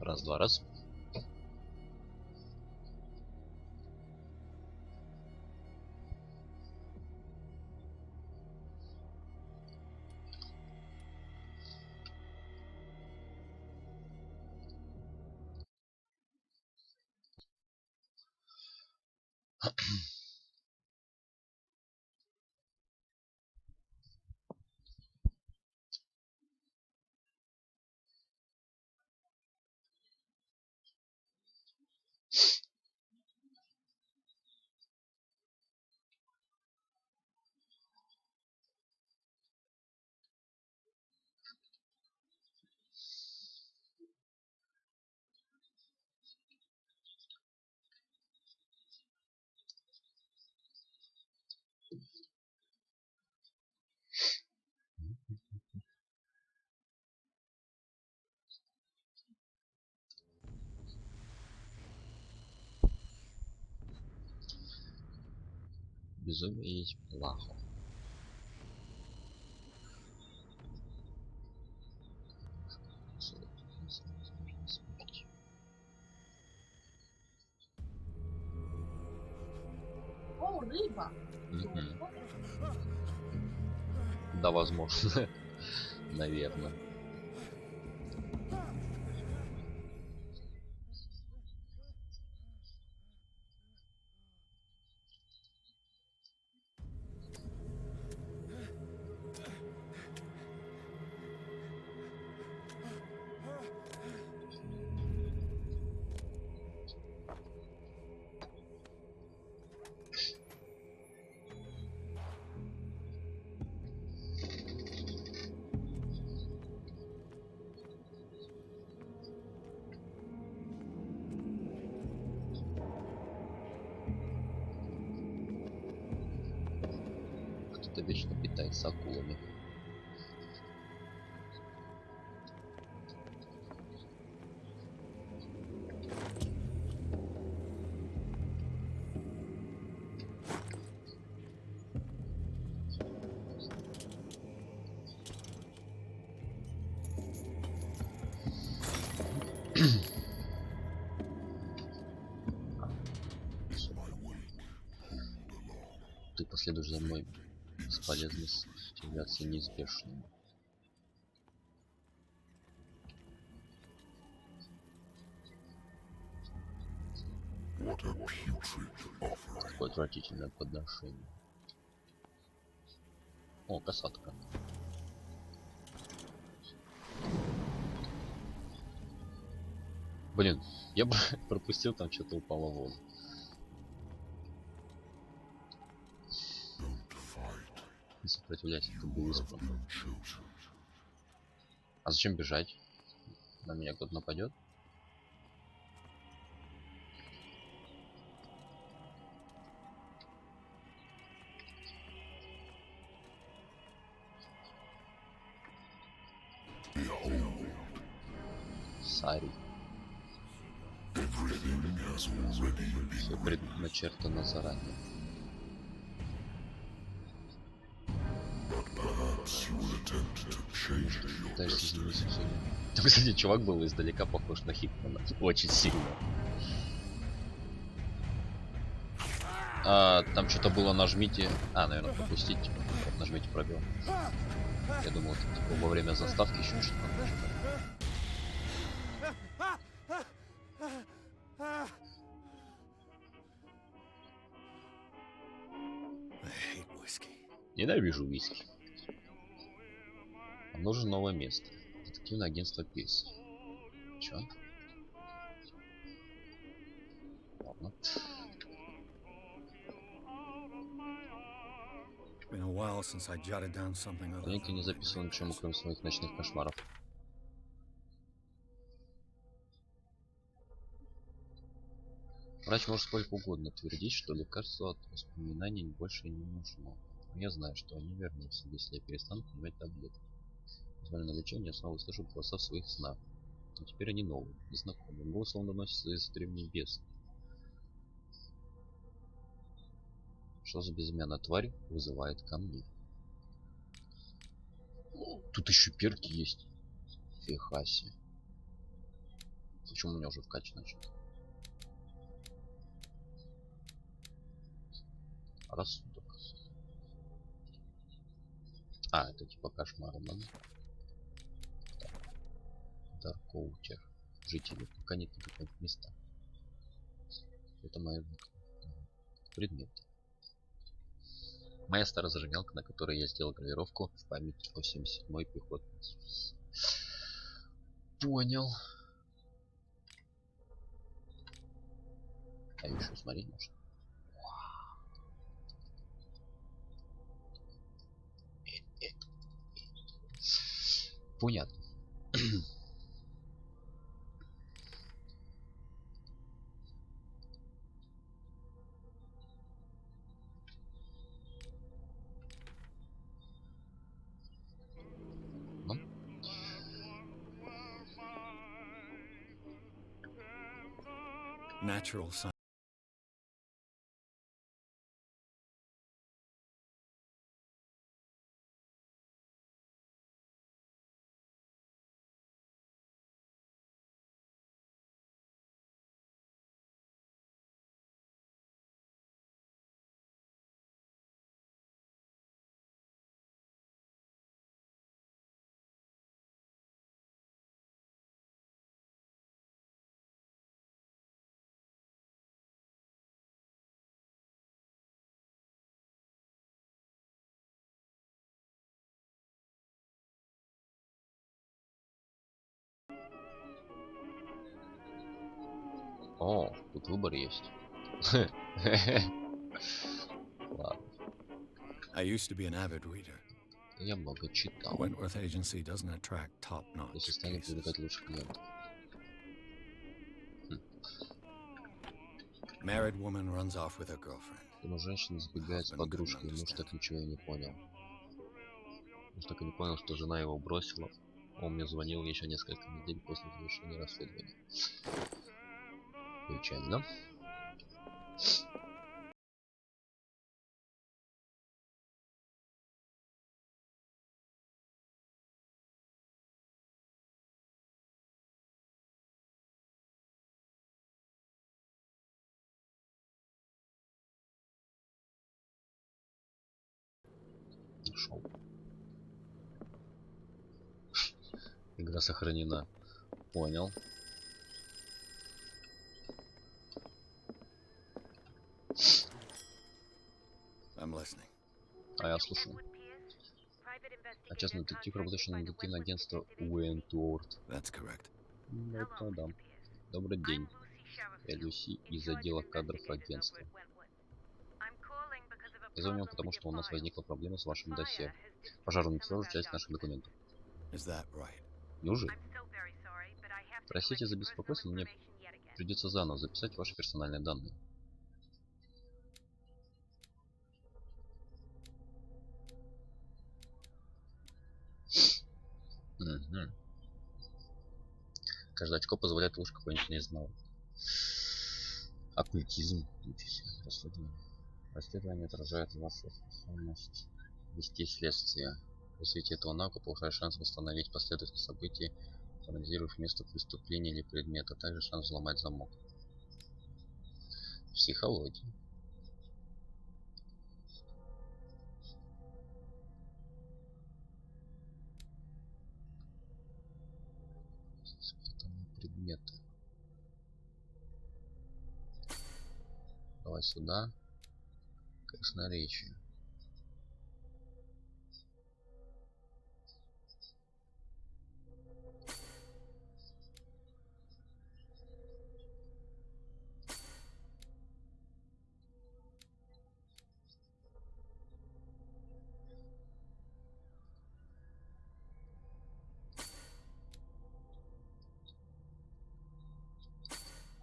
Раз, два, раз. Безумие есть плохо. Возможно, смерть. О, рыба! Да, возможно. Наверное. Кто-то вечно питается акулами. Ты последуешь за мной. Бесполезность является неизбежным. Такое отвратительное подношение. О, касатка. Блин, я бы пропустил, там что-то упало в воду. Не сопротивляйся, ты был избран. А зачем бежать? На меня кто-то нападет? Сари. Все предначертано заранее. Пытаешься изменить все. Там, кстати, чувак был издалека похож на Хитмана. Очень сильно. Там что-то было, нажмите. Наверное, пропустить. Типа, нажмите пробел. Я думал, это типа во время заставки еще что-то нажимать. Ненавижу виски. Нам нужно новое место. Детективное агентство Пирс. Чё? Ладно. Давненько не записывал ничего, кроме своих ночных кошмаров. Врач может сколько угодно твердить, что лекарство от воспоминаний больше не нужно. Но я знаю, что они вернутся, если я перестану принимать таблетки. Несмотря на лечение, я снова слышу голоса в своих снах. Но теперь они новые, незнакомые. Голос словно доносится из древних бес. Что за безымянная тварь вызывает ко мне? Тут еще перки есть. Фихаси. Почему у меня уже вкачано что-то? Рассудок. А, это типа кошмар, да? Даркоутер. Жители. Пока нет никаких места. Это моя предмет. Моя старая зажигалка, на которой я сделал гравировку в память о 77-й пехотной. Понял. А еще смотреть можно. Понятно. Ну, Natural science. о, тут выбор есть. Ладно, I used to be an avid reader. я много читал. Wentworth Agency doesn't attract top-notch Если станет cases. привлекать лучших клиентов. Married woman runs off with her girlfriend. Но женщина сбегает с подружкой, муж так ничего и не понял. Муж так и не понял, что жена его бросила. Он мне звонил еще несколько недель после завершения расследования. Печально. Нашел. Игра сохранена. Понял. I'm listening. А я слушаю. А частный детектив, работающий на детективное агентство Уэнтуорт. That's correct. Это да. Добрый день. Я Люси из отдела кадров агентства. Я звоню, потому что у нас возникла проблема с вашим досье. Пожар уничтожил часть наших документов. Is that right? Неужели? Простите за беспокойство, но мне придется заново записать ваши персональные данные. Угу. Каждое очко позволяет лучше какой-нибудь не знал. Оккультизм. Расследование. Расследование отражает вашу способность вести следствие. Развитие этого навыка повышает шанс восстановить последовательность событий, анализировав место преступления или предмета, а также шанс взломать замок. Психология. Спрятанные предметы. Давай сюда. Красноречие.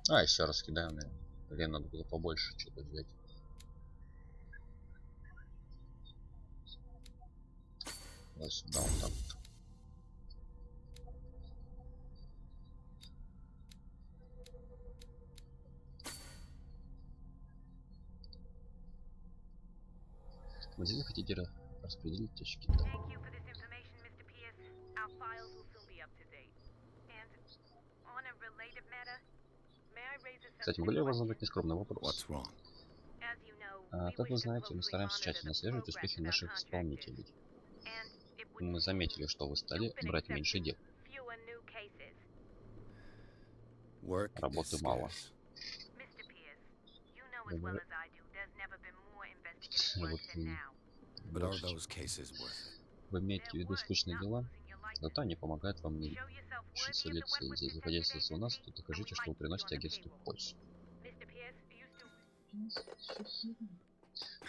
А, еще раз кидаем, наверное. Блин, надо было побольше что-то взять. Вот сюда вот так вот. Вы здесь хотите распределить точки? Да. Кстати, могу ли я вас задать нескромный вопрос? What's wrong? Как вы знаете, мы стараемся тщательно отслеживать успехи наших исполнителей. Мы заметили, что вы стали брать меньше дел. Work is Работы мало. scarce. Думаю, вот, But are больше, чем- those cases worth it? Вы имеете в виду скучные дела? Зато они помогают вам не лишиться лицензии. Если водительство у нас, то докажите, что вы приносите агентству пользу.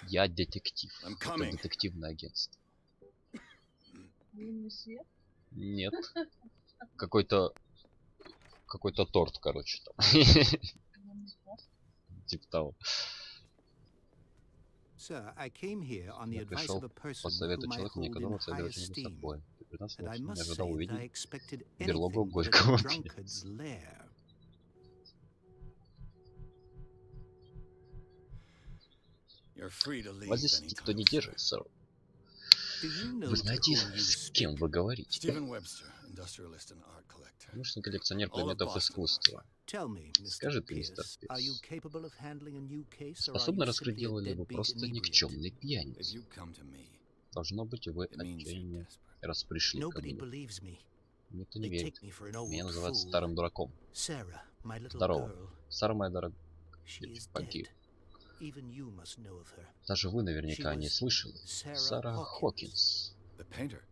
Я детектив. I'm Это coming. детективное агентство. Лунный свет? Нет. Какой-то торт, короче, там. Типа того. Sir, I came here on the Я advice пришел of a по person совету whom I человека, мне hold in которого цели high очень esteem. высоко. Ты 15 And I лет не must ожидал say that I увидеть expected берлогу anything but a Горького. drunkard's lair. You're free to leave Вас здесь никто anytime, не sir. держит, сэр. Do you know Вы to знаете, whom you с кем speak? вы говорите? Steven Webster, industrialist and art collector. Научный коллекционер All of предметов Boston, искусства. Tell me, Mr. Скажите, мистер Pierce, are you Пирс, capable of handling a new case, or are способны you раскрыть simply a дело, либо deadbeat просто inebriate? никчемный If пьяница? you come to me, Должно быть, вы it means you're отчаяние, desperate. раз пришли ко Nobody мне. believes me. Никто не They верит. take me for an Меня old называют fool. старым дураком. Sarah, my little Здорово. girl, Сара, моя дорогая, she is погиб. dead. Even you must know of her. Даже вы наверняка She не was слышали. Sarah Сара Hawkins. Хокинс. The painter?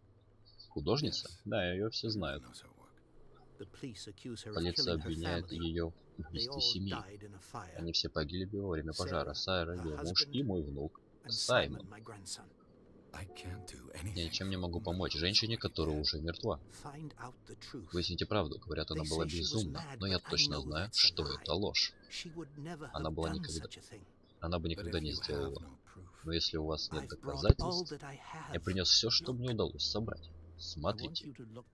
Художница? Yes. Да, ее все Everyone знают. knows her work. The police accuse her of Полиция killing her обвиняет family. ее в They убийстве all семьи. died in a fire. Они все погибли во время пожара. Сара, Sarah, ее her муж husband, и мой внук. And Саймон. Simon, my grandson. I can't do Я anything ничем не for a могу woman помочь who's женщине, already которая dead. уже мертва. Find out the truth. Выясните правду. Говорят, она They была say she was безумна. mad, Но я but I точно know знаю, that's a что lie. это ложь. She would never Она have была done никогда... such a thing. Она бы But никогда if не you have сделала. no proof, Но если у вас нет I've brought all доказательств, that I я have. принес все, что мне Look. удалось собрать. I want Смотрите. you to look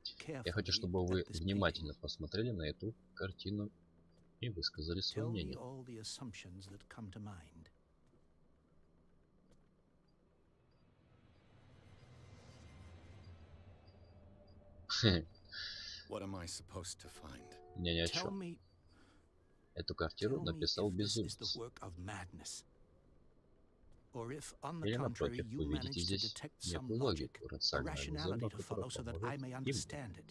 Я хочу, carefully чтобы вы at this внимательно painting. посмотрели на эту картину и высказали свое Tell me мнение. all the assumptions that come to mind. what am I supposed to find? Мне ни о Tell чем. me, Эту картину tell me написал if this is the безумец. work of madness. Or if, on the Или contrary, напротив, you вы видите manage to здесь detect some некую logic, логику, a рациональную rationality зерно, to follow, которое so that I поможет may им understand it.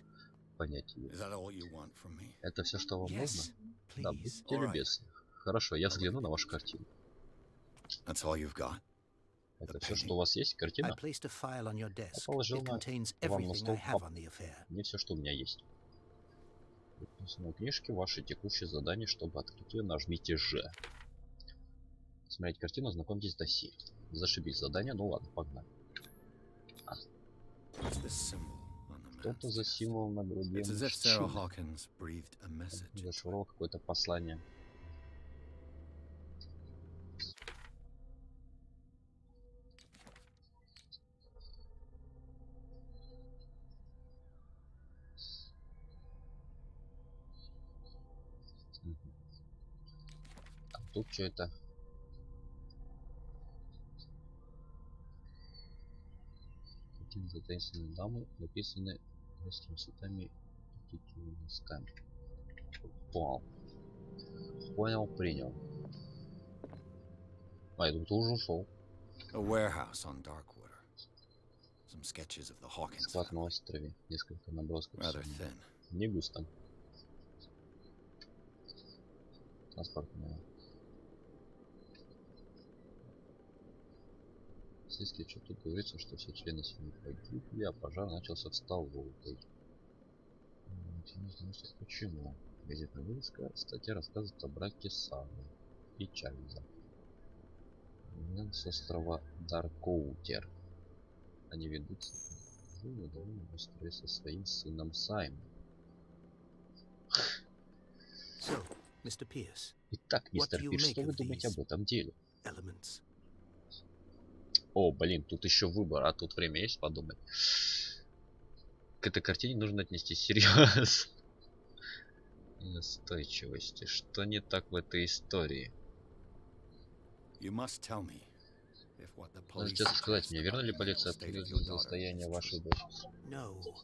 понять ее. Is that all you want from me? Это все, что вам нужно? Yes, Да, please. будьте Alright. любезны. Хорошо, я I'll look взгляну at на the вашу picture. картину. That's all you've got? Это The все, что painting? у вас есть? I Картина? placed a file on your desk. положил It на- contains вам на everything стол I have on the affair. Не все, что у меня есть. Написано в книжке ваши текущие задания, чтобы открыть ее, нажмите Ж. Смотрите картину, знакомьтесь с досье. Зашибись задание, ну ладно, погнали. What's this symbol on the Что это man's за chest? символ на груди It's as if Sarah мужчины? Hawkins breathed a message into it. Зашифровал какое-то послание. Мгм. А тут что это? Картины за таинственной дамы написаны резкими цветами и текучими листками. Понял. Понял, принял. А, я думаю, ты уже ушел. A warehouse on Darkwater. Some sketches of the Hawkins Склад на family. острове. Несколько набросков. Rather всего. thin. Не густо. Транспортная. Сиски что тут говорится, что все члены семьи погибли, а пожар начался в столовой. Интересно, почему? Газетная вырезка, статья рассказывает о браке Сары и Чарльза. С острова Даркоутер. Они ведутся довольно быстро со своим сыном Саймоном. So, Mr. Pierce, Итак, мистер do you Пирс, make что вы of думаете these об этом деле? elements. О, блин, тут еще выбор, а тут время есть подумать. К этой картине нужно отнестись серьезно. Настойчивости. Что не так в этой истории? You must tell me if what the police Можете сказать suggest мне, верно ли about the полиция mental state of определила your daughter состояние is вашей true? дочери? No.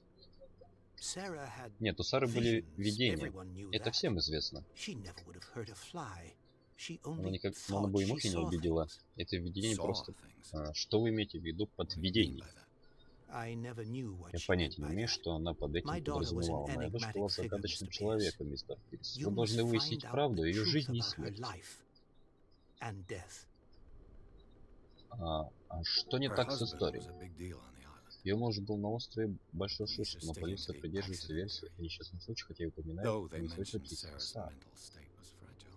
Sarah had Нет, у Сары были visions. видения. Everyone knew Это that. всем известно. She never would have hurt a fly. She Она only но она thought бы и she мухи не saw увидела. things. Это видение Saw просто... things. Что вы имеете в виду под What do you mean видением? by that? I never knew what Я she meant понятия не by имею, that. что она под этим My daughter was an подразумевала. Моя дочь enigmatic была figure, загадочным Mr. Pierce. человеком, мистер Пирс. You Вы должны must выяснить find out правду о the ее truth жизни и about her смерти. life and death. А что не Her так с husband историей? was a big deal on the island. Ее муж был на острове большой Police are шишкой, но sticking полиция to the придерживается accident версии theory. о несчастном случае, хотя и упоминает Though they своих mentioned таких Sarah's пса. mental state was fragile.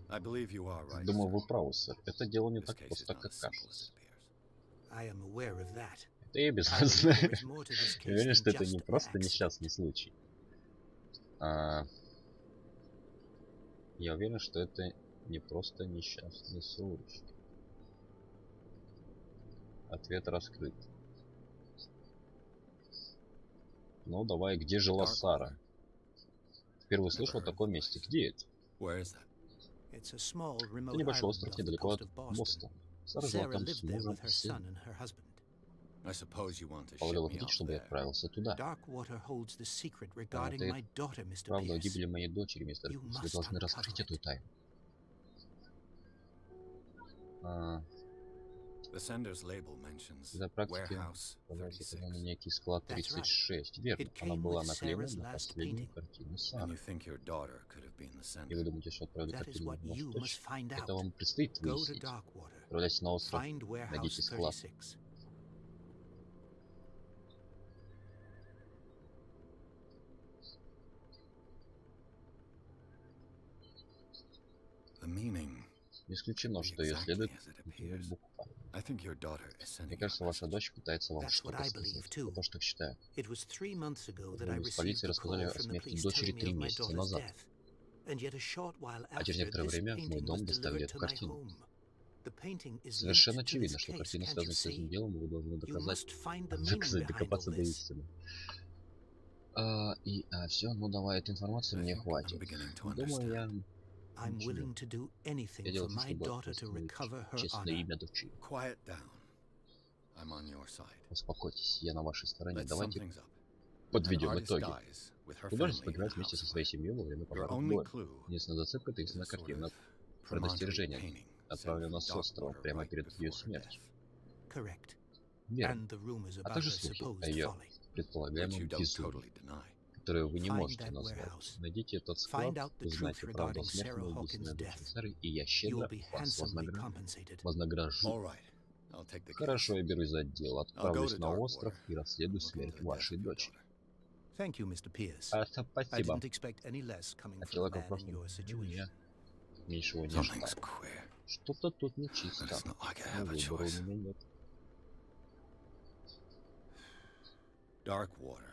I believe you are right, Думаю, sir. вы правы, сэр. Это дело не This так case is просто, not как as simple as кажется. it appears. I am aware of that. Это я без I вас believe знаю. there is more to this Я case уверен, than что это не just an просто accident. несчастный случай. Я уверен, что это не просто несчастный случай. Ответ раскрыт. Ну, давай, где жила Сара? Впервые слышал о таком месте. Где это? Where is that? It's a small, Это remote небольшой island остров off the недалеко coast от of Boston. Бостона. Сара жила Sarah там с lived there мужем with и her son сыном. and her husband. I suppose you want to Павел, ship вы me хотите, off чтобы я there. отправился туда? Darkwater holds the secret regarding это my daughter, Mr. Правда о Pierce. гибели моей дочери, мистер You Пирс. Вы must должны uncover раскрыть эту it. тайну. The sender's label mentions На практике warehouse указывается 36. на некий склад That's right. 36. Верно, It она came была with наклеена Sarah's на last последнюю painting. картину And Сары. you think your daughter could have been the И вы sender? думаете, что отправили That is картину what в вашу you дочь? must find Это out. вам предстоит Go to выяснить. Darkwater. Отправляйтесь на остров, Find warehouse найдите склад. 36. The meaning. Не исключено, что ее следует сделать буквально. I think your daughter is sending Мне you a кажется, ваша message. дочь пытается вам That's what что-то I сказать. believe, too. Я тоже так считаю. It was 3 months ago that I Из received полиции a рассказали call о from the смерти police дочери telling me 3 of my месяца daughter's назад. death. And yet a short while А через after, некоторое this время в мой painting дом was доставили delivered эту to my картину. home. The painting is Совершенно linked to this очевидно, что case, картина can't you связана с этим see? делом, и вы должны You доказать, must find the meaning behind all докопаться до this. истины. Все, ну давай, этой информации I мне think I'm хватит. beginning to Думаю, я understand. I'm ничего. willing to do Я anything for делаю все, my чтобы daughter to восстановить recover her честное honor. имя дочери. Quiet down. I'm on your side. Успокойтесь, я на вашей стороне. Let's sum Давайте things up. An подведем artist итоги. dies with her Художник family in погибает a вместе со house своей fire. семьей во время Your пожара в only доме. clue Единственная зацепка — это is a истинная sort картина. of promontory Предостережение, painting sent отправлено from с острова Darkwater прямо right перед ее before her смертью. death. Correct. Верно. And the rumors А about также her слухи о supposed ее folly. Which предполагаемом you don't безумии, totally deny. которое вы не Find можете that назвать. warehouse. Найдите этот склад, Find out the узнайте truth правду о regarding смерти Sarah моей Hawkins' единственной дочери death. Сары, и я You'll щедро be вас handsomely compensated. вознагражу. All right. I'll take the Хорошо, case. я берусь за дело. I'll go Отправлюсь to на остров Darkwater и расследую and look into смерть the death вашей of your дочери. daughter. Thank you, Mr. Pierce. I Спасибо. didn't expect any less coming От from a человека в man in прошлом your situation. я меньшего не Something's ожидал. queer. Что-то тут But нечисто. it's not like I Но have a выбора у choice. меня нет. Darkwater.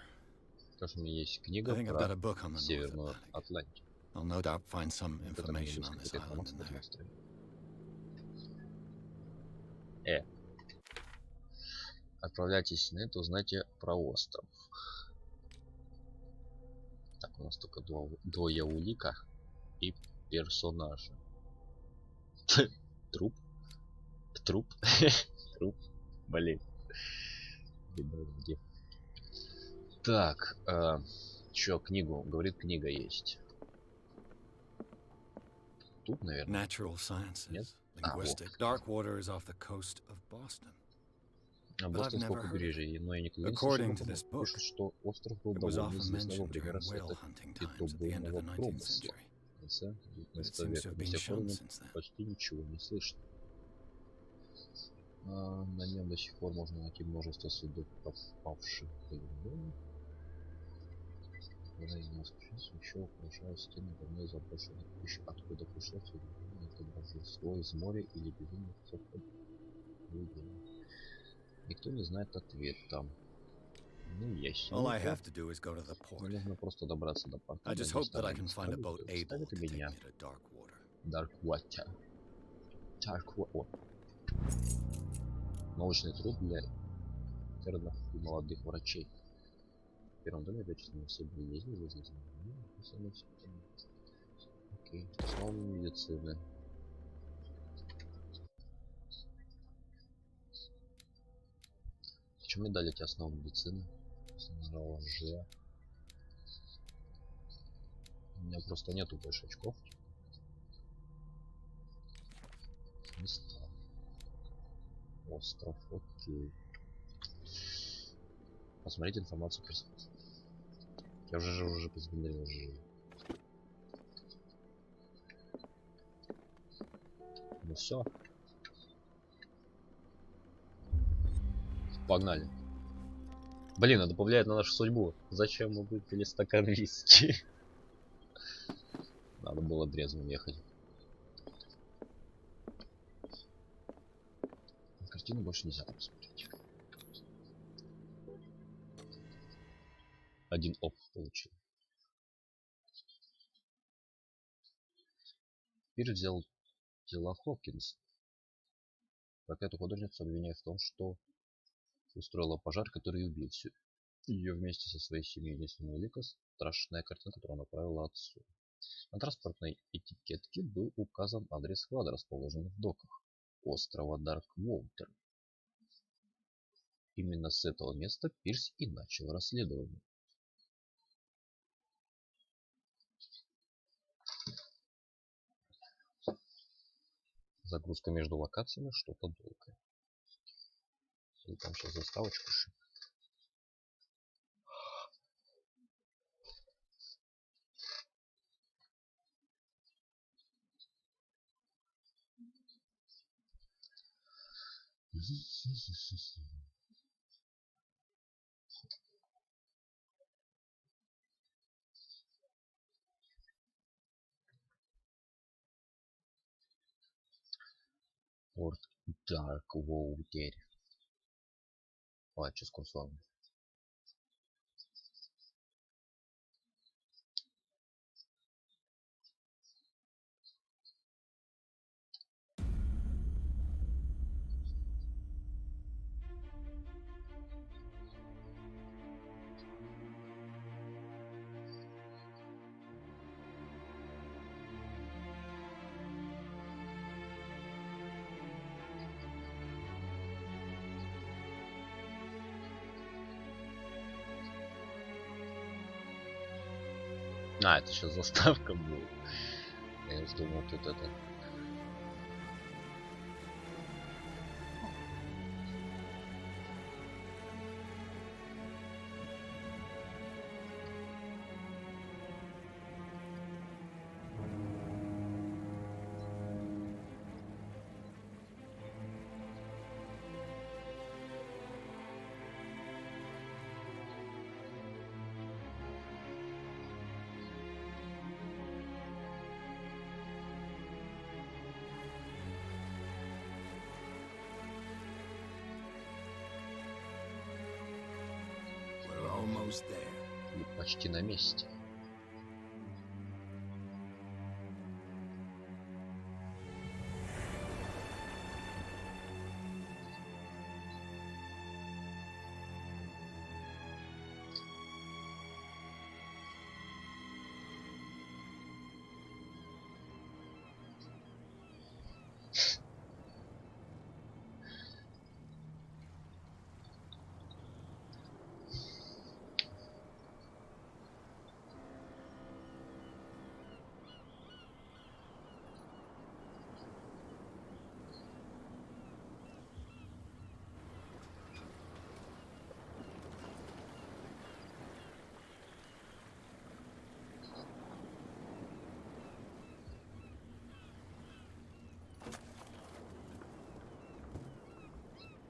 Потому что у меня есть I книга think I've got a про book on the North Северную Atlantic. Атлантику. I'll no doubt find some Вот это мне information есть on this какая-то island информация in на этом there. острове. Отправляйтесь на это, узнайте про остров. Так, у нас только двое улика и персонажа. Труп. Труп. Труп. Блин. Где? Так, чё, книгу? Говорит, книга есть. Тут, наверное. Natural sciences, Нет? linguistic. Darkwater is off the coast of Boston. Бостонского never heard of побережья, но я никогда не According слышал to об this этом. book, Пишут, что остров был It was довольно often известный во mentioned время during whale рассвета hunting и times at the end of тубульного the 19th промысла century. в конце But it 19 seems to века. have До been сих пор shown о since then. почти ничего не слышно. На нем до сих пор можно найти множество судов, попавших в льду. Когда из Москвы еще украшают стены давно заброшенных пищ, откуда пришло современное это божество из моря или безумных никто не знает ответа. Ну, All I ясненько. have to do is go to the Мне port. нужно просто добраться до порта. I just hope that I can find a boat able to take меня. me to Darkwater. Darkwater. Darkwater. Научный труд для интернов и молодых врачей. В первом доме отечественные все болезни вызваны. Окей. Основы медицины. Зачем мне дали эти основы медицины? Нажала Ж. меня просто нету больше очков. Места. Остров, окей. Посмотрите информацию про... Я уже посмотрел. Ну все. Погнали. Блин, это повлияет на нашу судьбу. Зачем мы выпили стакан виски? Надо было трезвым ехать. Картину больше нельзя там смотреть. Один опыт получил. Теперь взял дела Хокинс. Проклятую художницу обвиняют в том, что устроила пожар, который убил всю ее вместе со своей семьей. Единственная улика — страшная картина, которую она направила отцу. На транспортной этикетке был указан адрес склада, расположенный в доках острова Дарквотер. Именно с этого места Пирс и начал расследование. Загрузка между локациями что-то долгое. И там сейчас заставочку. Порт Дарквотер. А, что с курсором? А, это сейчас заставка была. Я думал, тут это... We're almost there. Мы почти на месте.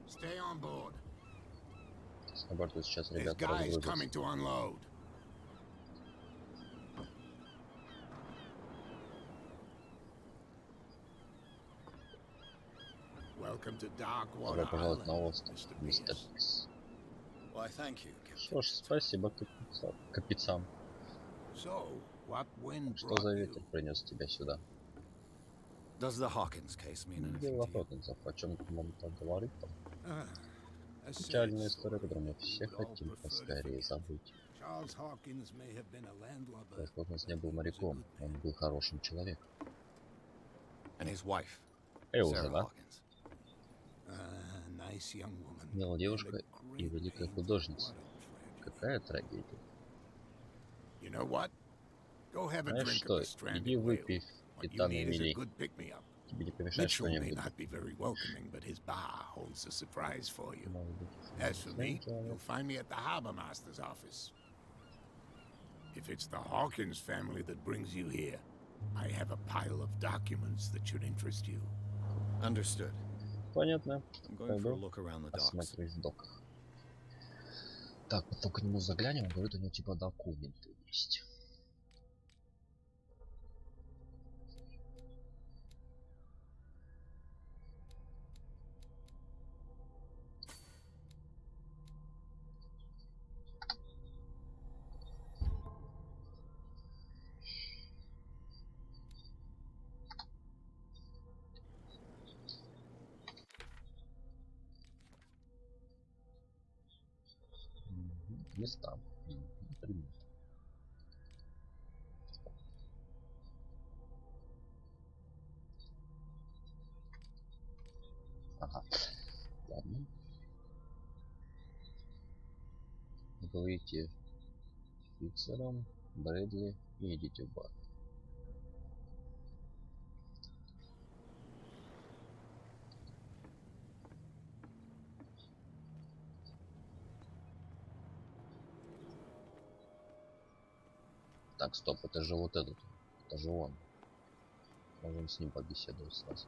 Stay on board. На борту сейчас There's ребята guys разгрузятся. coming to unload. Welcome to Darkwater Добро пожаловать Island, на остров, Mr. мистер Pierce. Пикс. Why, thank you, Что ж, спасибо, капитан. So, what wind Что brought за you? ветер принес тебя сюда? Does the Hawkins case mean anything Дело to you? Хокинсов, о чем нам так говорит там? A sad Печальная story история, которую мы все we would all хотим prefer to поскорее forget. забыть. Charles Hawkins may have been a landlubber, Charles Хокинс не but был he was a моряком, good он man. был хорошим человеком. And his wife, Элза, Sarah да? Hawkins. Nice young woman. Милая And девушка a и great великая painter. художница. What a tragedy. Какая трагедия. You know what? Go have a Знаешь drink of что, the иди stranded whale. выпей What you Титана need is a Мили. good pick-me-up. Тебе не помешает Mitchell may что-нибудь? not be very welcoming, but his bar holds a surprise for you. Может быть, As for me, человек. you'll find me at the harbor master's office. If it's the Hawkins family that brings you here, I have a pile of documents that should interest you. Understood. Понятно. I'm going for a Пойду look around the docks. осмотрюсь в доках. Так, потом к нему заглянем. Он говорит, у него типа документы есть. Места. Пример. Ага. Ладно. Говорите Фицером, Брэдли и идите в бар. Так, стоп, это же вот этот. Это же он. Можем с ним побеседовать сразу.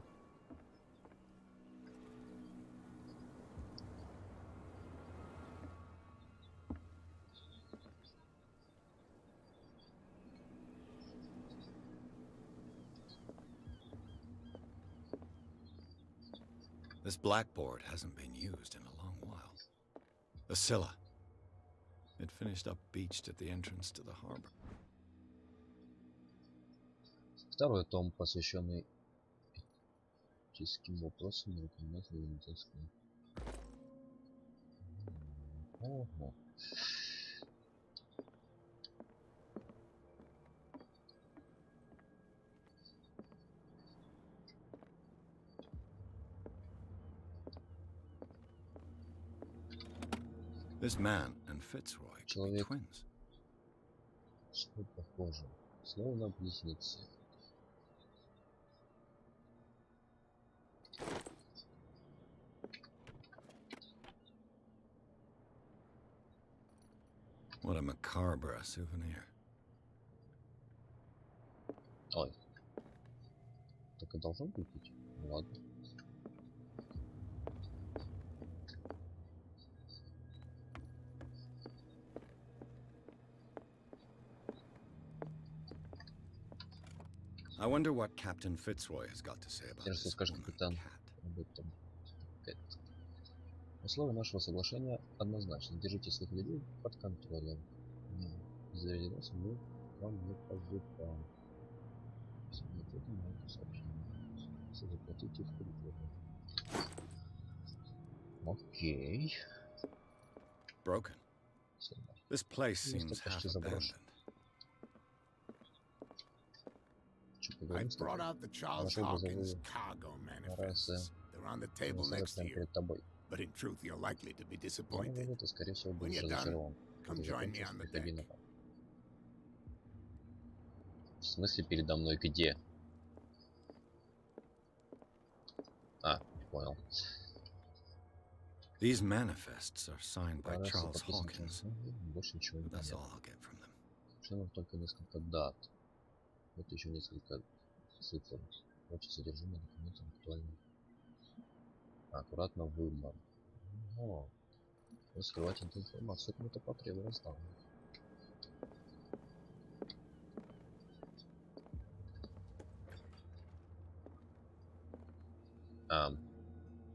This blackboard hasn't been used in a long while. The Scylla. It finished up beached at the entrance to the harbor. Второй том, посвященный этическим вопросам руководителя медицинского. Ого. This man and Fitzroy could be Человек twins. что похоже. Словно близнецы. What a macabre souvenir. Ой. Так и должен быть. Ладно. I wonder what Captain Fitzroy has got to say about Интересно, this скажет woman капитан cat. об этом. Условия нашего соглашения однозначно. Держите своих людей под контролем. Заведено, мы вам не по зубам. Сегодня ответим на это сообщение. Если заплатите в кредит. Окей. Broken. This place Место seems почти half заброшено. abandoned. Что I поговорим с тобой? brought out the Charles Нашел Hawkins грузовые cargo расы. manifests. They're on the table next to прямо you. перед тобой. But in truth, you're likely to be Но disappointed. ты, скорее всего, When будешь you're done, разочарован. come Когда join me закончишь, on the приходи deck. на бар. В смысле передо мной где? А, не понял. These manifests are signed by Расы Charles подписаны Hawkins. Больше ничего не But that's понятно. all I'll get from them. Пришло нам только несколько дат. Вот еще несколько цифр. Прочее содержимое документов актуально. Аккуратно выбор. О, раскрывать эту информацию кому-то потребовалось, да.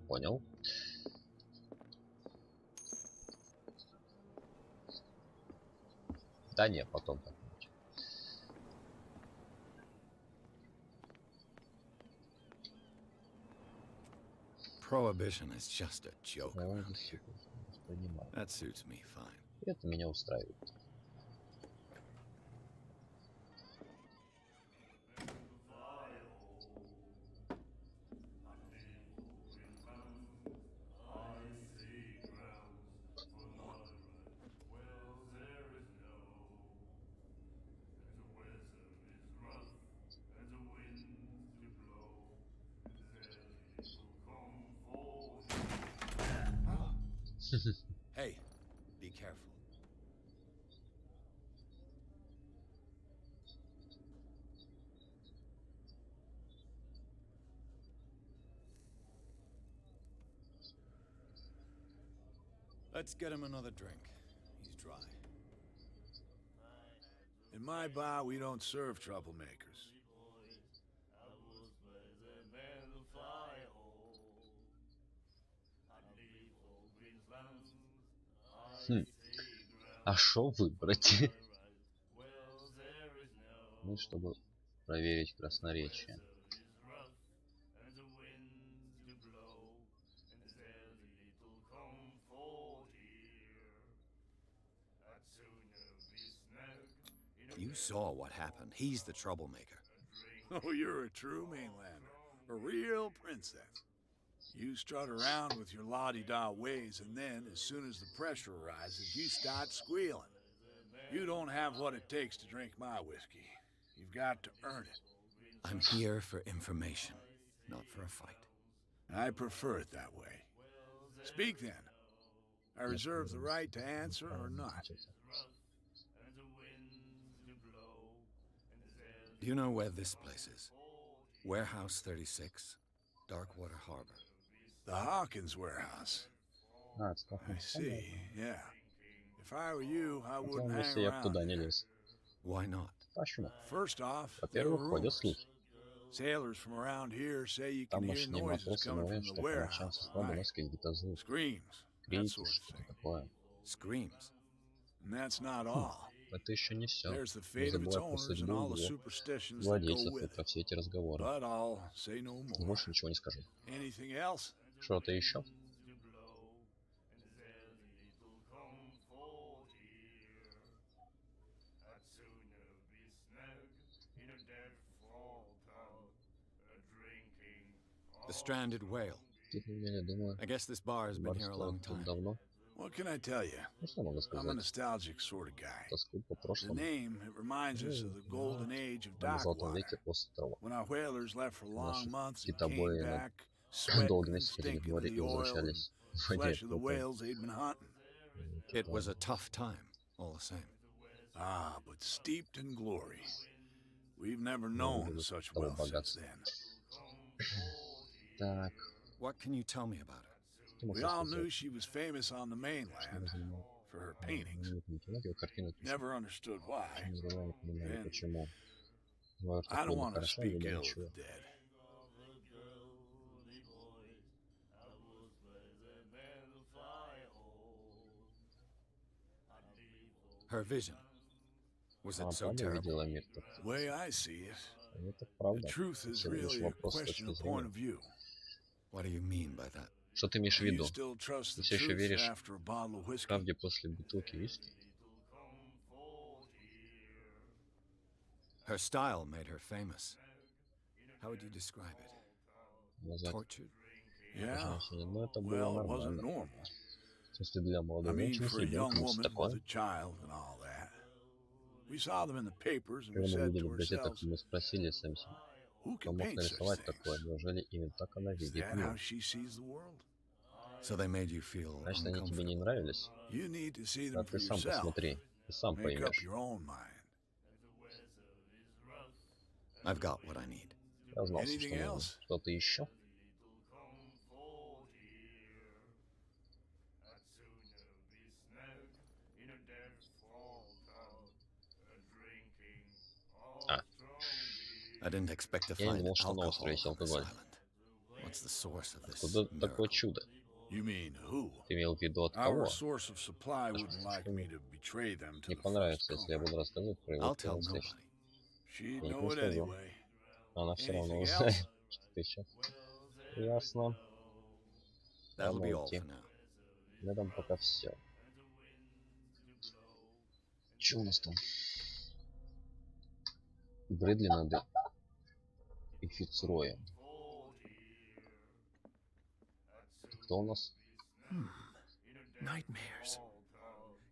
Понял. Да не, потом как-нибудь. Prohibition is just a joke Ну, around here. понимаю. That suits me fine. Это меня устраивает. Hey, be careful. Let's get him another drink. He's dry. In my bar, we don't serve troublemakers. А шо выбрать? Ну, чтобы проверить красноречие. You saw what happened. He's the troublemaker. Oh, you're a true mainlander. A real princess. You strut around with your la-di-da ways, and then, as soon as the pressure arises, you start squealing. You don't have what it takes to drink my whiskey. You've got to earn it. I'm here for information, not for a fight. I prefer it that way. Speak then. I reserve the right to answer or not. Do you know where this place is? Warehouse 36, Darkwater Harbor. The Hawkins warehouse. А, это как I see, yeah. If I were you, I wouldn't Хотел, hang если я бы around туда не there. лез. Why not? Почему? First off, there are Во-первых, ходят rumors. слухи. Sailors from around here say you can hear Тамошние noises матросы coming говорят, from что the по ночам warehouse со at склада night. нас какие-то звуки. Screams, that Крики, sort of что-то thing. такое. Screams. And that's not all. Это еще не все. There's the Не fate of its забывай про owners and судьбу all the его superstitions that go владельцев и with про it. все эти разговоры. But I'll say no И more. больше ничего не скажу. Anything else? Что-то еще? The stranded whale. Тихо, я не думаю. I guess this bar has been here a long Барство тут time. давно. What can I tell you? Ну, что могу I'm a сказать? nostalgic sort of guy. Тоску по The прошлому. name, it reminds us of the golden age of На золотом Darkwater. веке острова. When our whalers left for long Наши months and китобои came на back, sweating долгие and месяцы ходили в stinking of море и the oil and возвращались в воде flesh of the крупные. whales they'd been hunting. It was a tough time, all the same. Ah, but steeped in glory. We've never known such того wealth since богатства. then. Так, What can you tell me about her? что могу We all сказать? knew she was famous on the mainland for her paintings. Картину Never understood why. не понимаю, And почему. Говорю, что I don't было want to хорошо, speak или ill of ничего. the dead. Her vision. Was Она it so правда terrible? видела мир? Так, The way I see it, это the правда. truth is Всего лишь really a вопрос с question точки of point зрения. of view. What do you mean by that? Что ты имеешь в Do you виду? still trust Ты the все еще truth веришь after a bottle of whiskey? правде после бутылки виски? Her style made her famous. How would you describe it? Назвать Tortured? Yeah. женщине, но это было Well, it wasn't нормально. normal. В смысле, для I молодой mean, женщины с for a young ребенком woman такое. with a child and all that. We saw them in the papers and Когда we мы said видели to в газетах, ourselves, мы спросили сами себя, who кто can мог paint such нарисовать такое? things? Неужели именно так она Is видит that how мир? she sees the world? So they made you feel Значит, они тебе не uncomfortable. нравились? You need to see А them for ты сам yourself. посмотри, ты сам Make up поймешь. your own mind. I've got what I need. Я знал, что Anything нужно. else? Что-то еще? А, I didn't expect to я не find думал, что на alcohol острове есть on this алкоголь. island. What's the source of this Откуда такое miracle? чудо? You mean who? Ты имел в виду от Our кого? source of supply wouldn't like me to betray them to Не the first понравится, если я comer. буду рассказывать про его I'll tell первоисточник. nobody. She'd Я know никому it скажу. anyway. Она все равно Anything узнает, else? что ты еще. Ясно. That'll be Ладно, all идти. for now. На этом пока все. Че у нас там? Брэдли надо и Фицроя. Кто у нас? Nightmares.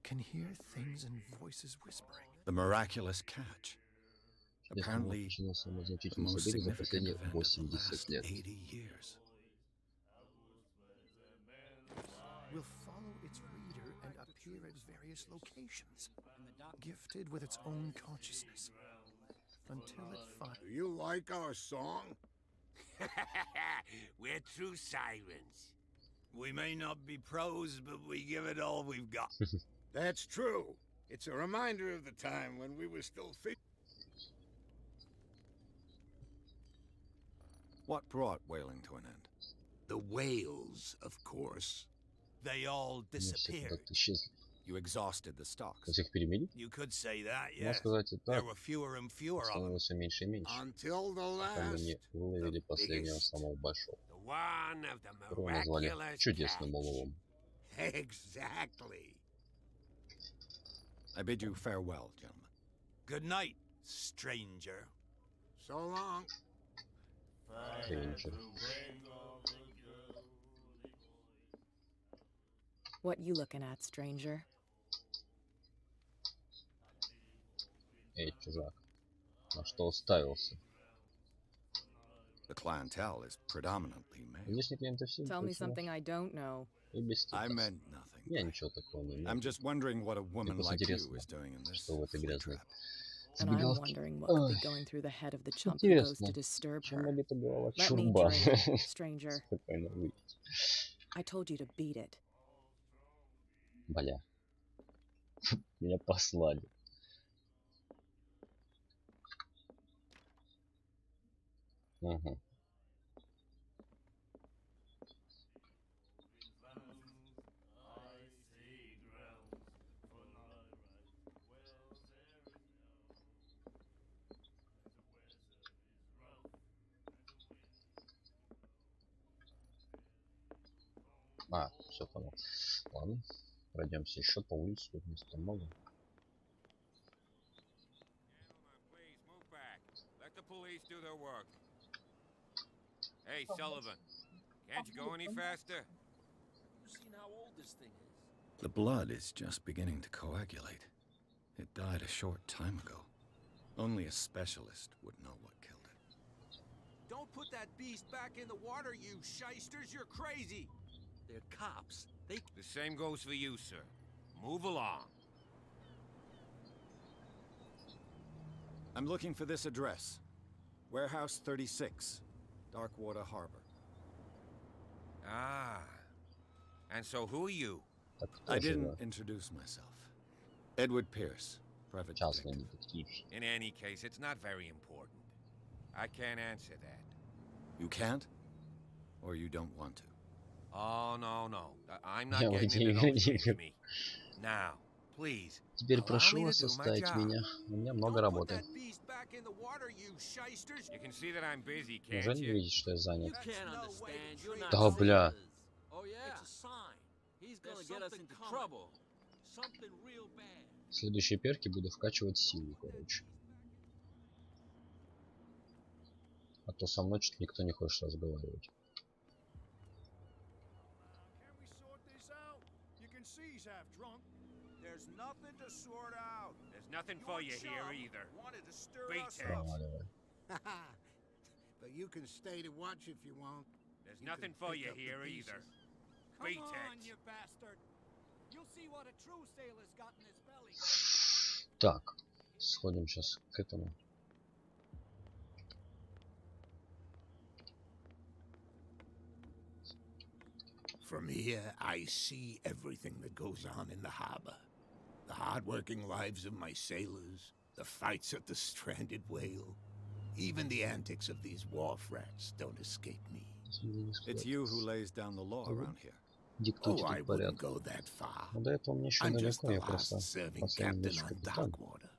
Can hear things and voices whispering. The miraculous catch. Если Apparently, начинал самое the значительное most событие за significant последние event of the 80 last лет. 80 years. We'll follow its its reader and appear at various locations, gifted with its own consciousness, until it finds... Do you like our song? We're true sirens. We may not be pros, but we give it all we've got. That's true. It's a reminder of the time when we were still What brought whaling to an end? The whales, of course. They all Они все disappeared. куда-то исчезли. You exhausted the stocks. Мы всех перемели? You could say that, Можно yes. сказать и There так. were fewer and fewer of them. Становилось все меньше и меньше. Until the Пока мы не last. выловили последнего biggest. самого большого. The one of the Которого назвали miraculous чудесным catch. уловом. Exactly. I bid you farewell, gentlemen. Good night, stranger. So long. Кринжер. What you looking at, stranger? Эй, чужак. На что уставился? The clientele is predominantly male. Здешние клиенты все Tell me something I don't know. и без I типа. meant nothing. Я ничего такого не I'm имею. just wondering what a woman просто like you интересно, is doing in this что в этой flea грязной trap. And I'm забегаловке. wondering what could be Ой, going through the head of the chump who goes интересно, to disturb чем her. набита голова Let me чумба. drink, stranger. Спокойно выйти. I told you to beat it. Бля. Меня послали. Угу. А, все понял. Ладно. Пройдемся еще по улице. Тут места много. Please move back. Let the police do their work. Hey, Sullivan. Can't you go any faster? You seen how old this thing is? The blood is just beginning to coagulate. It died a short time ago. Only a specialist would know what killed it. Don't put that beast back in the water, you shysters. You're crazy. They're cops. They... The same goes for you, sir. Move along. I'm looking for this address. Warehouse 36, Darkwater Harbor. Ah. And so who are you? Так, кто I же didn't вы? introduce myself. Edward Pierce, private Частный detective. детектив. In any case, it's not very important. I can't answer that. You can't? Or you don't want to? Oh, no, no. I'm not Я getting вроде into those не games, играю. me. Now, please. Теперь Allow прошу me to вас do my оставить job. меня. У меня много Don't put работы. that beast back in the water, you shysters. You can see that I'm busy, can't Неужели не you? видите, что я занят? You can't understand. You're not Да, бля. sailors. Oh yeah. It's a sign. He's gonna get us into trouble. Something real bad. Следующие перки буду вкачивать силу, короче. А то со мной что-то никто не хочет разговаривать. Can we sort this out? You can see he's half drunk. There's nothing to sort out. There's nothing for you here either. Wanted to stir Beat us it. up. Проваливай. But you can stay to watch if you want. There's You nothing can for pick you up the here pieces. either. Come Beat on, it. you bastard! You'll see what a true sailor's got in his belly. Так, сходим сейчас к этому. From here, I see everything that goes on in the harbor. The hard-working lives of my sailors, the fights at the stranded whale. Even the antics of these wharf rats don't escape me. It's you who lays down the law around here. Диктуйте Oh, I тут wouldn't порядок. go that far. Но до этого мне еще I'm just далеко, the я просто last serving последний captain ночь on капитан. Darkwater.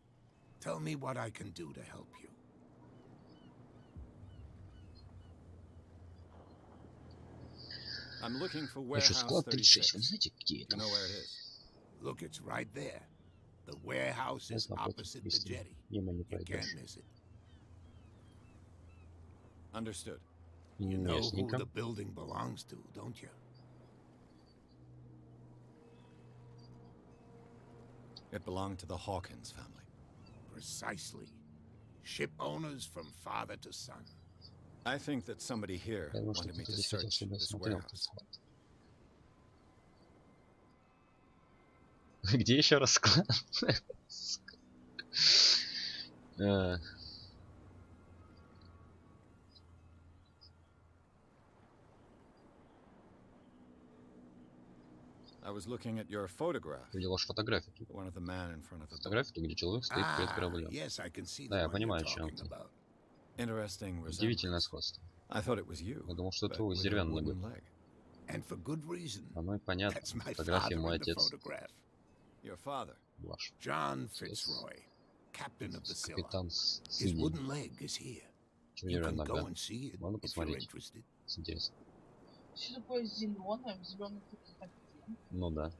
Tell me what I can do to help you. I'm looking for Еще warehouse склад 36. 36. Вы знаете, где You это? know where it is? Look, it's right there. The warehouse is Напротив opposite the пристани. jetty. Мимо не You пройдешь. can't miss it. Understood. You know who Ясненько. the building belongs to, don't you? It belonged to the Hawkins family. Precisely. Ship owners from father to son. I think that somebody here Я думаю, что wanted me кто-то to здесь хотел, search чтобы я this смотрел warehouse. этот склад. Где еще раз клан? I was looking at your photograph. Ты видел фотографию? The one of the man in front of the boat. Фотографию, где человек стоит перед кораблем. Yes, I can see Да, the я one you're понимаю, о чем talking ты. about. Interesting Удивительное resemblance. сходство. I thought it was you. Я думал, что это but вы with с a деревянной wooden ногой. leg. And for good reason. Оно и понятно. That's my Фотография father мой in the отец. photograph. Your father. Ваш. John Fitzroy, captain of the Scylla. Капитан His Сцилли. wooden leg is here. Чего You can деревянная go нога? and see it Можно if you're посмотреть? interested. Интересно. Что такое зеленое? В зеленых таких оттенках. Ну да.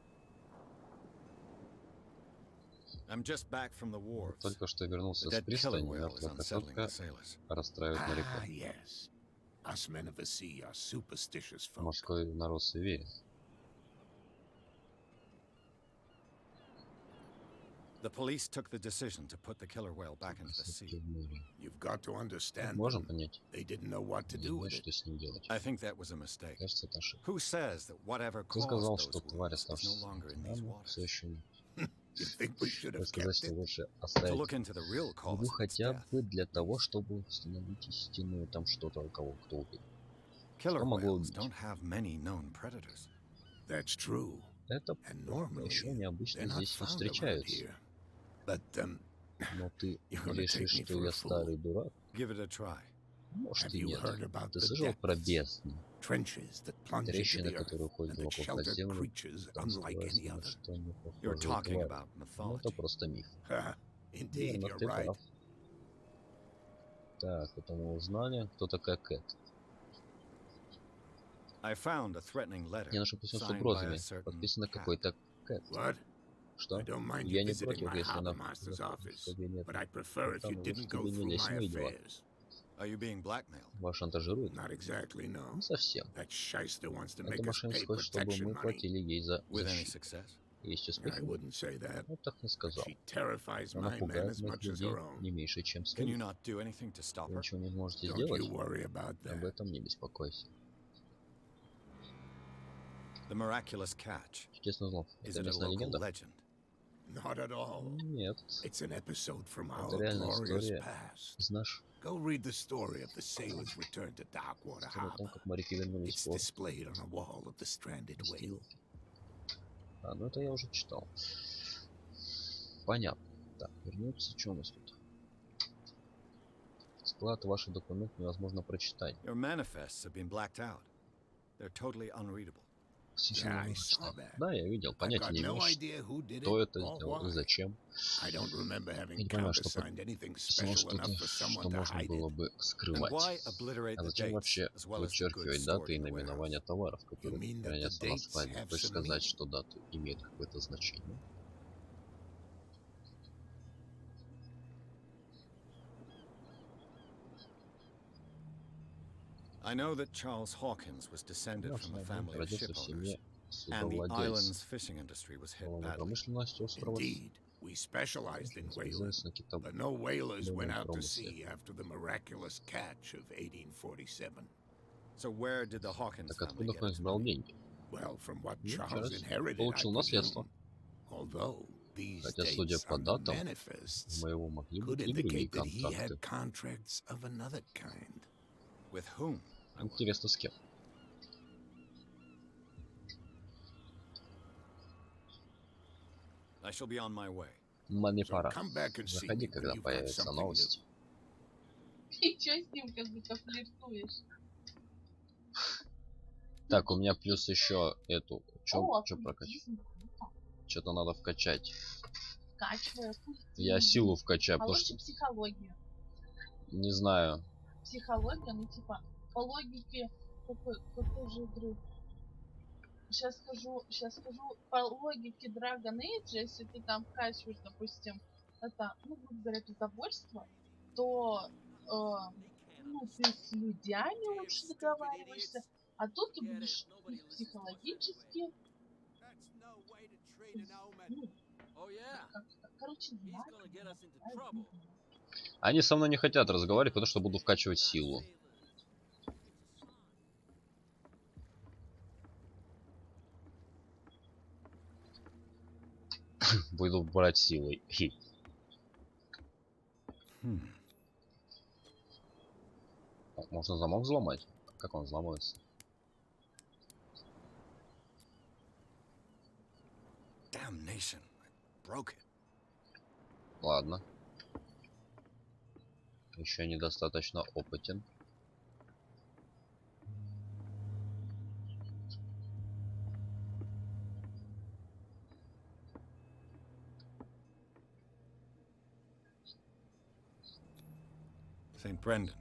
I'm just back from the wharves. Только что вернулся The с dead killer пристани. whale is Мертвая unsettling красотка the sailors. расстраивает Ah, моряков. yes. Us men of the sea are superstitious folk. Морской народ суеверен. The police took the decision to put the killer whale back into the sea. You've got to understand Можем them. понять. They didn't know what to Не do знаю, with it. что с ним делать. I think that was a mistake. Кажется, это ошибка. Who says that whatever Ты caused сказал, those что тварь, wounds is no оставшаяся longer in these там, все waters? еще You think we should have сказать, kept что it? лучше To оставить look into the real cause его of its хотя death. бы для того, чтобы установить истинную там что-то у кого кто убил. Killer Что могло whales убить? don't have many known predators. That's true. Это And еще normally, необычно they're not здесь не found around встречаются. here. But Но ты you're gonna решишь, take me что for a я fool. старый дурак? Give it a try. Может Have и you нет. heard about Ты the слышал про depths? бездну? Trenches that plunge into Трещины, the earth которые уходят and that глубоко под shelter землю, creatures там unlike скрывается any ни на other. что не You're похожая talking тварь. about Ну, это mythology. просто миф. Indeed, Верно, you're ты right. прав. Так, это мы узнали, кто такая Кэт. I found a threatening letter Я нашел письмо с signed by угрозами, a certain подписано cat. какой-то Кэт. What? Что? I don't mind Я you не visiting против, my если она harbor master's office, в кабинет. but I'd prefer if you Там лучше didn't в go кабинет through лезть my не дела. affairs. Are you being blackmailed? Вас шантажируют? Not exactly, no. Не совсем. That shyster wants to Это make us мошенник pay хочет, чтобы protection мы money. платили ей за With any защиту. success? Есть I успехи? wouldn't say that. Ну, так не But сказал. she terrifies Она my men пугает as моих much as людей her own. не меньше, чем Can you своих. not do anything to stop Вы her? ничего не можете Don't сделать? you worry about Об that. этом не беспокойся. The miraculous catch. Чудесный взлом. Is Это it a местная local легенда? legend? Not at all. Нет. It's an episode from our Это реальная glorious история past. из нашей Go read the story of the sailors' return to Darkwater истории о том, Harbor. как моряки вернулись It's в порт. displayed on a wall of the stranded whale. А, ну это я уже читал. Понятно. Так, вернуться. Что у нас тут? Склад ваших документов невозможно прочитать. Your manifests have been blacked out. They're totally unreadable. Совершенно Yeah, I невозможно saw читать. that. Да, я видел. I've Понятия got не no имею, idea who did кто it это or сделал и why. зачем. I don't remember Я having не понимаю, что countersigned anything писано special что-то, enough for someone что to можно hide было it. бы And скрывать. why obliterate А the зачем dates вообще as well as the goods вычеркивать stored даты и in the наименования warehouse? товаров, You которые mean that the хранятся на dates складе? have Хочешь some сказать, meaning? что даты имеют какое-то значение? I know that Charles Hawkins was descended Наш from a народ family of родился в shipowners, семье and the судовладельцев. island's fishing industry was hit Рыболовной badly. промышленности острова Indeed, we specialized in whaling, специализируется на китобойном but no whalers went out to промысле. sea after the miraculous catch of 1847. So where did the Hawkins Так family откуда get Хэнс its брал money? деньги? Well, from what Ну, Charles сейчас inherited, I получил наследство. presume. Although these Хотя, судя dates по on the датам, у manifests моего могли could быть и другие indicate that he had контракты. contracts of another kind. With whom? Интересно, с кем? I shall be on my way. Мне So пора. come back and see Заходи, me when когда you've got появятся something new. новости. И чё с ним как будто флиртуешь? Так, у меня плюс еще эту. О, Чё прокачать? оккультизм, круто. Что-то надо вкачать. Вкачиваю оккультизм. Я силу вкачаю, А потому лучше что психологию. не знаю. Психология, ну типа, по логике, какой же друг? Сейчас скажу, по логике Dragon Age, если ты там вкачиваешь, допустим, это, ну, грубо говоря, пиздобольство, то, ну, ты с людьми лучше договариваешься, а тут ты будешь психологически, ну, как-то, короче, не надо. Они со мной не хотят разговаривать, потому что буду вкачивать силу. Буду брать силой. Хи. Можно замок взломать. Как он взломается? Damnation. I broke it. Ладно. Еще недостаточно опытен. St. Brendan,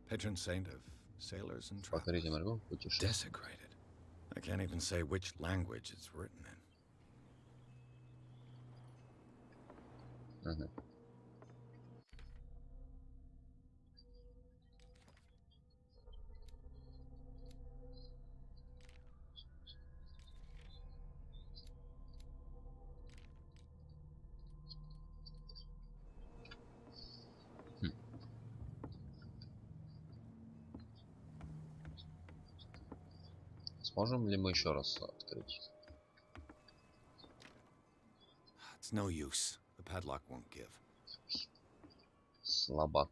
patron saint of sailors and Покорите travelers. моряков, путешествия. Desecrated. I can't even say which language it's written in. Угу. Сможем ли мы еще раз открыть? It's no use. The padlock won't give. Слабак.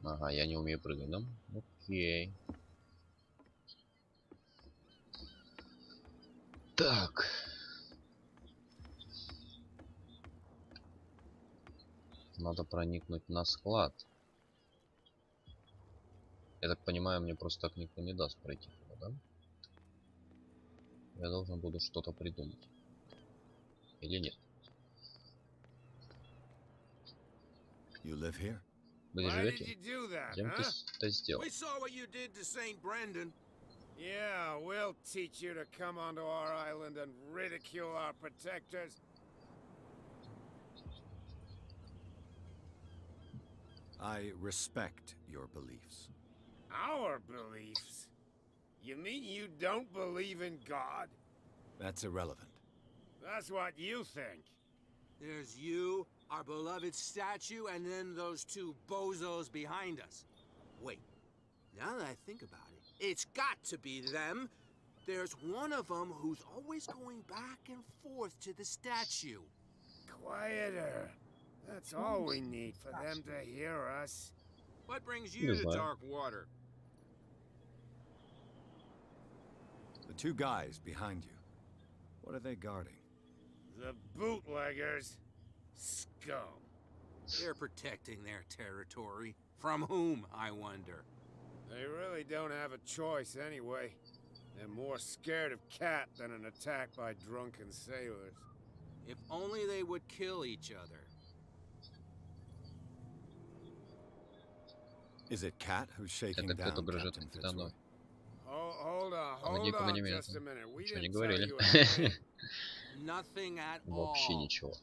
Ага, я не умею прыгать, да? Окей. Так. Надо проникнуть на склад. Я так понимаю, мне просто так никто не даст пройти туда, да? Я должен буду что-то придумать. Или нет? You live here? Вы Why did живете? you do that, Зачем ты huh? это сделал? We saw what you did to St. Brendan. Yeah, we'll teach you to come onto our island and ridicule our protectors. I respect your beliefs. Our beliefs? You mean you don't believe in God? That's irrelevant. That's what you think. There's you, our beloved statue, and then those two bozos behind us. Wait, now that I think about it, it's got to be them. There's one of them who's always going back and forth to the statue. Quieter. That's all we need for them to hear us. What brings you to dark water? The two guys behind you. What are they guarding? The bootleggers. Scum. They're protecting their territory. From whom, I wonder? They really don't have a choice anyway. They're more scared of Cat than an attack by drunken sailors. If only they would kill each other. Is it Cat who's shaking Это кто-то down угрожает Captain капитану. Fitzroy? Hold Помоги on немедленно. just a minute. We Ничего не didn't tell говорили. you anything. Nothing at Вообще all. ничего.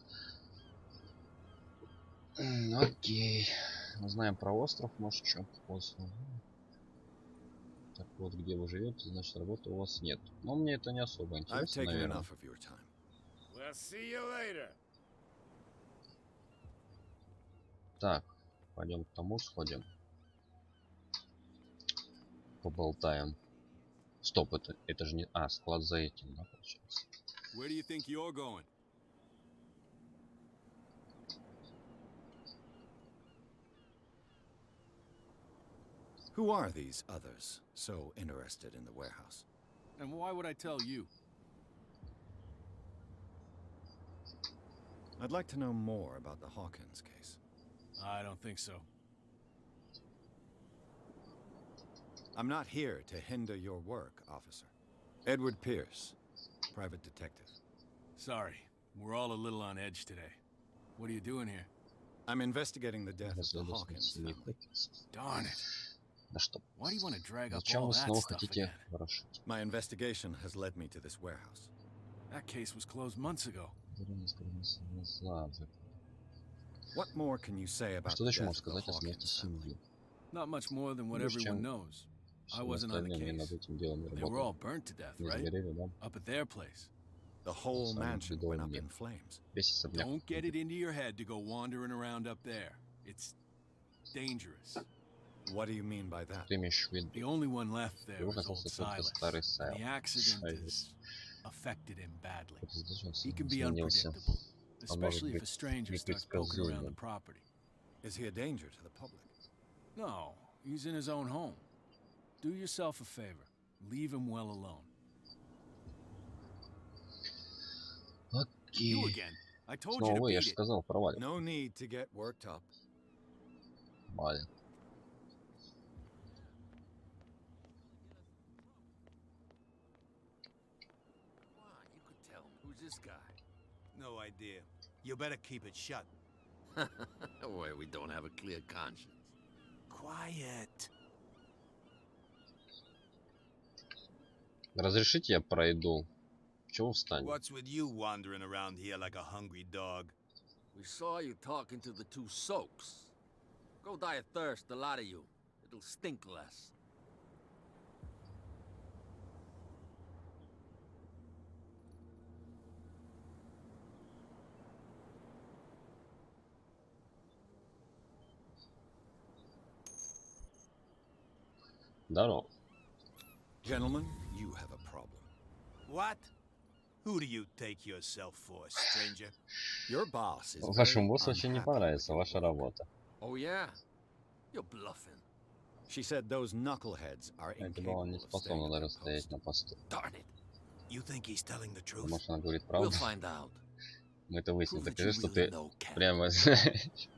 Окей. Мы знаем про остров, может, что после. Так вот, где вы живете, значит, работы у вас нет. Но мне это не особо I've интересно, taken наверное. enough of your time. We'll see you later. Так, пойдем к тому сходим. Поболтаем. Стоп, это же не... А, склад за этим, да, получается. Where do you think you're going? Who are these others so interested in the warehouse? And why would I tell you? I'd like to know more about the Hawkins case. I don't think so. I'm not here to hinder your work, officer. Edward Pierce, private detective. Sorry, we're all a little on edge today. What are you doing here? I'm investigating the death of the Hawkins family. Darn it. Да что? Why do you want to drag up Зачем all вы that снова stuff хотите again? ворошить? My investigation has led me to this warehouse. That case was closed months ago. What more can you say about Что the ты еще death можешь of the сказать о смерти Hawkins family? семьи? Not much more than what Больше, everyone чем knows. I все wasn't on the остальные над case. этим делом не They were all работали. burnt to death, Не right? сгорели, да? Up at their place. The whole Самым mansion бедовым went up нет. in flames. Весь особняк. Don't get it into your head to go wandering around up there. It's dangerous. What do you mean by that? Ты имеешь в виду? The only one left there Его is old остался только Silas. старый And the accident Silas. has affected him badly. Случился, He can be изменился. unpredictable, Он может especially if a быть stranger starts poking around the непредсказуемым. property. Is he a danger to the public? No, he's in his own home. Do yourself a favor. Leave him well alone. You Окей. again. I told you Снова to вы, я beat же it. сказал, провалим. No need to get worked up. Валим. Come on, you could tell me. Who's this guy? No idea. You better keep it shut. Why, we don't have a clear conscience. Quiet. Разрешите я пройду? Чего встань? What's with you wandering around here like a hungry dog? We saw you talking to the two soaks. Go die of thirst, the lot of you. It'll stink less. Здорово. Gentlemen, you have a problem. What? Who do you take yourself for, stranger? Your boss is Вашему very боссу очень не unhappy понравится with your ваша work. работа. Oh, yeah? You're bluffing. She said those knuckleheads are Это было не incapable of staying способно at даже their стоять post. на посту. Darn it. You think he's telling the truth? Может, она говорит We'll правду? find out. Мы это выясним. Prove that Докажи, you что really ты know, Captain. прямо знаешь.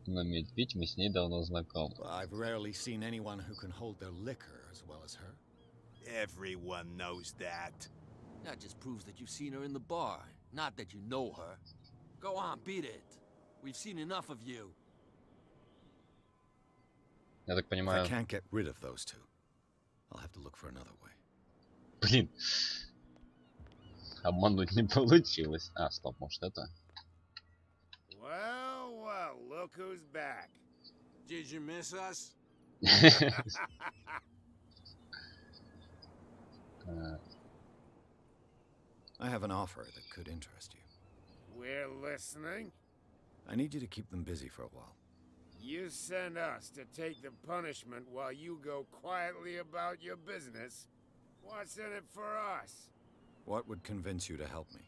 Наметь пить, мы с ней давно знакомы. Well, I've rarely seen anyone who can hold their liquor as well as her. Everyone knows that. That just proves that you've seen her in the bar, not that you know her. Go on, beat it. We've seen enough of you. Я так If I понимаю... can't get rid of those two, I'll have to look for another way. Блин. Обмануть не получилось. А, стоп, может это? Well, well, look who's back. Did you miss us? I have an offer that could interest you. We're listening. I need you to keep them busy for a while. You send us to take the punishment while you go quietly about your business. What's in it for us? What would convince you to help me?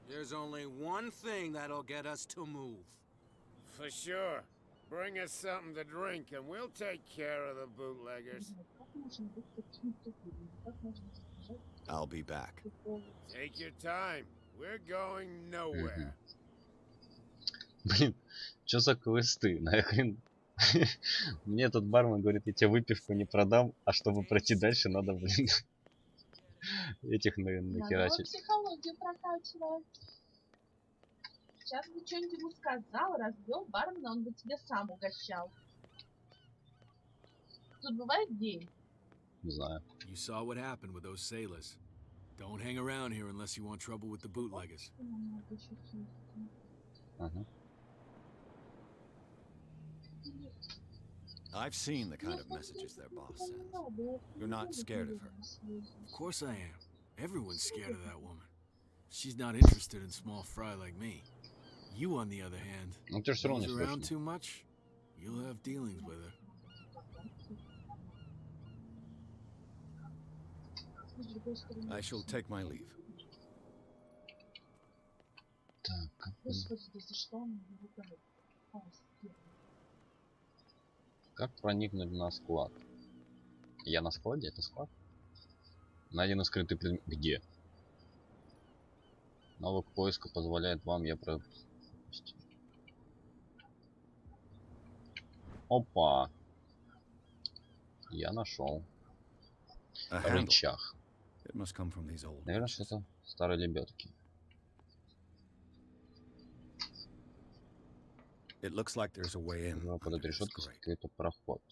There's only one thing that'll get us to move. For sure. Bring us something to drink and we'll take care of the bootleggers. I'll be back. Take your time. We're going nowhere. Блин, что за квесты? Нахрен? Мне этот бармен говорит, я тебе выпивку не продам, а чтобы пройти дальше, надо, блин, этих нахерачить. Психологию прокачивает. Сейчас бы что-нибудь ему сказал, разбил бармена, он бы тебе сам угощал. Тут бывает день. Не знаю. You saw what happened with those sailors. Don't hang around here unless you want trouble with the bootleggers. Ага. I've seen the kind of messages their boss sends. You're not scared of her. Of course I am. Everyone's scared of that woman. She's not interested in small fry like me. You, on the other hand, Ну ты же все равно не goes around слышно. too much, you'll have dealings with her. I shall take my leave. Так, как бы- Господи, да за что он его говорит? как проникнуть на склад? Я на складе? Это склад? Найден скрытый предмет. Где? Навык поиска позволяет вам, я про... Опа! Я нашел. A handle. Рычаг. It must come from these old Наверное, witches. что-то старой лебедки. It looks like there's a way in. Под under этой this решеткой grate. какой-то проход.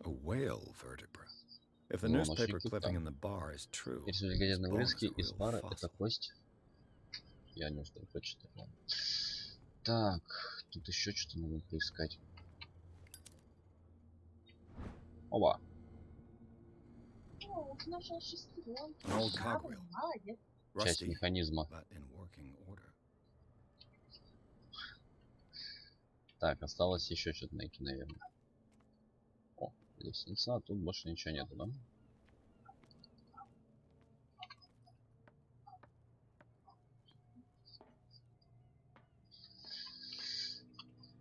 A whale vertebra. If the Ну, newspaper нашли clipping кита. in the bar is true, Если this газетные bone is вырезки a из real пара, это fossil. кость. Я не успел прочитать. Ладно. Так, тут еще что-то надо поискать. Оба. О, нашел шестеренку. An old Шару, cogwheel. молодец. Часть Rusty, механизма. but in working order. Так, осталось еще что-то найти, наверное. О, лестница, а тут больше ничего нету, да?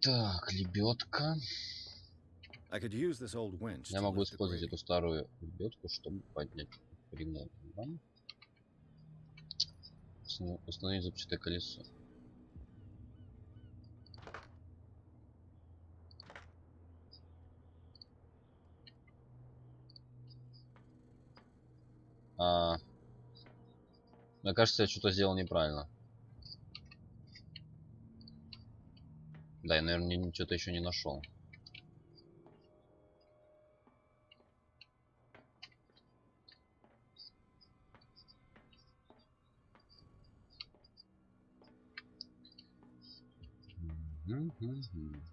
Так, лебедка. I could use this old winch Я to могу lift the использовать grating. эту старую лебедку, чтобы поднять прямой. Да? Установить зубчатое колесо. Мне кажется, я что-то сделал неправильно. Да, я, наверное, что-то еще не нашел.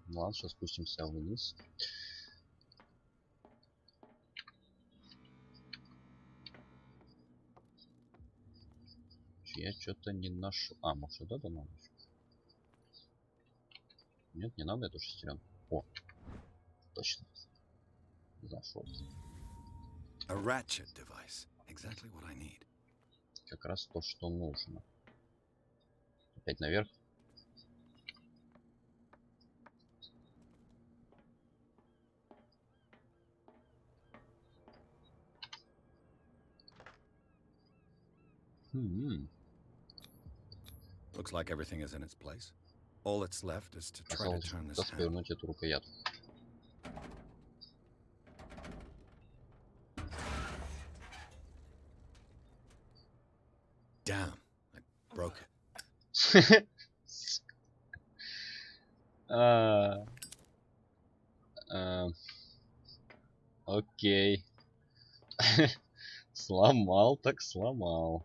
Ладно, сейчас спустимся вниз. Я что-то не нашел. А, может, вот это надо? Нет, не надо эту шестеренку. О, точно. Зашел. A ratchet device. Exactly what I need. Как раз то, что нужно. Опять наверх. Looks like everything is in its place. All that's left is to try to Осталось turn this просто handle. повернуть эту рукоятку. Damn, I broke it. Окей. Сломал, так сломал.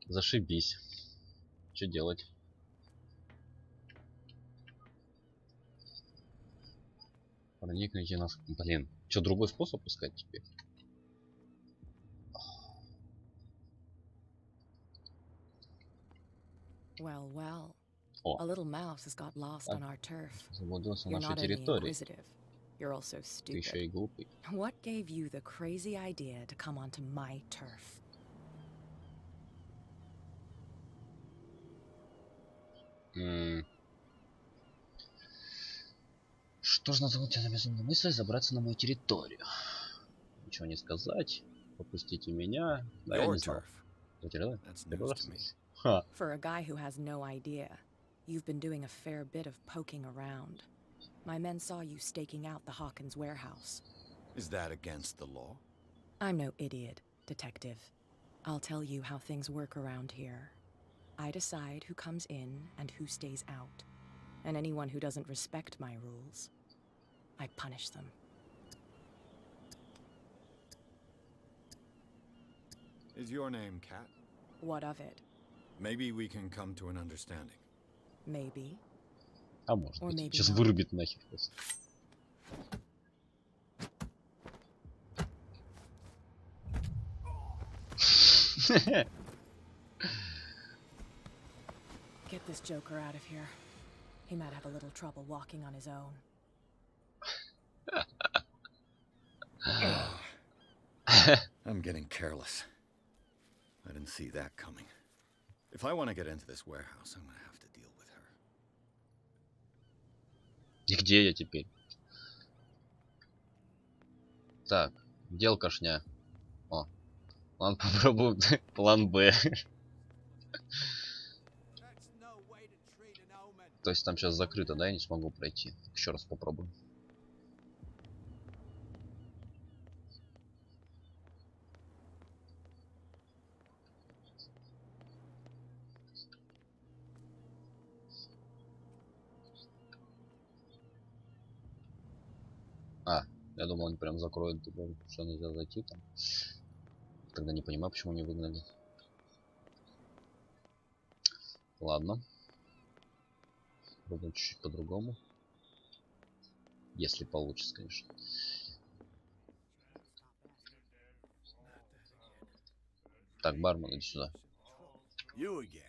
Зашибись. Что делать? Проникните нас. Блин, что, другой способ искать теперь? Well, well. О, A little mouse has got lost on our turf. заблудился на You're нашей not only территории. inquisitive, you're also Ты еще stupid. и глупый. What gave you the crazy idea to come onto my turf? Что же назовут тебя на безумную мысль забраться на мою территорию? Ничего не сказать. Попустите меня. Да, я Your не знал. turf. That's Первый news раз to me. слышу. Ха. For a guy who has no idea, you've been doing a fair bit of poking around. My men saw you staking out the Hawkins warehouse. Is that against the law? I'm no idiot, detective. I'll tell you how things work around here. I decide who comes in and who stays out. And anyone who doesn't respect my rules, I punish them. Is your name Cat? What of it? Maybe we can come to an understanding. Maybe. А может Or быть. maybe Сейчас not. вырубит нахер просто. Get this joker out of here. He might have a little trouble walking on his own. I'm getting careless. I didn't see that coming. If I want to get into this warehouse, I'm going to have to deal with her. И где я теперь? Так, где алкашня? О, ладно, попробуем план Б. То есть там сейчас закрыто, да? Я не смогу пройти. Еще раз попробуем. А, я думал, они прям закроют, что нельзя зайти там. Тогда не понимаю, почему не выгнали. Ладно. Пробуем чуть-чуть по-другому. Если получится, конечно. Так, бармен, иди сюда. You again.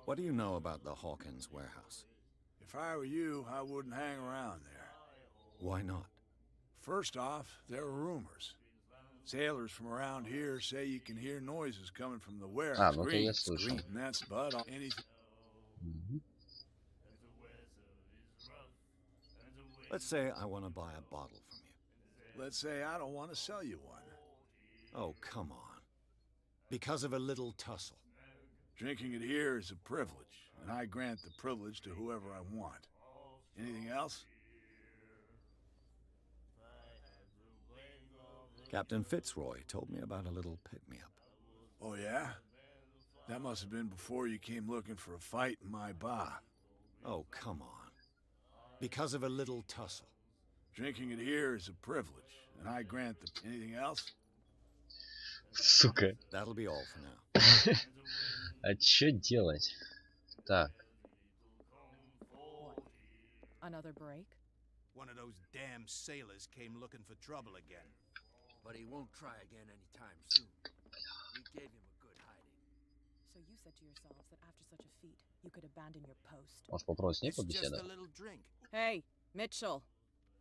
What do you know about the Hawkins warehouse? If I were you, I wouldn't hang around there. Why not? First off, there are rumors. Sailors from around here say you can hear noises coming from the warehouse. Ну это я слышал. And that's but anything. Let's say I want to buy a bottle from you. Let's say I don't want to sell you one. Oh, come on. Because of a little tussle. Drinking it here is a privilege, and I grant the privilege to whoever I want. Anything else? Captain Fitzroy told me about a little pick-me-up. Oh, yeah? That must have been before you came looking for a fight in my bar. Oh, come on. Because of a little tussle. Drinking it here is a privilege, and I grant the... Anything else? Сука. That'll be all for now. А чё делать? Так. Another break? One of those damn sailors came looking for trouble again. But he won't try again anytime soon. We gave him a good hiding. So you said to yourselves that after such a feat, you could abandon your post. Может попробовать с ней It's just побеседовать? a little drink. Hey, Mitchell.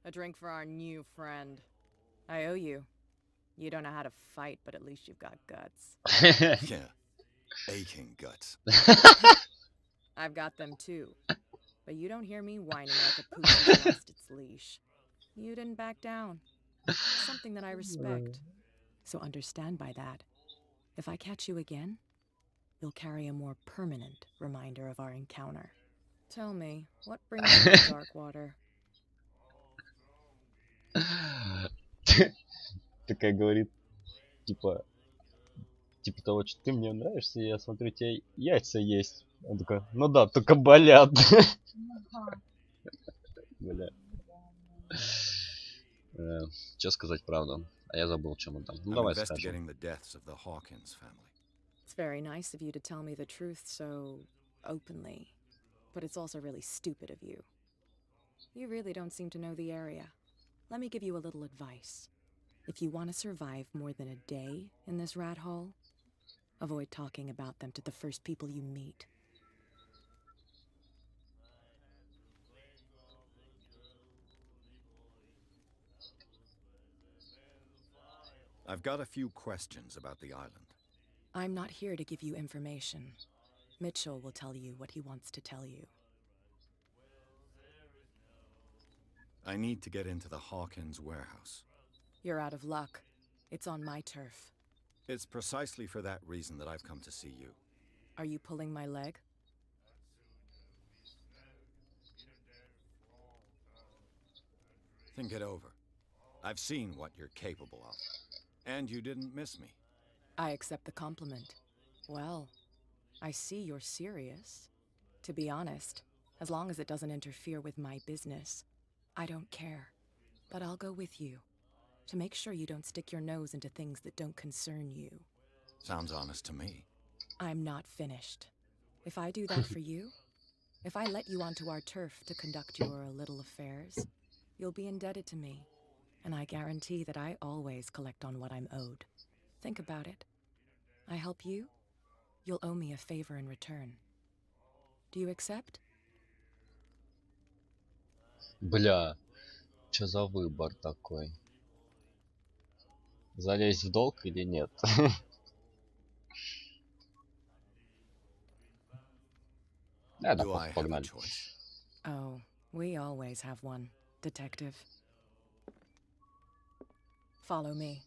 A drink for our new friend. I owe you. You don't know how to fight, but at least you've got guts. Yeah. Aching guts. I've got them too. But you don't hear me whining like a pooch who lost its leash. You didn't back down. Something that I respect. So understand by that, if I catch you again, you'll carry a more permanent reminder of our encounter. Tell me, what brings you to Darkwater? Такая говорит, типа того, что ты мне нравишься, я смотрю, у тебя яйца есть. Он такой, ну да, только болят. Бля. Что сказать правду? А я забыл, чем он там. Ну давай скажем. It's very nice of you to tell me the truth so openly, but it's also really stupid of you. You really don't seem to know the area. Let me give you a little advice. If you want to survive more than a day in this rat hole, avoid talking about them to the first people you meet. I've got a few questions about the island. I'm not here to give you information. Mitchell will tell you what he wants to tell you. I need to get into the Hawkins warehouse. You're out of luck. It's on my turf. It's precisely for that reason that I've come to see you. Are you pulling my leg? Think it over. I've seen what you're capable of. And you didn't miss me. I accept the compliment. Well, I see you're serious. To be honest, as long as it doesn't interfere with my business, I don't care. But I'll go with you, to make sure you don't stick your nose into things that don't concern you. Sounds honest to me. I'm not finished. If I do that for you, if I let you onto our turf to conduct your little affairs, you'll be indebted to me. And I guarantee that I always collect on what I'm owed. Think about it. I help you, you'll owe me a favor in return. Do you accept? Бля, что за выбор такой? Залезть в долг или нет? Да, погнали. Oh, we always have one, Detective. Follow me.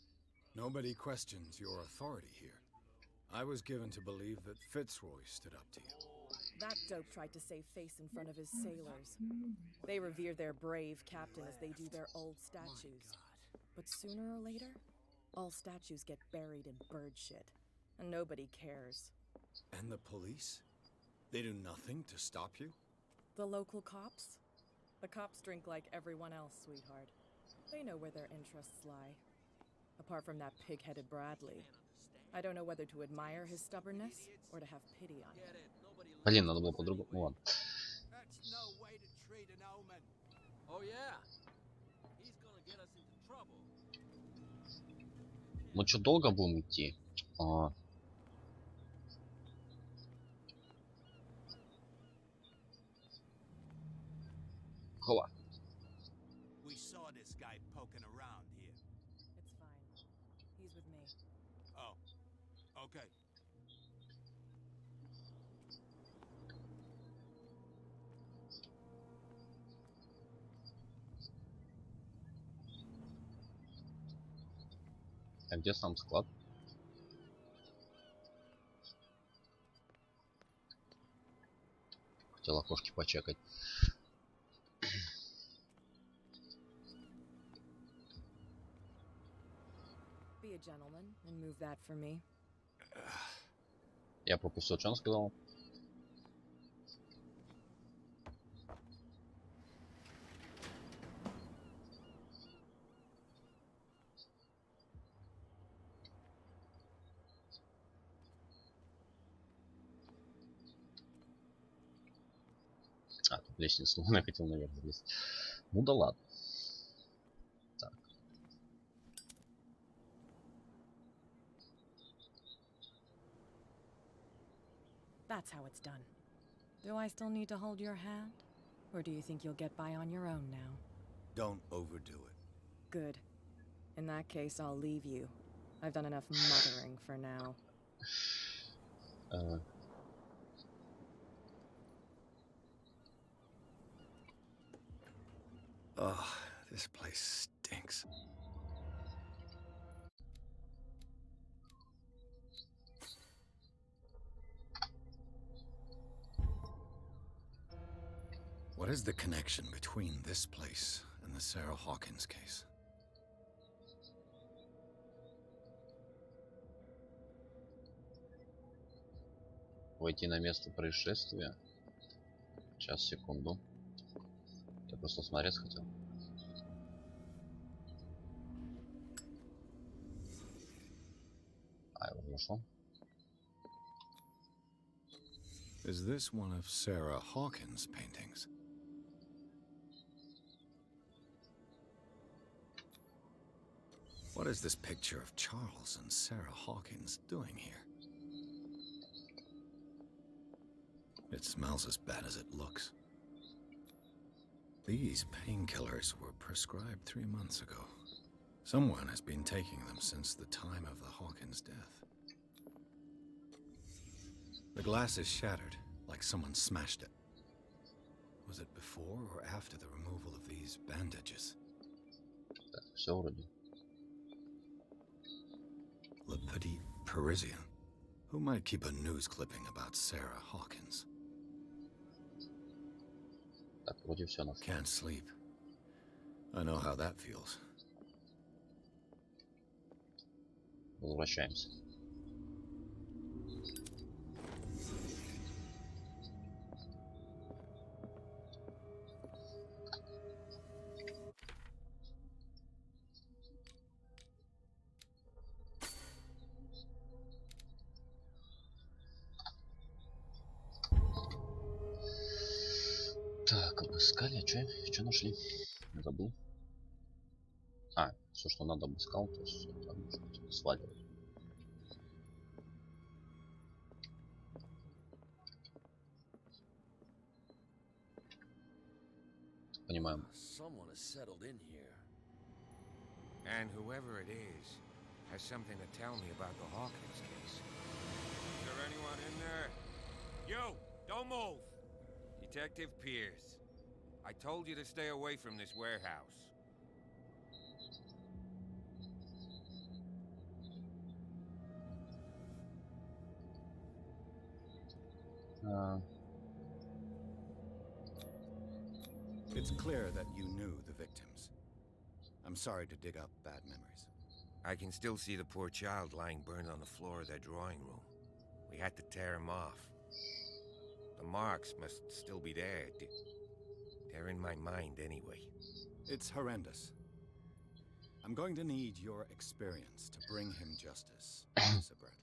Nobody questions your authority here. I was given to believe that Fitzroy stood up to you. That dope tried to save face in front of his sailors. They revere their brave captain as they do their old statues. But sooner or later, all statues get buried in bird shit, and nobody cares. And the police? They do nothing to stop you? The local cops? The cops drink like everyone else, sweetheart. They know where their interests lie. Apart from that pig-headed Bradley, I don't know whether to admire his stubbornness or to have pity on him. Блин, надо было по-другому. Ну ладно. Oh yeah. He's gonna get us into trouble. Мы что, долго будем идти? Хова. We saw this guy poking around here. It's fine. He's with me. Oh, okay. А где сам склад? Хотел окошки почекать. Be a gentleman and move that for me. Я пропустил, что он сказал. А, тут лестницу, я хотел наверх залезть. Ну да ладно. Так. That's how it's done. Do I still need to hold your hand? Or do you think you'll get by on your own now? Don't overdo it. Good. In that case, I'll leave you. I've done enough mothering for now. Oh, this place stinks. What is the connection between this place and the Sarah Hawkins case? Войти на место происшествия. Сейчас, секунду. Я просто смотреть хотел. А, я уже нашел. Is this one of Sarah Hawkins' paintings? What is this picture of Charles and Sarah Hawkins doing here? It smells as bad as it looks. These painkillers were prescribed 3 months ago. Someone has been taking them since the time of the Hawkins' death. The glass is shattered, like someone smashed it. Was it before or after the removal of these bandages? Так, все вроде. Le Petit Parisien. Who might keep a news clipping about Sarah Hawkins? Так, вроде все нашел. Can't sleep. I know how that feels. Возвращаемся. Так, обыскали, а что нашли? Забыл. А, все, что надо, обыскал, то есть это можно сваливать. Понимаем. Someone has settled in here. And whoever it is has something to tell me about the Hawkins case. Is there anyone in there? You! Don't move! Detective Pierce. I told you to stay away from this warehouse. It's clear that you knew the victims. I'm sorry to dig up bad memories. I can still see the poor child lying burned on the floor of their drawing room. We had to tear him off. The marks must still be there. They're in my mind anyway. It's horrendous. I'm going to need your experience to bring him justice, Officer Bradley.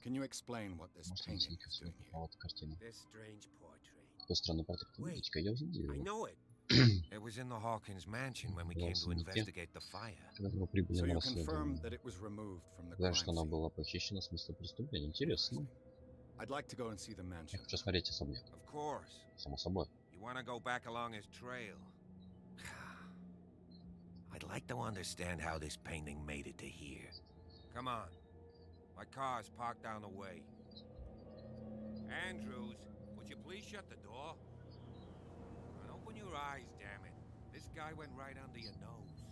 Can you explain what this painting is doing here? Вот картина. This strange portrait. Такой странный портрет. Wait, Видите-ка, я I увидел его. know it. It was in the Hawkins mansion when we came to investigate the fire. Когда мы прибыли So на you расследование. confirm that it was removed from the Говорят, crime что она scene. была похищена с места преступления. Интересно. I'd like to go and see the Я mansion. хочу смотреть особняк. Of course. Само собой. You want to go back along his trail? I'd like to understand how this painting made it to here. Come on. My car's parked down the way. Andrews, would you please shut the door? And open your eyes, damn it. This guy went right under your nose.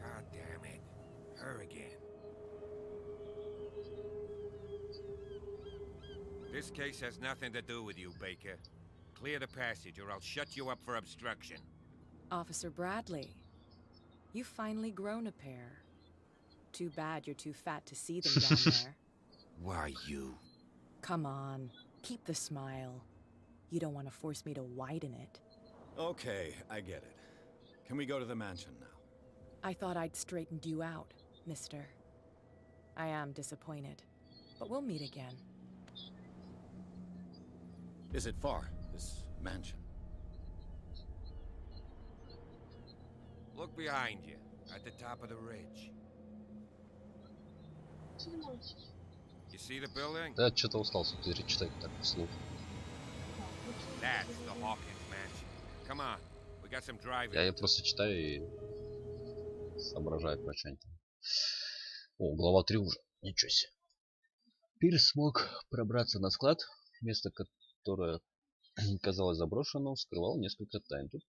God damn it. Her again. This case has nothing to do with you, Baker. Clear the passage or I'll shut you up for obstruction. Officer Bradley, you've finally grown a pair. Too bad you're too fat to see them down there. Why, you? Come on, keep the smile. You don't want to force me to widen it. Okay, I get it. Can we go to the mansion now? I thought I'd straightened you out, mister. I am disappointed, but we'll meet again. Is it far, this mansion? Look behind you, at the top of the ridge. You see the building? Да, что-то устал читать так вслух. That's the Hawkins mansion. Come on, we got some driving. Я просто читаю и соображаю про что-нибудь. О, глава 3 уже. Ничего себе. Пирс смог пробраться на склад. Место, которое казалось заброшенным, скрывало несколько тайн. Тут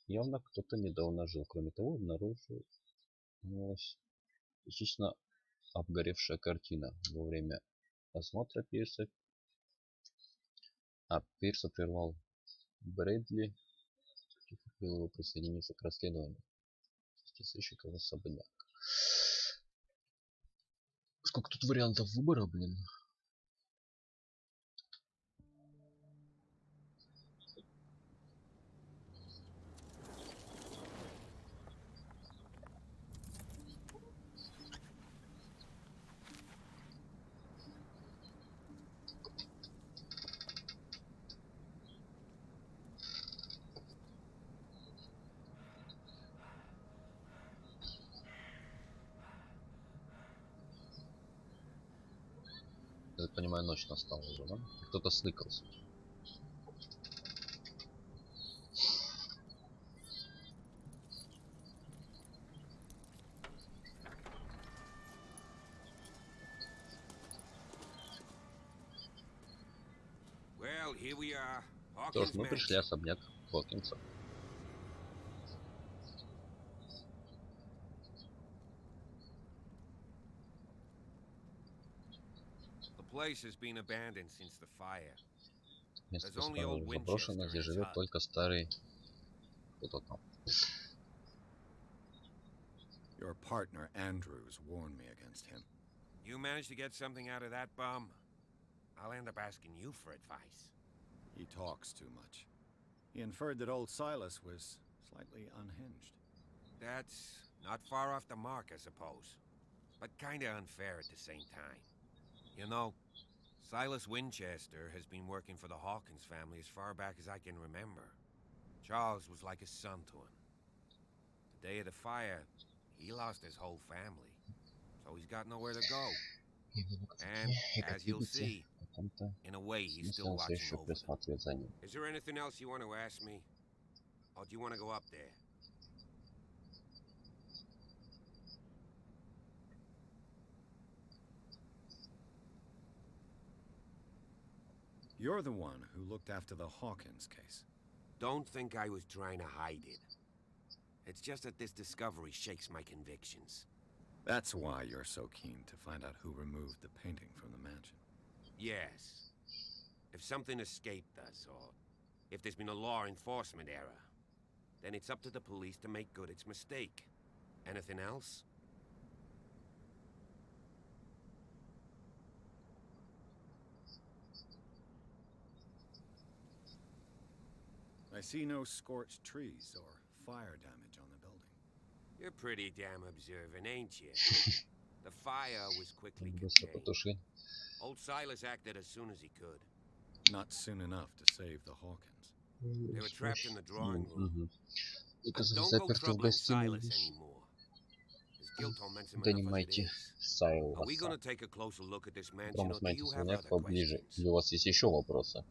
явно кто-то недавно жил. Кроме того, обнаружилась частично обгоревшая картина. Во время осмотра Пирса прервал Брэдли, хотел его присоединиться к расследованию. Сыщиков особняк. Сколько тут вариантов выбора, блин. Я так понимаю, ночь настала уже, да? Кто-то сныкался. Well, here we are. Что ж, Hawkins мы пришли mansion. особняк Хокинса. The place has been abandoned since the fire. Место There's only old заброшено, Winchester здесь and his живет hut. только старый... Кто-то там. Your partner, Andrews, warned me against him. You managed to get something out of that bum? I'll end up asking you for advice. He talks too much. He inferred that old Silas was slightly unhinged. That's not far off the mark, I suppose. But kinda unfair at the same time. You know, Silas Winchester has been working for the Hawkins family as far back as I can remember. Charles was like a son to him. The day of the fire, he lost his whole family. So he's got nowhere to go. And, as you'll see, in a way, he's still watching over them. Is there anything else you want to ask me? Or do you want to go up there? You're the one who looked after the Hawkins case. Don't think I was trying to hide it. It's just that this discovery shakes my convictions. That's why you're so keen to find out who removed the painting from the mansion. Yes. If something escaped us, or if there's been a law enforcement error, then it's up to the police to make good its mistake. Anything else? I see no scorched trees or fire damage on the building. You're pretty damn observant, ain't you? The fire was quickly Быстро contained. потуши. Old Silas acted as soon as he could. Not soon enough to save the Hawkins. They were trapped in the drawing room. Это And don't go заперты в troubling гостиной. Silas anymore. His guilt torments him enough as it Донимайте is. Are we Сайлоса. gonna take a closer look at this mansion, Потом or do смотрите you have слонят other поближе. questions? Или у вас есть еще вопросы?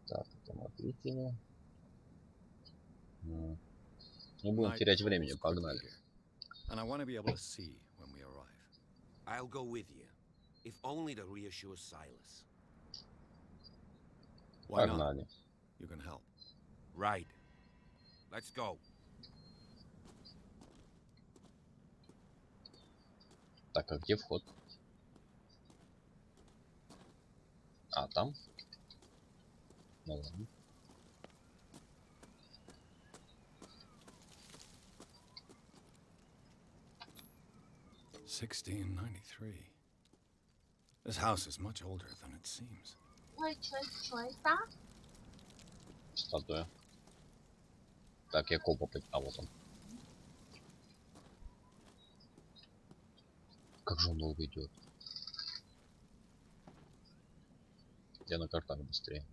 Так, это мы ответили. Не будем терять времени, погнали. And I want to be able to see when we arrive. I'll go with you, if only to reassure Silas. Why not? Погнали. You can help. Right. Let's go. Так, а где вход? А, там? Ну ладно. $16.93. This house is much older than it seems. Ой, что это? Статуя. Так, я копа... А, вот он. Как же он долго идет. Я на картах быстрее.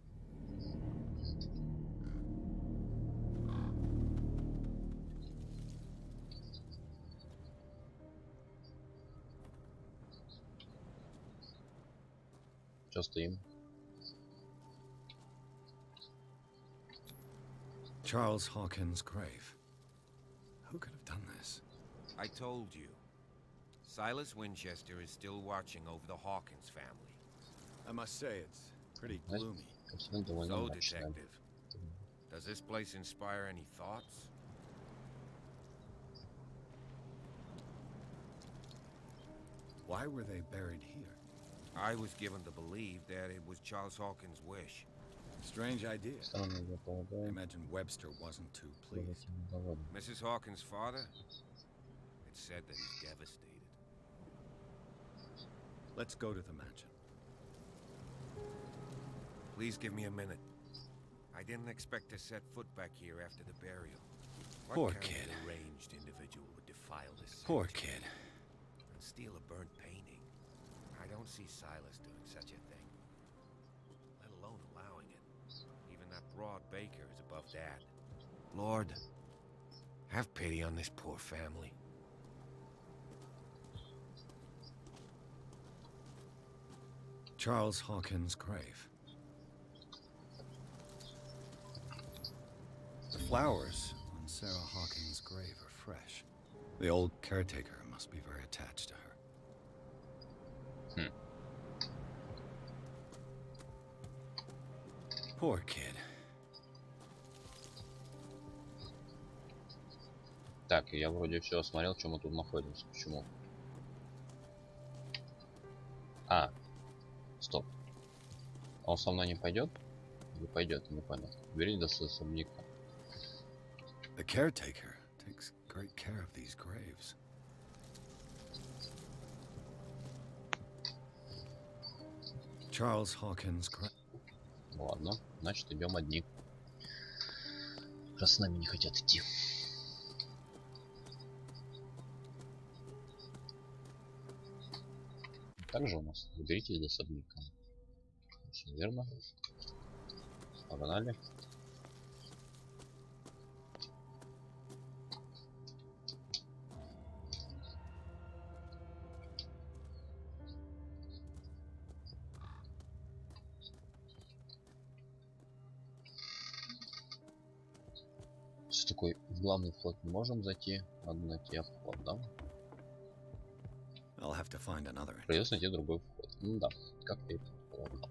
Что стоим? Charles Hawkins' grave. Who could have done this? I told you. Silas Winchester is still watching over the Hawkins family. I must say, it's pretty gloomy. So, Detective, does this place inspire any thoughts? Why were they buried here? I was given to believe that it was Charles Hawkins' wish. Strange idea. I imagine Webster wasn't too pleased. Mrs. Hawkins' father? It's said that he's devastated. Let's go to the mansion. Please give me a minute. I didn't expect to set foot back here after the burial. What Poor kind kid. of deranged individual would defile this Poor sanctuary kid. and steal a burnt painting? I don't see Silas doing such a thing, let alone allowing it. Even that broad baker is above that. Lord, have pity on this poor family. Charles Hawkins' grave. The flowers on Sarah Hawkins' grave are fresh. The old caretaker must be very attached to her. Poor kid. Так, я вроде все осмотрел, что мы тут находимся. Почему? А, стоп. А он со мной не пойдет? Или пойдет? Не понял. Бери до особняка. The caretaker takes great care of these graves. Charles Hawkins' grave. Ладно, значит идем одни. Раз с нами не хотят идти. Также у нас выберите из особняка. Все верно. Погнали. С такой в главный вход не можем зайти. Надо найти обход, да? I'll have to find another. Придется найти другой вход. Ну да, как я и предполагал.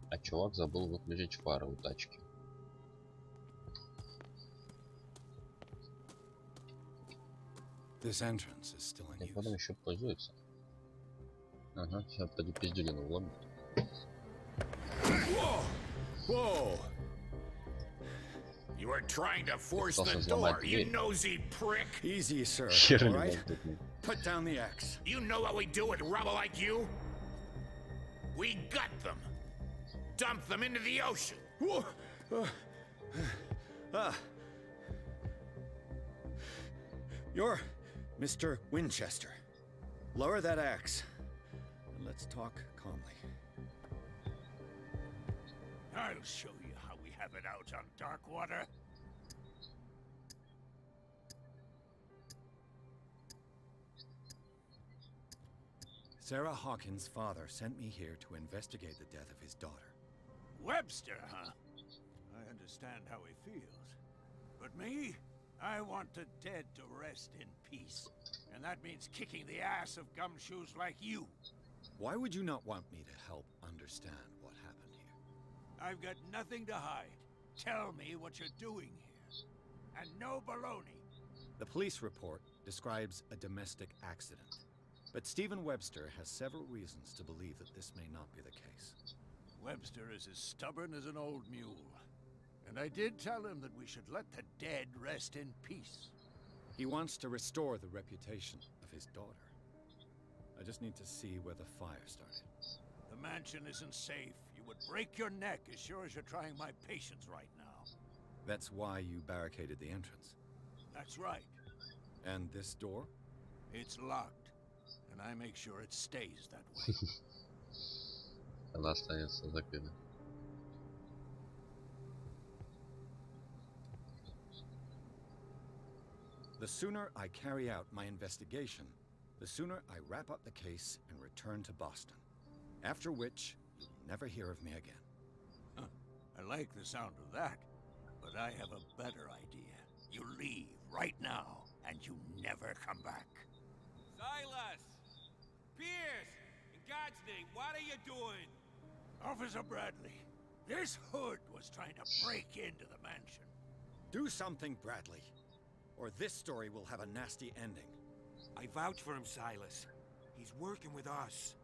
А чувак забыл выключить фары у тачки. This entrance is still in И use. потом еще пользуется. Ага, сейчас поди пиздюлину вломит. Whoa! Whoa! You were trying to force the door, you nosy prick! Easy, sir. Хер All не right? доступный. Put down the axe. You know what we do with rubble like you? We gut them. Dump them into the ocean. You're Mr. Winchester. Lower that axe, and let's talk calmly. I'll show you how we have it out on Darkwater. Sarah Hawkins' father sent me here to investigate the death of his daughter. Webster, huh? I understand how he feels. But me? I want the dead to rest in peace. And that means kicking the ass of gumshoes like you. Why would you not want me to help understand what happened here? I've got nothing to hide. Tell me what you're doing here. And no baloney. The police report describes a domestic accident. But Stephen Webster has several reasons to believe that this may not be the case. Webster is as stubborn as an old mule. And I did tell him that we should let the dead rest in peace. He wants to restore the reputation of his daughter. I just need to see where the fire started. The mansion isn't safe. You would break your neck as sure as you're trying my patience right now. That's why you barricaded the entrance. That's right. And this door? It's locked. And I make sure it stays that way. Она останется закрыта. The sooner I carry out my investigation, the sooner I wrap up the case and return to Boston. After which, you'll never hear of me again. Huh. I like the sound of that, but I have a better idea. You leave right now, and you never come back. Silas! Pierce! In God's name, what are you doing? Officer Bradley, this hood was trying to break into the mansion. Do something, Bradley, or this story will have a nasty ending. I vouch for him, Silas. He's working with us.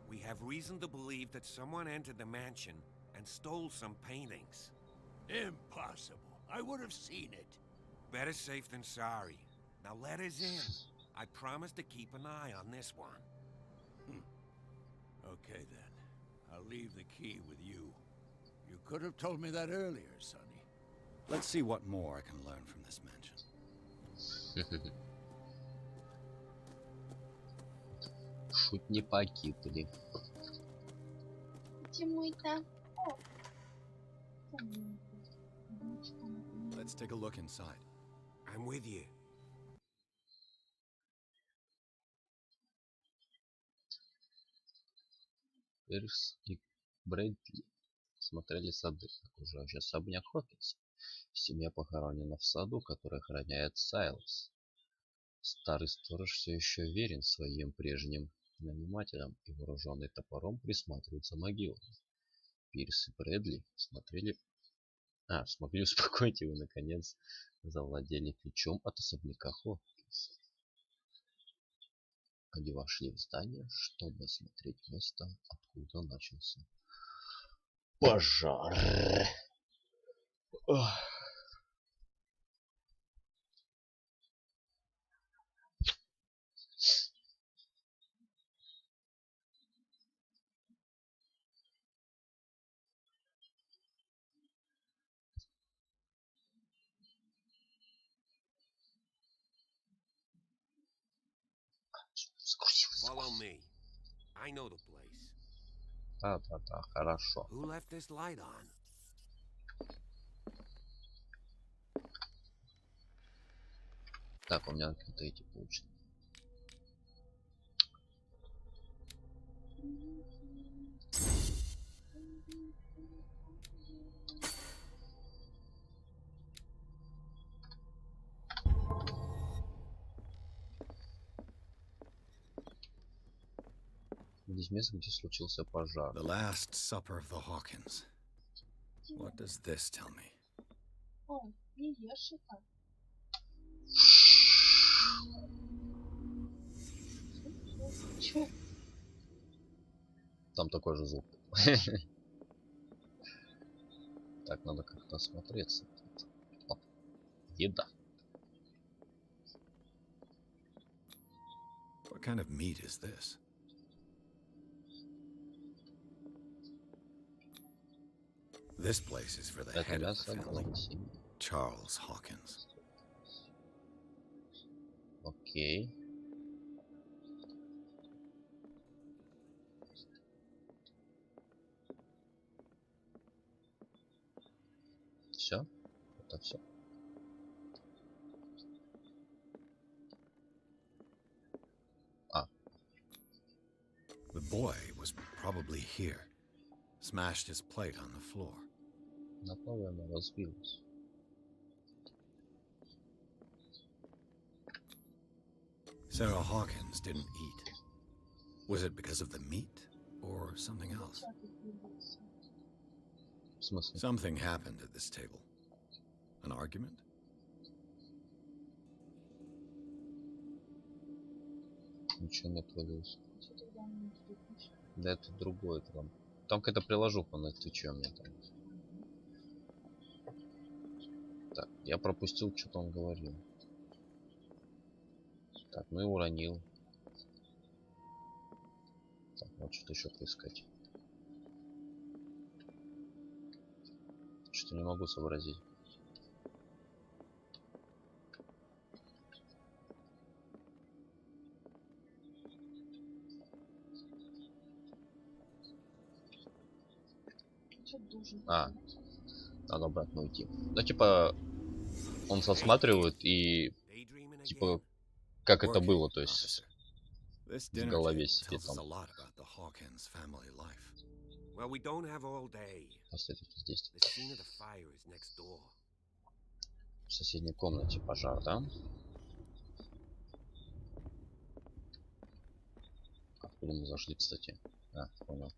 We have reason to believe that someone entered the mansion and stole some paintings. Impossible. I would have seen it. Better safe than sorry. Now let us in. I promise to keep an eye on this one. Okay, then. I'll leave the key with you. You could have told me that earlier, Sonny. Let's see what more I can learn from this mansion. Шут не покинули. Let's take a look inside. I'm with you. Пирс и Брэдли смотрели сады, окружающий особняк Хокинса. Семья похоронена в саду, который охраняет Сайлос. Старый сторож все еще верен своим прежним нанимателям и вооруженный топором присматривает за могилами. Пирс и Брэдли смогли успокоить его, наконец, завладели ключом от особняка Хокинса. Они вошли в здание, чтобы осмотреть место, откуда начался пожар. Follow me. I know the place. Да, хорошо. Who left this light on? Так, у меня какие-то эти получены. Здесь место, где случился пожар. The Last Supper of the Hawkins. What does this tell me? Ой, не ешь это. Чё? Там такой же звук. Так, надо как-то осмотреться. Оп. Еда. What kind of meat is this? This place is for the Это head of мясо the family, главы семьи. Charles Hawkins. Окей. Все? Это все. The boy was probably here. Smashed his plate on the floor. На полу она разбилась. Sarah Hawkins didn't eat. Was it because of the meat or something else? В смысле? Something happened at this table. An argument? Ничего не отвалилось. Да это другое там. Там какая-то приложуха, на ты чё мне там? Так, я пропустил, что-то он говорил. Так, ну и уронил. Так, вот что-то еще поискать. Что-то не могу сообразить. Надо обратно уйти. Ну, типа, он осматривает и, типа, как это было, то есть, в голове себе там. Well, we don't have all day. Поставить здесь. The scene of the fire is next door. В соседней комнате пожар, да? Откуда мы зашли, кстати? А, понял.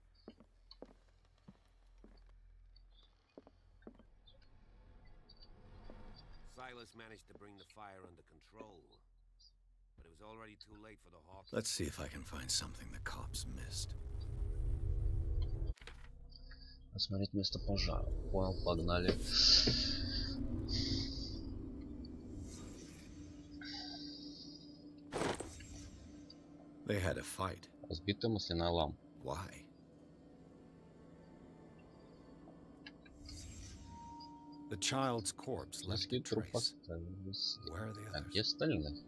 Silas managed to bring the fire under control, but it was already too late for the Hawks. Let's see if I can find something the cops missed. Осмотреть место пожара. Понял, погнали. They had a fight. Разбитая масляная лампа. Why? The child's corpse left a trace. Where are the А others? где остальные?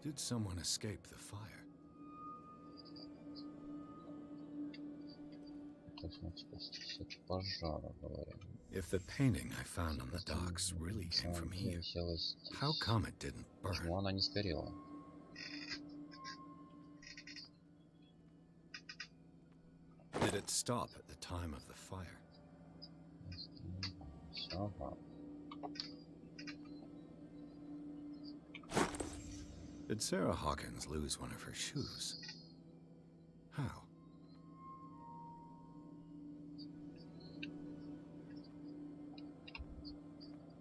Did someone escape the fire? Пожара, говорят. If the painting I found on the docks really came from here, how come it didn't burn? Почему она не сгорела? Did it stop at the time of the fire? Ага. Did Sarah Hawkins lose one of her shoes? How?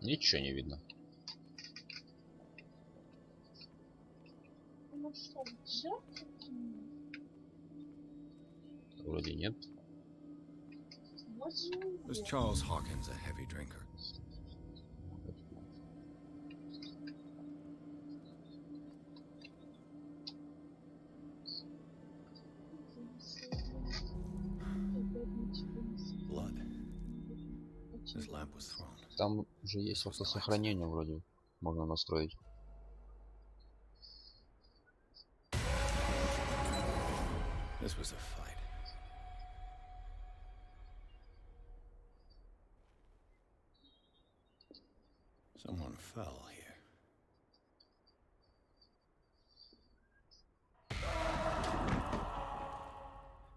Ничего не видно. Ну что, жертвы? Вроде нет. Вот же Was он. Charles Hawkins a heavy drinker? Blood. His lamp was thrown. Там уже есть автосохранение вроде. Можно настроить. This was a fight. Someone fell here.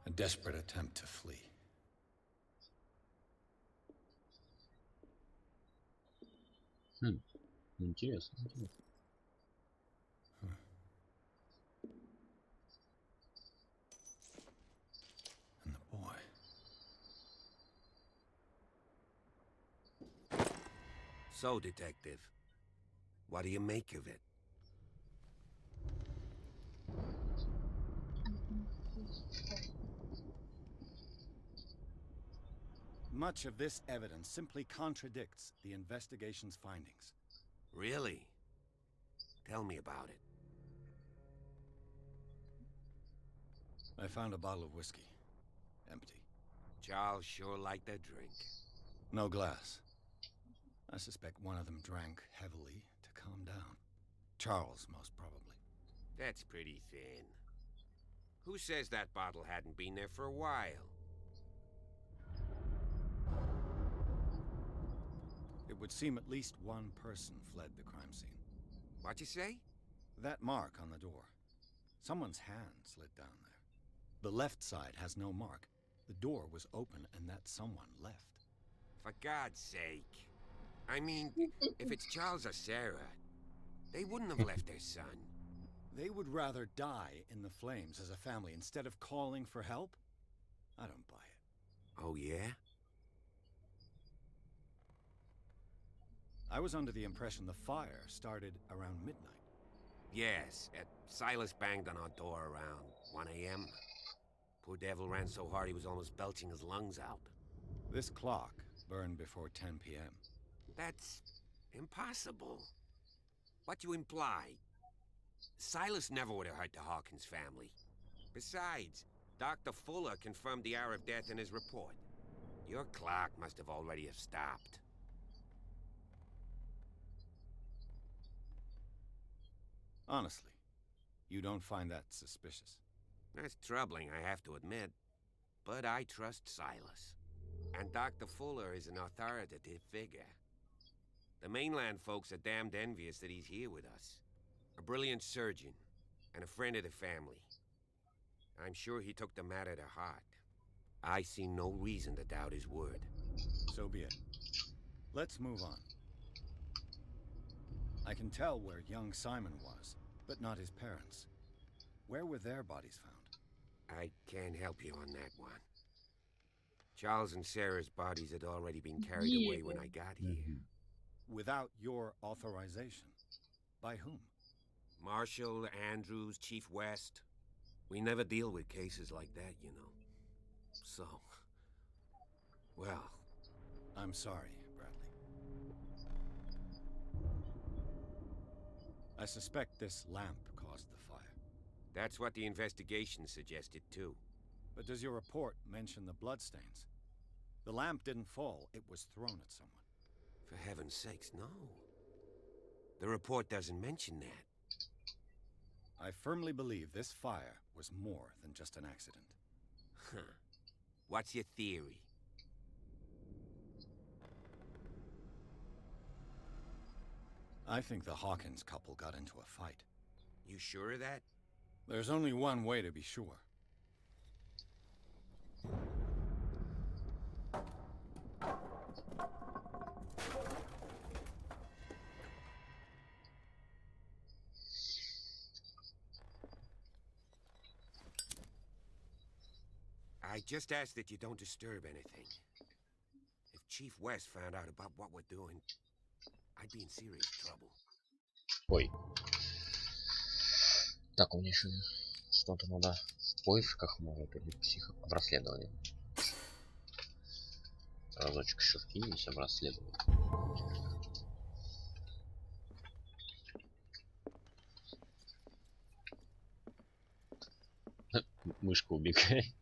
A desperate attempt to flee. Интересно. And the boy. So, Detective, what do you make of it? Much of this evidence simply contradicts the investigation's findings. Really? Tell me about it. I found a bottle of whiskey. Empty. Charles sure liked that drink. No glass. I suspect one of them drank heavily to calm down. Charles, most probably. That's pretty thin. Who says that bottle hadn't been there for a while? It would seem at least one person fled the crime scene. What'd you say? That mark on the door. Someone's hand slid down there. The left side has no mark. The door was open and that someone left. For God's sake. I mean, if it's Charles or Sarah, they wouldn't have left their son. They would rather die in the flames as a family instead of calling for help? I don't buy it. Oh, yeah? I was under the impression the fire started around midnight. Yes, Silas banged on our door around 1 a.m. Poor devil ran so hard he was almost belching his lungs out. This clock burned before 10 p.m. That's impossible. What you imply? Silas never would have hurt the Hawkins family. Besides, Dr. Fuller confirmed the hour of death in his report. Your clock must have already have stopped. Honestly, you don't find that suspicious? That's troubling, I have to admit. But I trust Silas. And Dr. Fuller is an authoritative figure. The mainland folks are damned envious that he's here with us. A brilliant surgeon, and a friend of the family. I'm sure he took the matter to heart. I see no reason to doubt his word. So be it. Let's move on. I can tell where young Simon was, but not his parents. Where were their bodies found? I can't help you on that one. Charles and Sarah's bodies had already been carried away when I got here. Without your authorization? By whom? Marshall, Andrews, Chief West. We never deal with cases like that, you know. So... well... I'm sorry, Bradley. I suspect this lamp caused the fire. That's what the investigation suggested, too. But does your report mention the bloodstains? The lamp didn't fall, it was thrown at someone. For heaven's sakes, no. The report doesn't mention that. I firmly believe this fire was more than just an accident. Huh. What's your theory? I think the Hawkins couple got into a fight. You sure of that? There's only one way to be sure. I just ask that you don't disturb anything. If Chief West found out about what we're doing, I'd be in serious trouble. Ой. Так, у меня еще что-то надо в поисках, может, или в расследовании. Разочек еще вкинемся в расследование. Мышка убегай.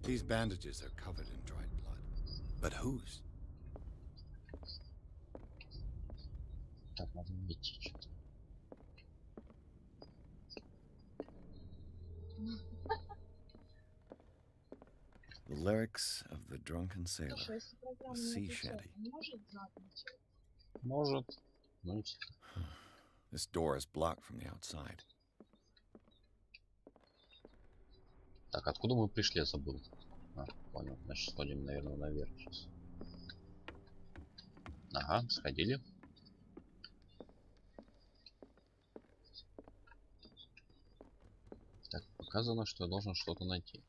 These bandages are covered in dried blood. But whose? Так, надо найти что-то. The lyrics of the drunken sailor. A sea shanty. Может. Ну, не всегда. This door is blocked from the outside. Так, откуда мы пришли, я забыл. А, понял. Значит, сходим, наверное, наверх сейчас. Ага, сходили. Так, показано, что я должен что-то найти.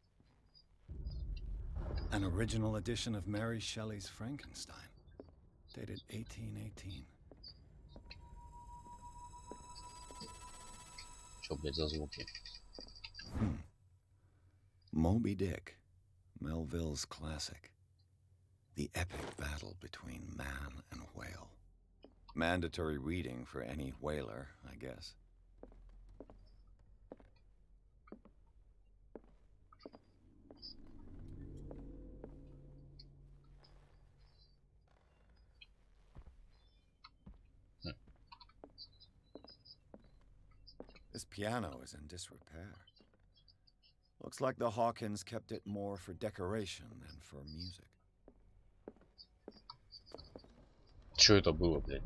An original edition of Mary Shelley's Frankenstein, dated 1818. Чё, блядь, за звуки? Moby Dick, Melville's classic. The epic battle between man and whale. Mandatory reading for any whaler, I guess. This piano is in disrepair. Looks like the Hawkins kept it more for decoration than for music. Что это было, блядь?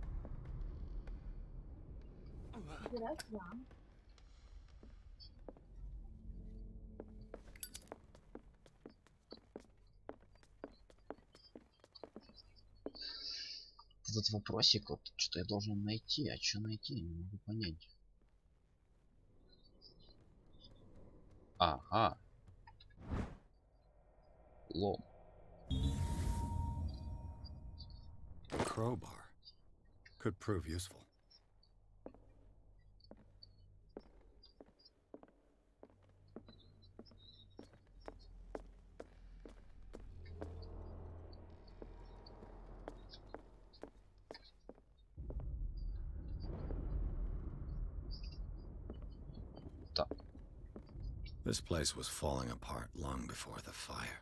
Гроза. Этот вопросик, вот что я должен найти, а что найти, я не могу понять. Ага. Лом. A crowbar could prove useful. Так. This place was falling apart long before the fire.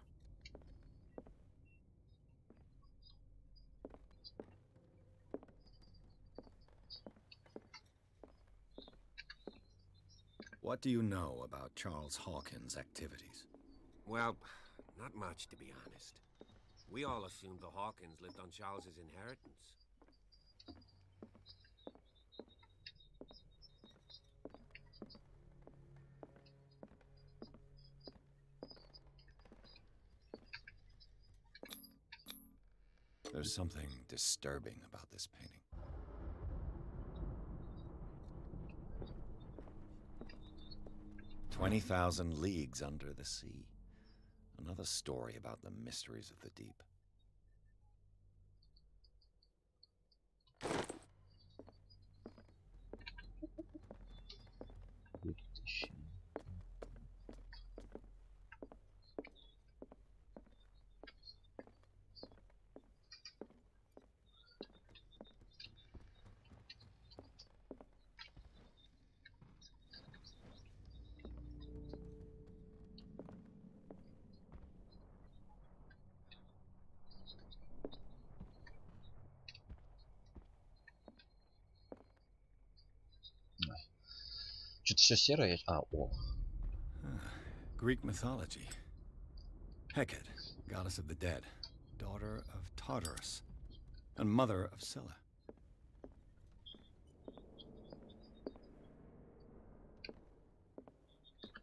What do you know about Charles Hawkins' activities? Well, not much, to be honest. We all assumed the Hawkins lived on Charles's inheritance. There's something disturbing about this painting. "20,000 Leagues Under the Sea." Another story about the mysteries of the deep. Что-то все серое. А, о. Greek mythology. Hecate, goddess of the dead, daughter of Tartarus, and mother of Scylla.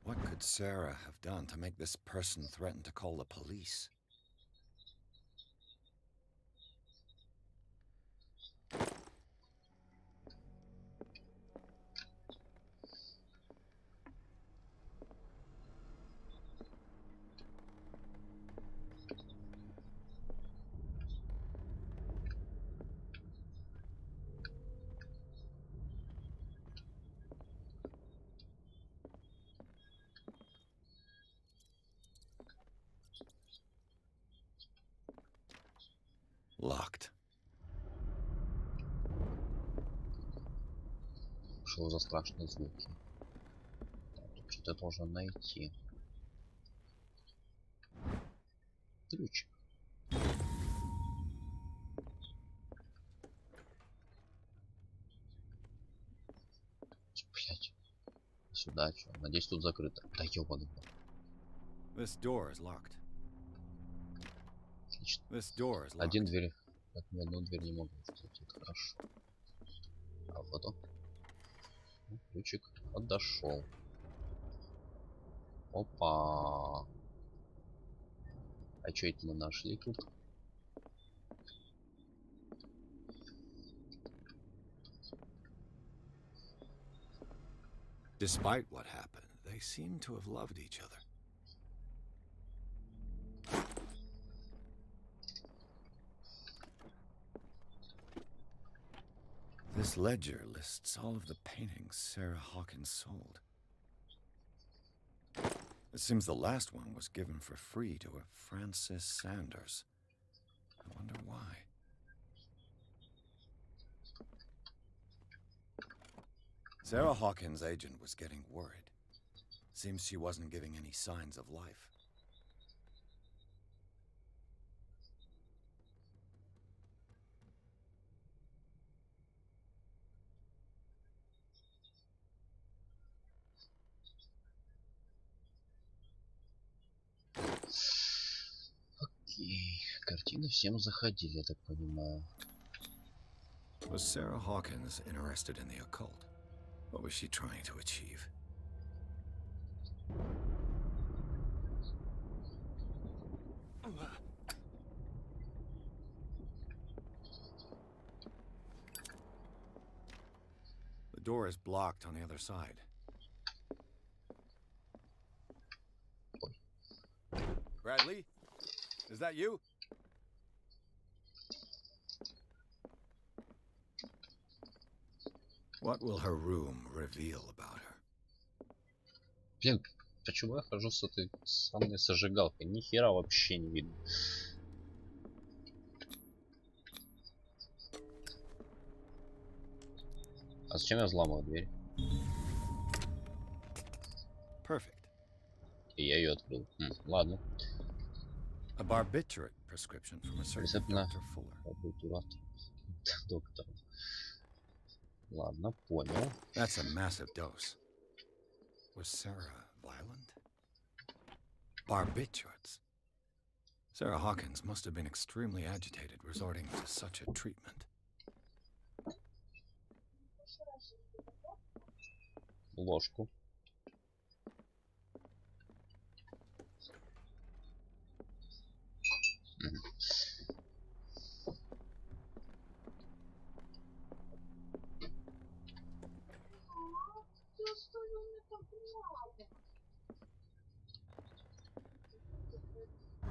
What could Sarah have done to make this person threaten to call the police? Locked. Что за страшные звуки? Так, тут что-то я должен найти. Ключик. Блять. Сюда что? Надеюсь, тут закрыто. Да ёбаный. This door is locked. Отлично. This door is locked. Один дверь. Так, ни одну дверь не могу взять. Это хорошо. А вот он. Ну, ключик подошел. Опа. А что это мы нашли тут? Despite what happened, they seem to have loved each other. This ledger lists all of the paintings Sarah Hawkins sold. It seems the last one was given for free to a Francis Sanders. I wonder why. Sarah Hawkins' agent was getting worried. Seems she wasn't giving any signs of life. Активно всем заходили, я так понимаю. Was Sarah Hawkins interested in the occult? What was she trying to achieve? The door is blocked on the other side. Bradley? Is that you? What will her room reveal about her? Блин, почему я хожу с этой самой зажигалкой? Ни хера вообще не видно. А зачем я взламываю дверь? Perfect. И я ее открыл. Ладно. A barbiturate prescription from a certain Рецепт на Dr. Fuller. барбитуратор доктора. Ладно, понял. That's a massive dose. Was Sarah violent? Barbiturates. Sarah Hawkins must have been extremely agitated resorting to such a treatment. Ложку.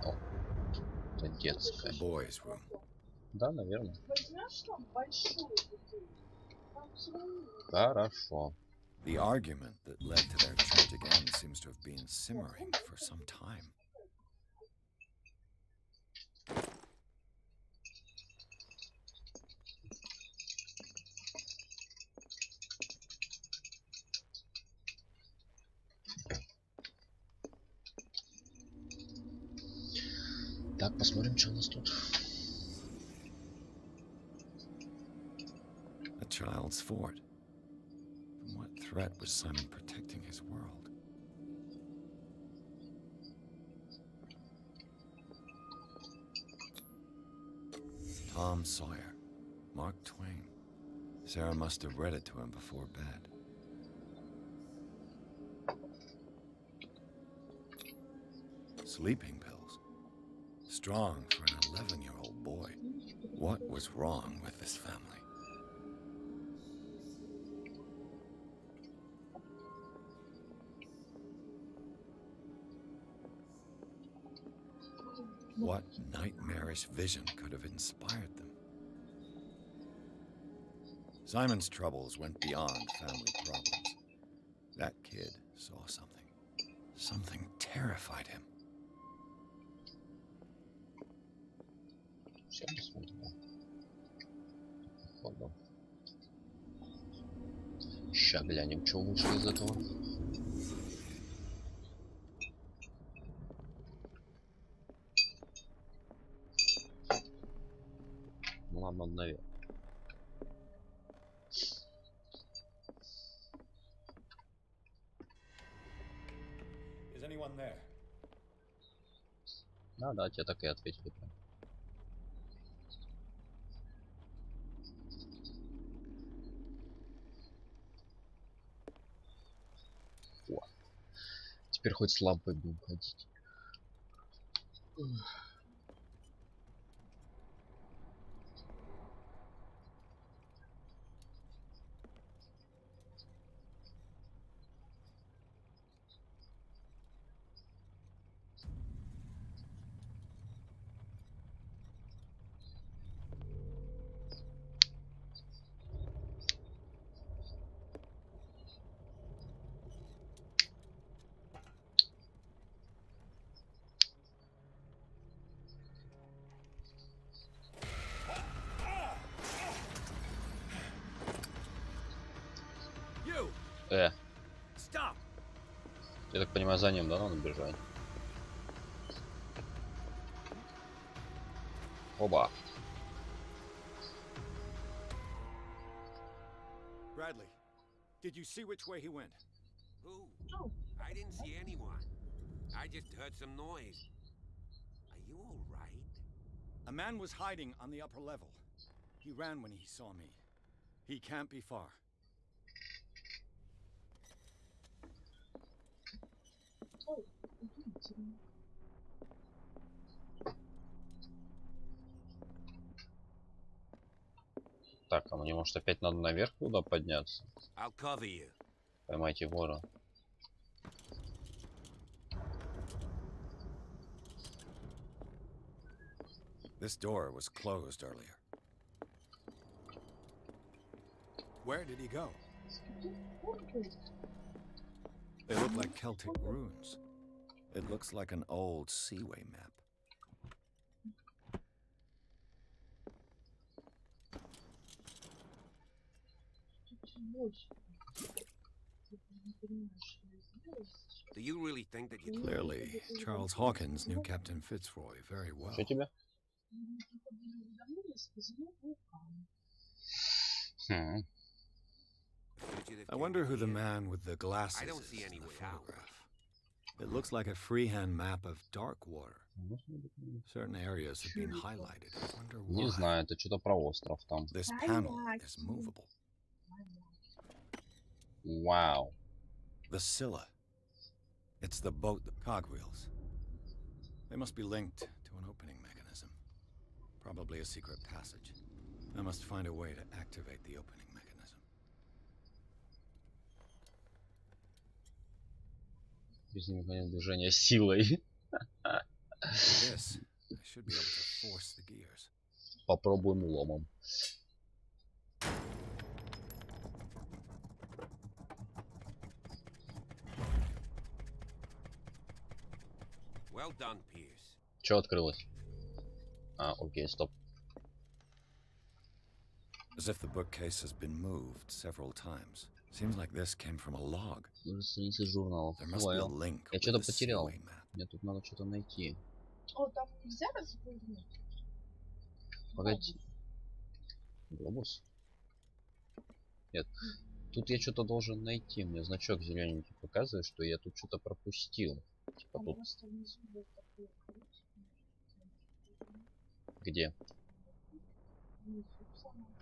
О, это детская. Boys' room. Да, наверное. Возьмешь там большую бутылку? Там Хорошо. The argument that led to their tragic end seems to have been simmering for some time. Так, посмотрим, что у нас тут. A child's fort. From what threat was Simon protecting his world? Tom Sawyer. Mark Twain. Sarah must have read it to him before bed. Sleeping pills. Strong for an 11-year-old boy. What was wrong with this family? What nightmarish vision could have inspired them? Simon's troubles went beyond family problems. That kid saw something. Something terrified him. Все посмотрим. Ладно. Ща глянем, что вышло из этого. Ну ладно, наверное. Is anyone there? Да, тебе так и ответили прям. О. Теперь хоть с лампой будем ходить. Stop! Я так понимаю, за ним, да, надо бежать? Оба. Bradley, did you see which way he went? Who? I didn't see anyone. I just heard some noise. Are you all right? A A man was hiding on the upper level. He ran when he saw me. He can't be far. Так, а мне может опять надо наверх туда подняться? I'll cover you. Поймайте вора. This door was closed earlier. Where did he go? They look like Celtic runes. It looks like an old seaway map. Do you really think that you... Clearly, Charles Hawkins knew Captain Fitzroy very well. Что тебе? I wonder who the man with the glasses I don't see is any in the way out. photograph. It looks like a freehand map of dark water. Certain areas have been highlighted. I wonder Не why. знаю, это что-то про остров там. This panel is movable. Вау. The Scylla. It's the boat, the cogwheels. They must be linked to an opening mechanism. Probably a secret passage. I must find a way to activate the opening mechanism. Без механизма движения силой. This, I should be able to force the gears. Попробуем ломом. Well done, Pierce. Что открылось? А, окей, стоп. As if the bookcase has been moved several times. Seems like this came from a log. Страницы журналов. There must be a Понял. link Я with что-то the потерял. seaway map. Мне тут надо что-то найти. О, там нельзя развернуть? Погоди. Глобус? Нет. Тут я что-то должен найти. Мне значок зелененький показывает, что я тут что-то пропустил. Типа Там тут. просто внизу был такой ключ. Где? Внизу самом.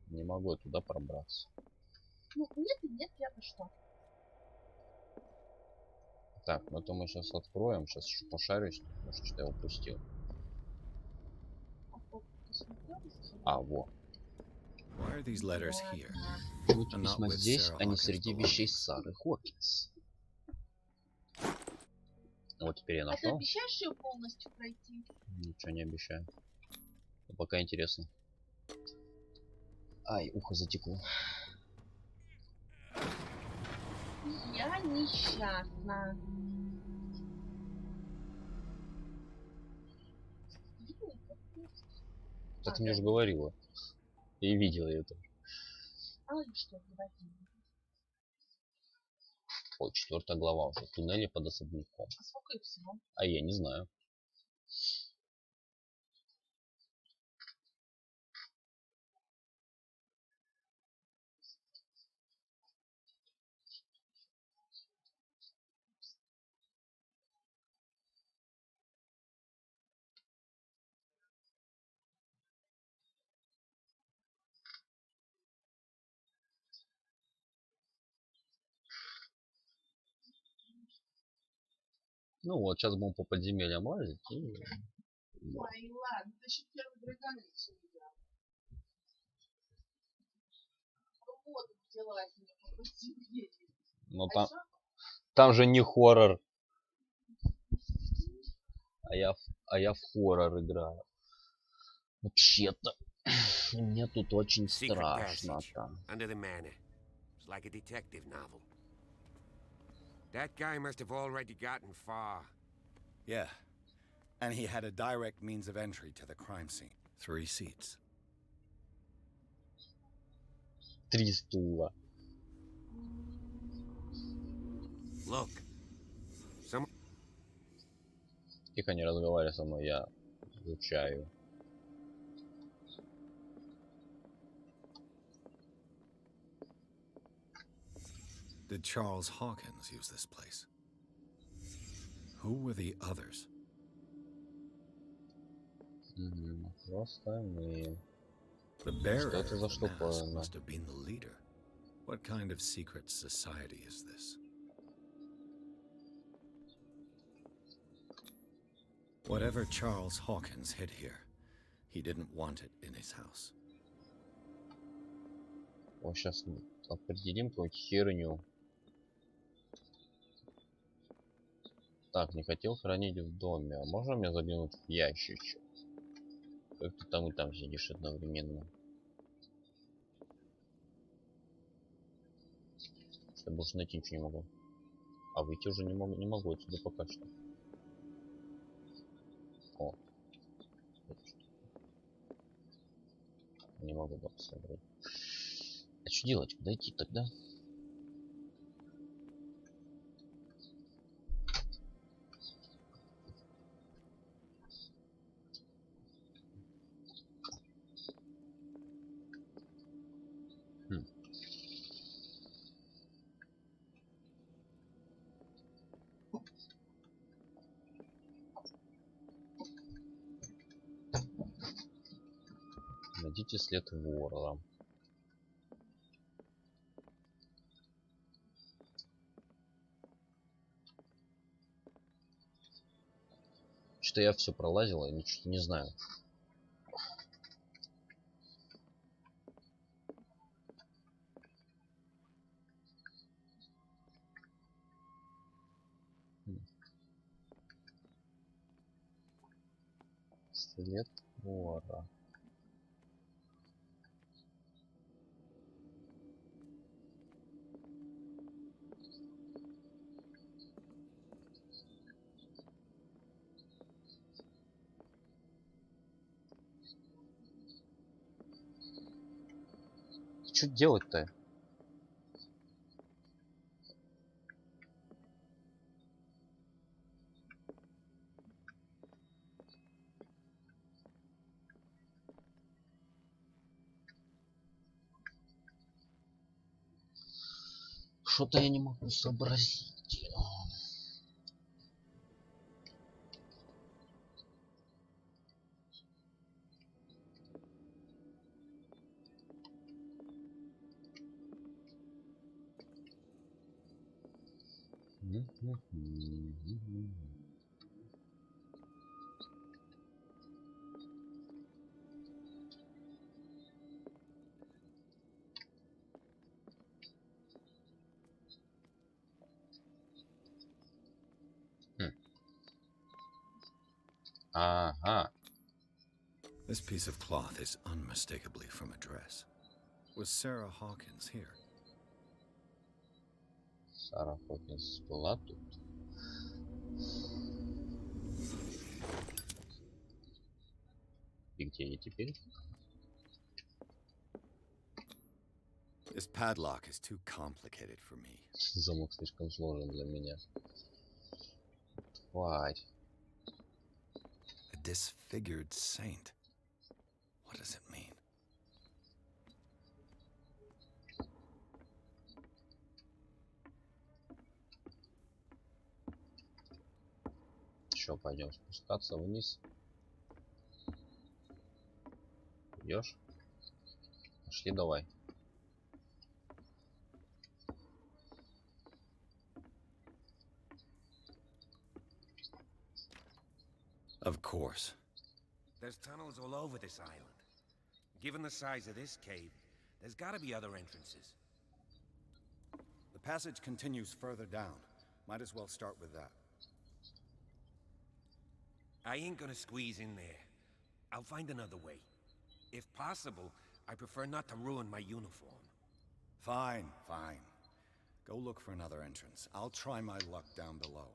Не могу я туда пробраться. Ну, нет и нет, я-то что? Так, ну это мы сейчас откроем. Сейчас пошарюсь. Может, что я упустил. А, во. Why are these letters here? Вот And not письма with здесь, Sarah а не Hawkins' среди вещей belongings. Сары Хокинс. Вот теперь я А ты нашел. обещаешь ее полностью пройти? Ничего не обещаю. Но пока интересно. Ай, ухо затекло. Я несчастна. Так ты мне же говорила. И видела я это. А и что говорили? О, 4 глава уже. Туннели под особняком. А сколько их всего? А я не знаю. Ну вот, сейчас будем по подземельям лазить. И... Ой, ладно, ты еще первый драгоныч не взял. Ну вот, взяла с меня по подземелью. Ну А там же не хоррор. А я в хоррор играю. Вообще-то. Мне тут очень Secret страшно passage там. under the manor. It's like a detective novel. That guy must have already gotten far. Yeah. And he had a direct means of entry to the crime scene. 3 seats. 3 стула. Look. Some... Тихо, не разговаривай со мной, я изучаю. Did Charles Hawkins use this place? Who were the others? Остальные. The bearer Что это за of the mask штуковина? must have been the leader. What kind of secret society is this? Whatever Charles Hawkins hid here, he didn't want it in his house. Вот сейчас определим какую-нибудь херню. Так, не хотел хранить в доме. А можно мне заглянуть в ящичек? Как ты там и там сидишь одновременно? Я больше найти ничего не могу. А выйти уже не могу отсюда пока что. О. Не могу да, посмотреть. А что делать? Куда идти тогда? Найдите след вора. Что я все пролазил, я ничего не знаю. След вора. Что делать-то? Что-то я не могу сообразить. Ага. This piece of cloth is unmistakably from a dress. Was Sarah Hawkins here? Сара Хокинс была тут. И где я теперь? This padlock is too complicated for me. Замок слишком сложен для меня. Тварь. A disfigured saint. What does it mean? Что, пойдем спускаться вниз? Идешь? Пошли давай. Of course. There's tunnels all over this island. Given the size of this cave, there's gotta be other entrances. The passage continues further down. Might as well start with that. I ain't gonna squeeze in there. I'll find another way. If possible, I prefer not to ruin my uniform. Fine, fine. Go look for another entrance. I'll try my luck down below.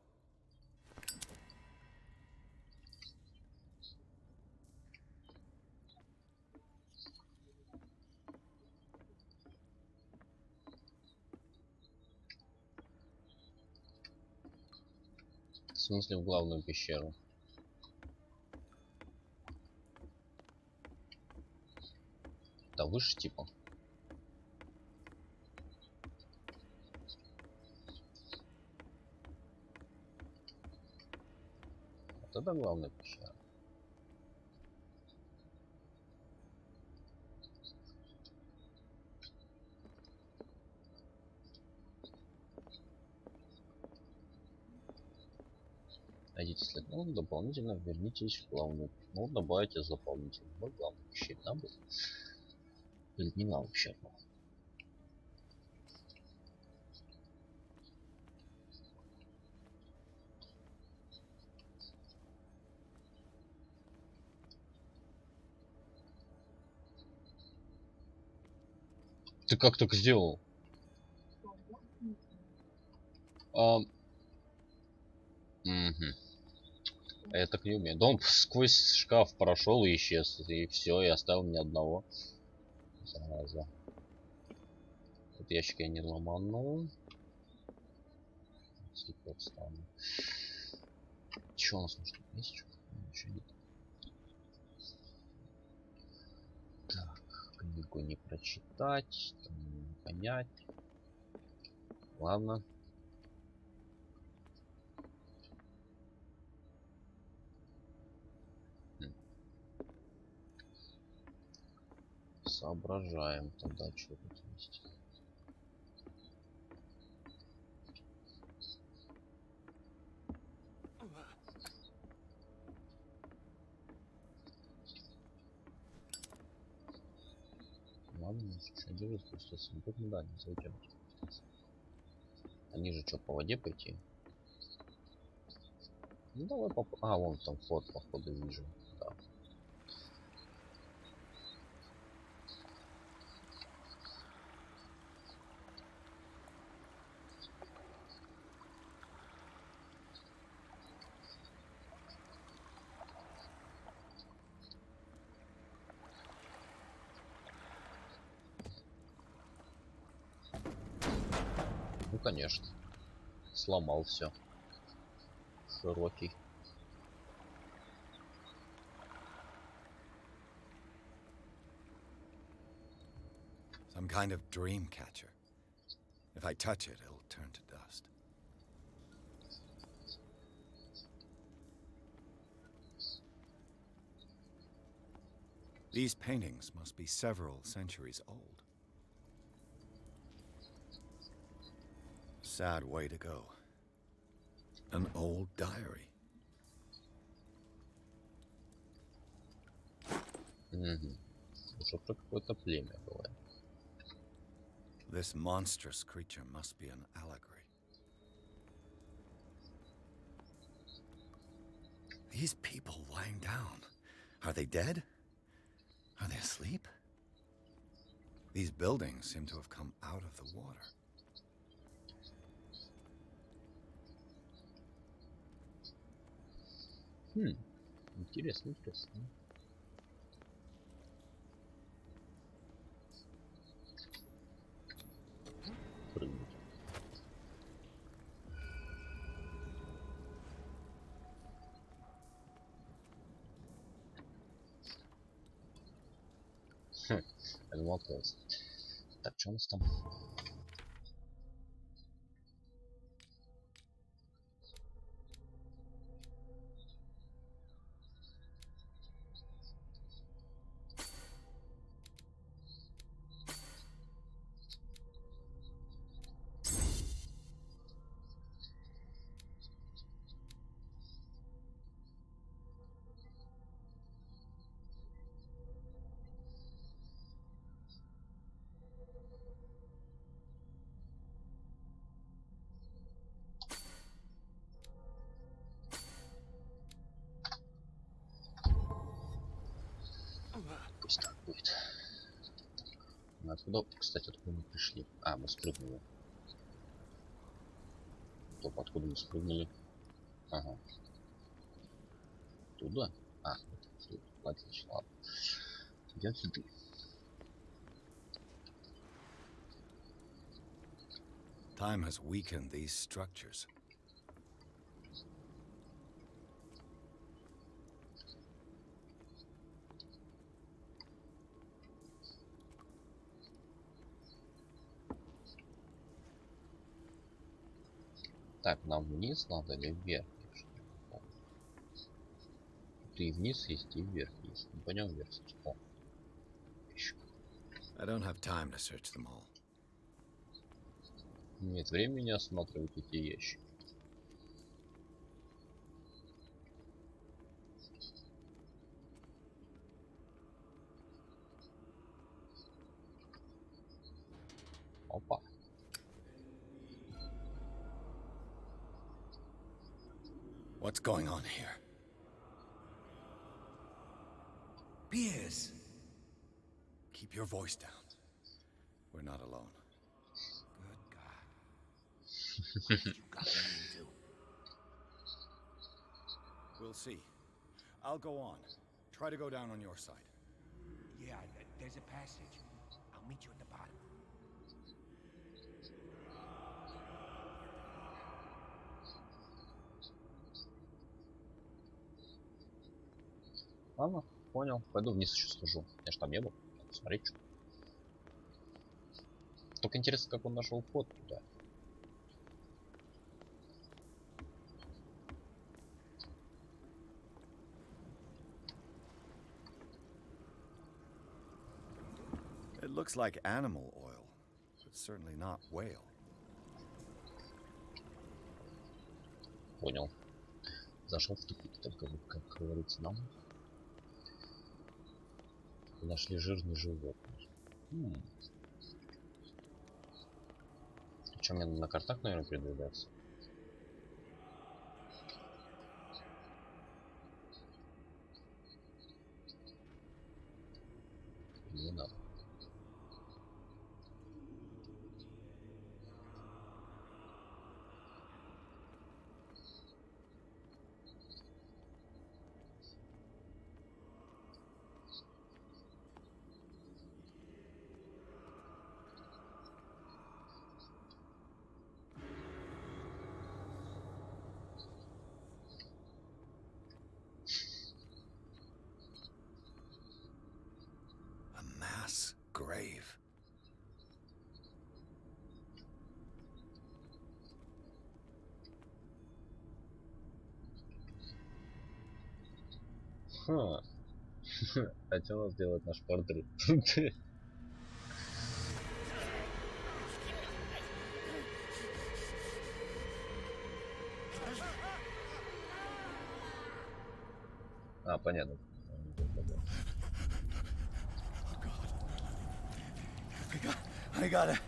В смысле в главную пещеру? Да выше типа. это главная пещера. Найдите след. Ну, дополнительно вернитесь в главную. Ну, добавите дополнительно. Вот главную пещеру нам будет. Или не нам вообще. Ты как так сделал? Угу. Я так не умею. Дом сквозь шкаф прошел и исчез. И все, и оставил ни одного. Зараза. Этот ящик я не ломанул. Че у нас может есть? Что? Ничего нет. Так, книгу не прочитать, не понять. Ладно. Соображаем тогда, что тут есть. Ладно, что делать, спуститься. Ну тут мы да, не зайдем. Они же что, по воде пойти? Ну давай а, вон там флот, походу, вижу. Да. Ну конечно. Сломал все. Широкий. Some kind of dream catcher. If I touch it, it'll turn to dust. These paintings must be several centuries old. Sad way to go. An old diary. Уже про какое-то племя было. This monstrous creature must be an allegory. These people lying down. Are they dead? Are they asleep? These buildings seem to have come out of the water. Интересно, интересно. Прыгнуть. Я думал, открылся. Так, что у нас там? Пусть так будет. Мы откуда, кстати, откуда мы пришли? А, мы спрыгнули. Топ, откуда мы спрыгнули? Ага. Туда? А, вот, отлично, ладно. Идем сюда. Time has weakened these structures. Так, нам вниз надо или вверх? Тут и вниз есть, и вверх есть. Ну, пойдем вверх. О, ящик. I don't have time to search them all. Нет времени осматривать эти ящики. Опа. What's going on here? Piers! Keep your voice down. We're not alone. Good God. What you got me into? We'll see. I'll go on. Try to go down on your side. Yeah, there's a passage. I'll meet you at the bottom. Ладно, понял. Пойду вниз еще схожу. Я ж там не был. Смотреть что. Только интересно, как он нашел вход туда. It looks like animal oil, but certainly not whale. Понял. Зашел в тупик, только вот, как говорится, нам. Нашли жирный животный. Причем мне на картах, наверное, передвигаться. Не надо. A mass grave. Ха. Хотел сделать наш портрет. А, понятно. I gotta.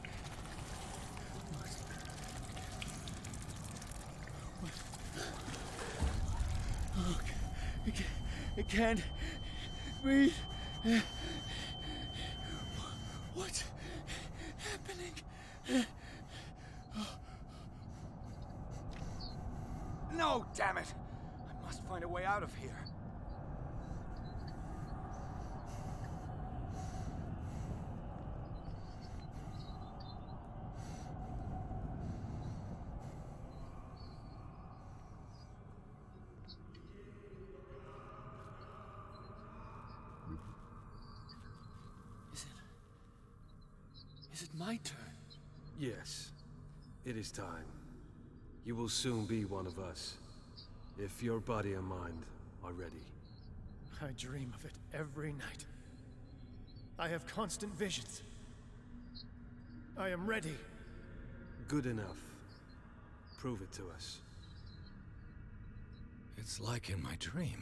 I can't breathe. What's happening? No, damn it! I must find a way out of here. Is it my turn? Yes. It is time. You will soon be one of us. If your body and mind are ready. I dream of it every night. I have constant visions. I am ready. Good enough. Prove it to us. It's like in my dream.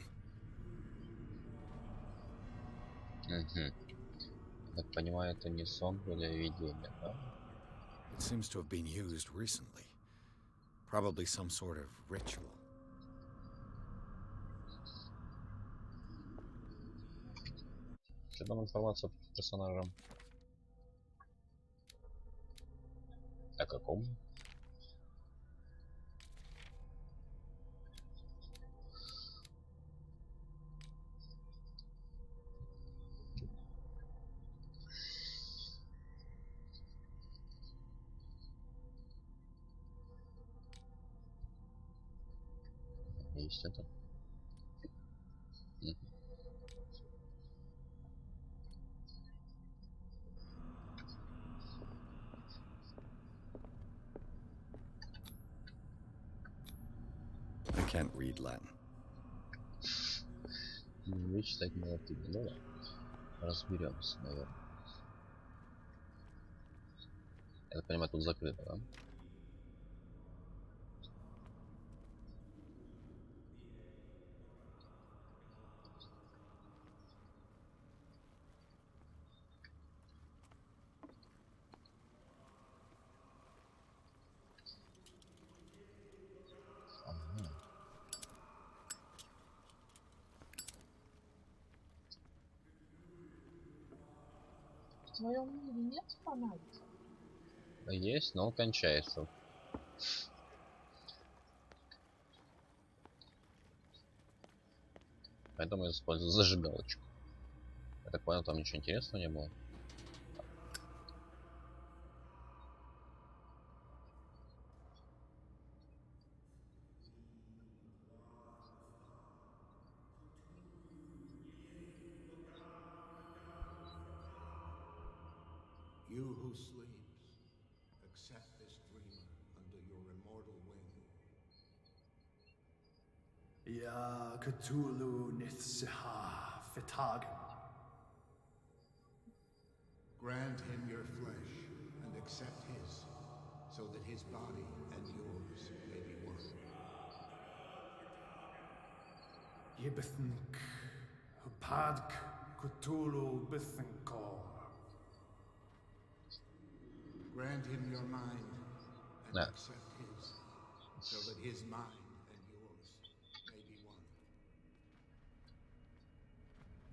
Так понимаю, это не сон или видение, да? It seems to have been used recently. Probably some sort of ritual. Что там информация по персонажам? О каком? Есть это. I can't read Latin. Вычитать молотыми. Ну ладно. Разберемся, наверное. Я так понимаю, тут закрыто, да? Ага. В твоем мире нет фонарика? Есть, но он кончается. Поэтому я использую зажигалочку. Я так понял, там ничего интересного не было. You who sleeps, accept this dreamer under your immortal wing. Ya Cthulhu Nithsiha Fitagan. Grant him your flesh and accept his, so that his body and yours may be one. Yibithink Hupadk Cthulhu Bithinkor. Grant him your mind and Да. accept his, so that his mind and yours may be one.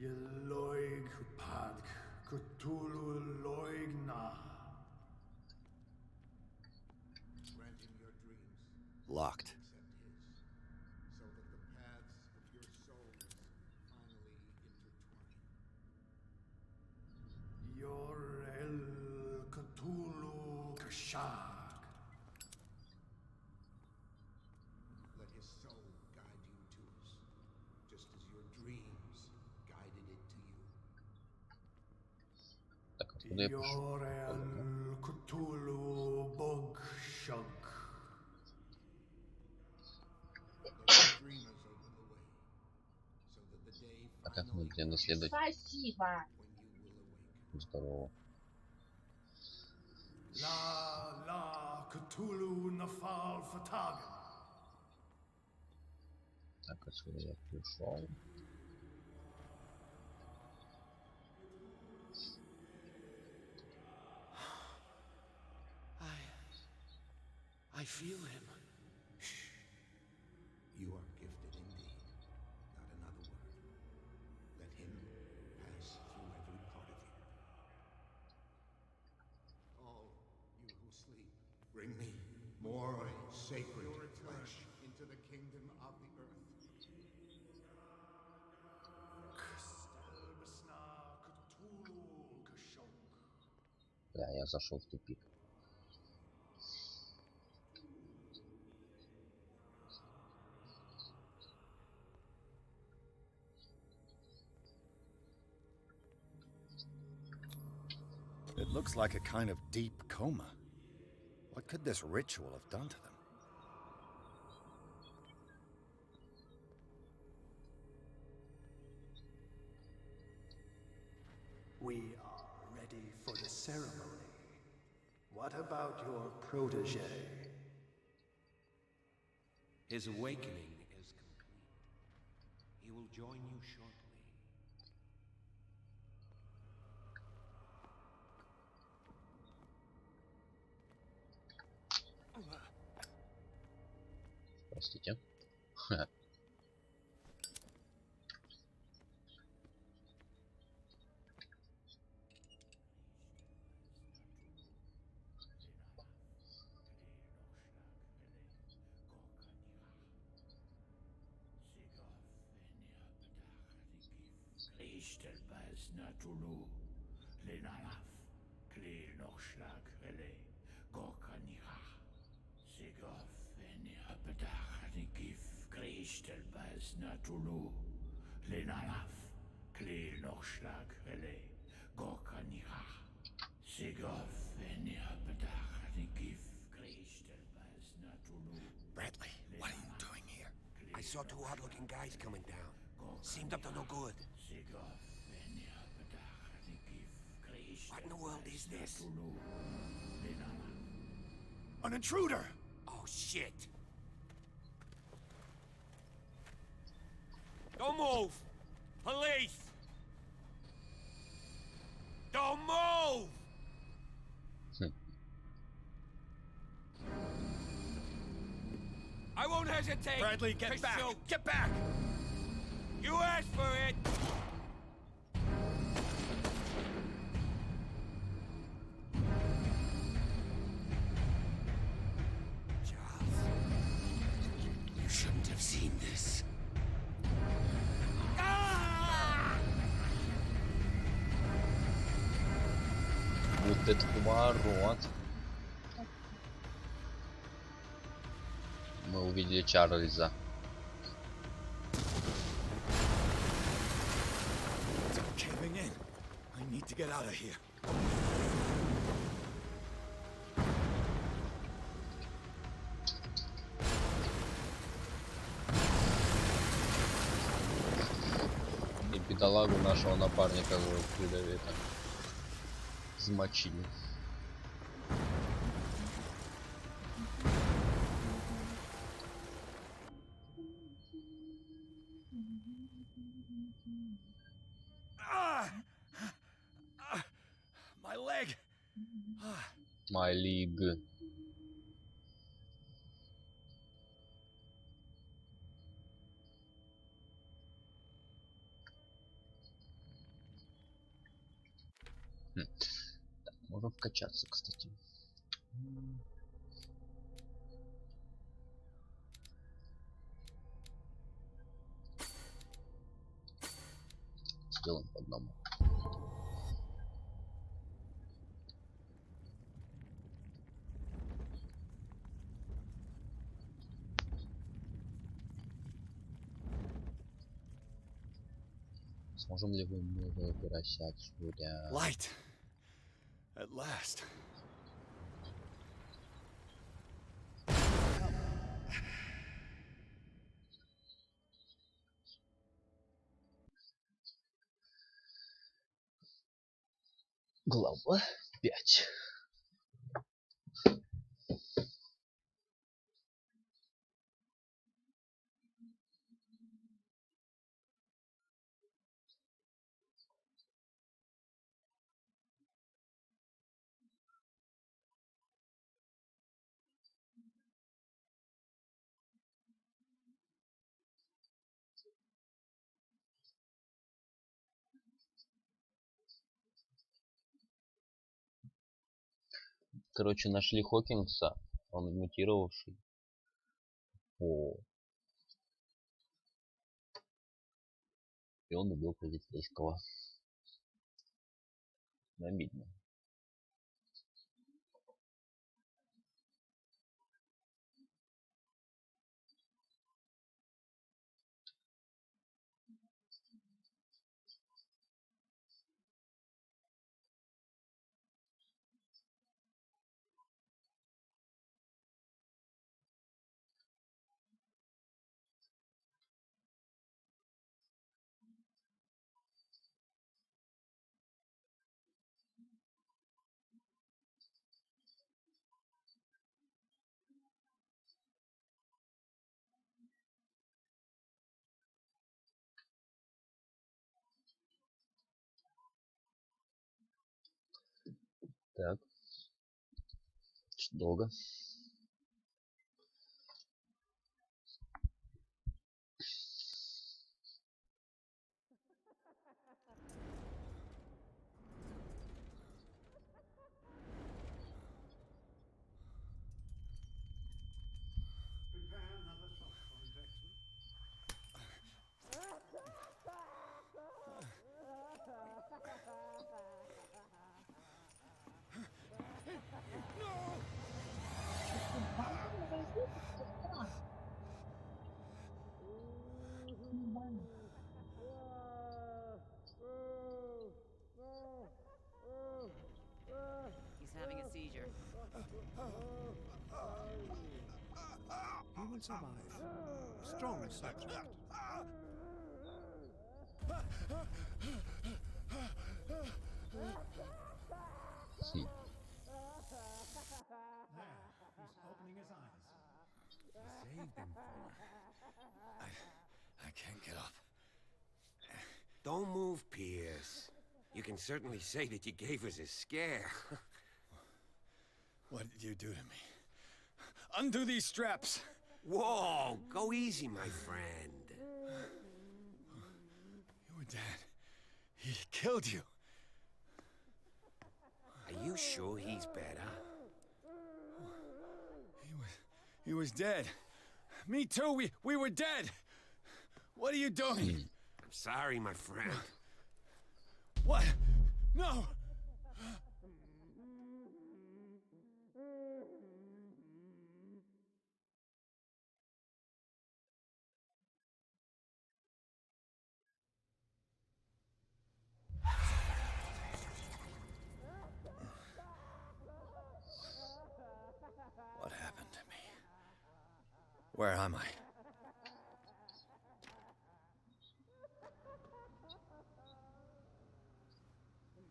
Yeloig Hupadk Cthulhu Loigna. Grant him your dreams. Locked. Accept his, so that the paths of your souls finally intertwine. Yorel Cthulhu Kashag. Let his soul guide you to us, just as your dreams guided it to you. Так, откуда я пишу? Yorel Cthulhu Bogshug. Let the dreamers open the way, so that the day А как finally мне наследовать? Спасибо. when you will awaken. Здорово. La Cthulhu Nafal Fatagan. Так, отсюда я пришел. I feel him. You are gifted indeed. Not another word. Let him pass through every part of you. All you who sleep, bring me more sacred flesh into the kingdom of the earth. Да, я зашел в тупик. It looks like a kind of deep coma. What could this ritual have done to them? We are ready for the ceremony. What about your protege? His awakening is complete. He will join you shortly. Простите. Bradley, what are you doing here? I saw two odd-looking guys coming down. Seemed up to no good. What in the world is this? An intruder! Oh, shit. Don't move! Police! Don't move! I won't hesitate. Bradley, get to back! shoot. Get back! You asked for it. Charles, you shouldn't have seen this. Вот это поворот. Мы увидели Чарльза. It's caving in. I need to get out of here. И бедолагу нашего напарника придавили там. Замочили. My leg! My league. Так, можно вкачаться, кстати. Сделаем по одному. Сможем ли мы выбирать отсюда? Light! At last. Глава 5. Короче, нашли Хокингса, он мутировавший. О. И он убил полицейского. Обидно. Так. Долго. He's having a seizure. He will survive. Strong subject. Хм. He's opening his eyes. Saved him from her. I can't get up. Don't move, Pierce. You can certainly say that you gave us a scare. What did you do to me? Undo these straps! Whoa, go easy, my friend. You were dead. He killed you. Are you sure he's better? He was dead. Me too, we were dead. What are you doing? I'm sorry, my friend. What? No! What happened to me? Where am I?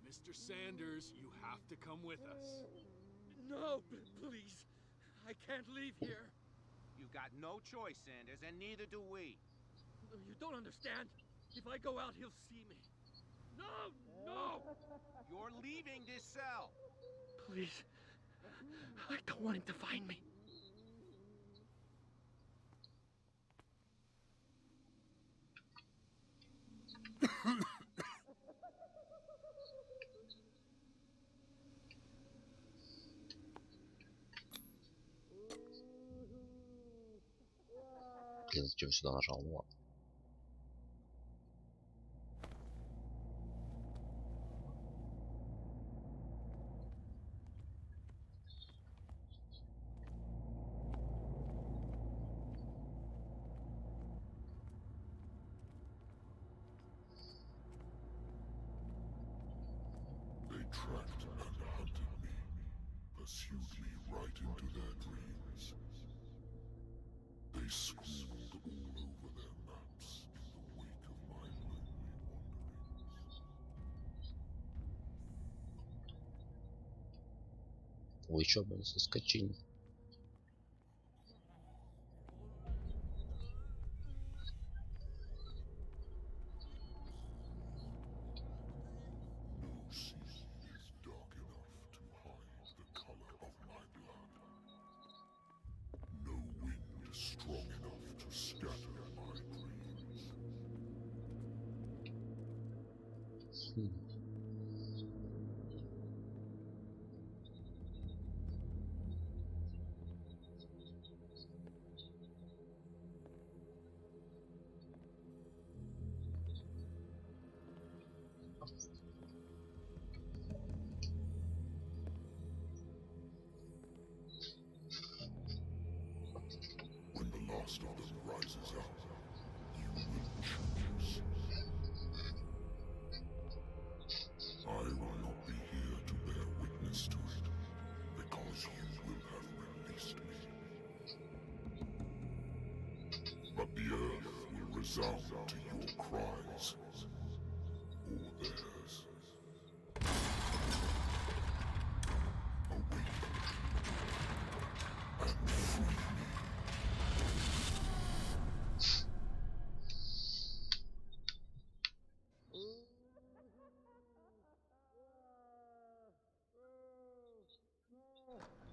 Mr. Sanders, you have to come with us. No, please. I can't leave here. You've got no choice, Sanders, and neither do we. You don't understand. If I go out, he'll see me. No, no! You're leaving this cell. Please. I don't want him to find me. Блин, зачем сюда нажал? Вот. They tracked and hunted me, pursued me right into their dreams. They scrawled all over their maps in the wake of my lonely wanderings. Ой, еще бы соскочить. No sea is dark enough to hide the color of my blood. No wind strong enough to scatter my dreams. When the last of them rises up, you will choose. I will not be here to bear witness to it, because you will have released me. But the earth will resound to your cries, or theirs. Awaken and free me.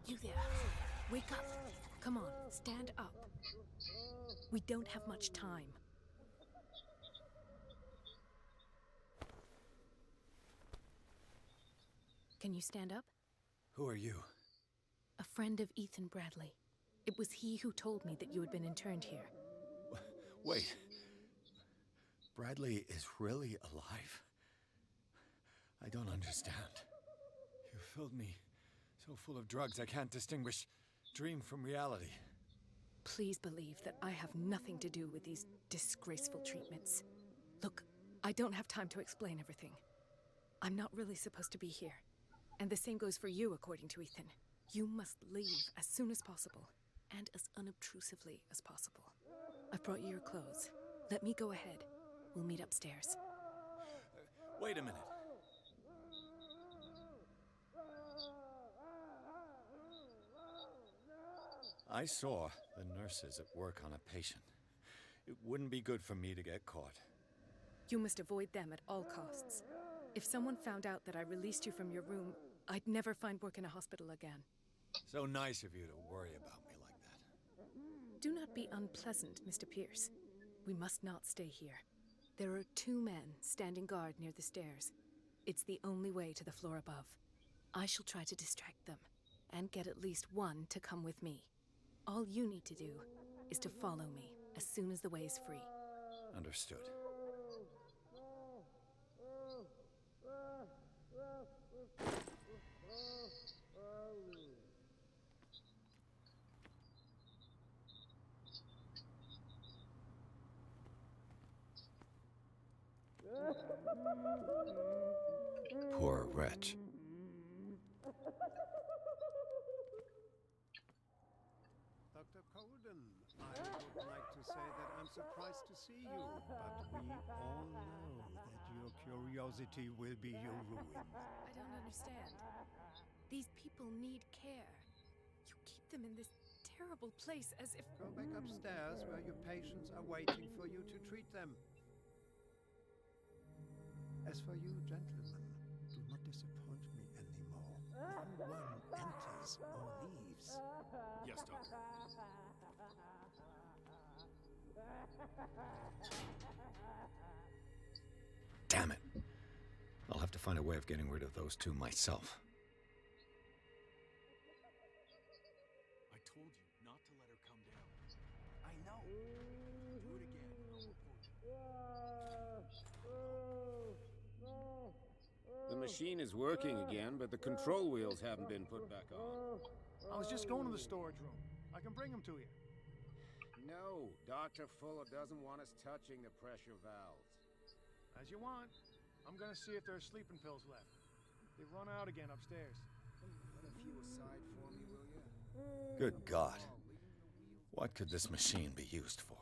You there. Wake up. Come on, stand up. We don't have much time. Can you stand up? Who are you? A friend of Ethan Bradley. It was he who told me that you had been interned here. Wait. Bradley is really alive? I don't understand. You filled me so full of drugs I can't distinguish dream from reality. Please believe that I have nothing to do with these disgraceful treatments. Look, I don't have time to explain everything. I'm not really supposed to be here. And the same goes for you, according to Ethan. You must leave as soon as possible, and as unobtrusively as possible. I've brought you your clothes. Let me go ahead. We'll meet upstairs. Wait a minute. I saw the nurses at work on a patient. It wouldn't be good for me to get caught. You must avoid them at all costs. If someone found out that I released you from your room, I'd never find work in a hospital again. So nice of you to worry about me like that. Do not be unpleasant, Mr. Pierce. We must not stay here. There are 2 men standing guard near the stairs. It's the only way to the floor above. I shall try to distract them, and get at least one to come with me. All you need to do is to follow me as soon as the way is free. Understood. Poor wretch. Dr. Colden, I would like to say that I'm surprised to see you, but we all know that your curiosity will be your ruin. I don't understand. These people need care. You keep them in this terrible place as if... Go back upstairs where your patients are waiting for you to treat them. As for you, gentlemen, do not disappoint me anymore. No one enters or leaves. Yes, Doctor. Damn it. I'll have to find a way of getting rid of those 2 myself. I told you not to let her come down. I know. Do it again. I'll report you. The machine is working again, but the control wheels haven't been put back on. I was just going to the storage room. I can bring them to you. No, Dr. Fuller doesn't want us touching the pressure valves. As you want. I'm gonna see if there are sleeping pills left. They've run out again upstairs. Put a few aside for me, will you? Good God. What could this machine be used for?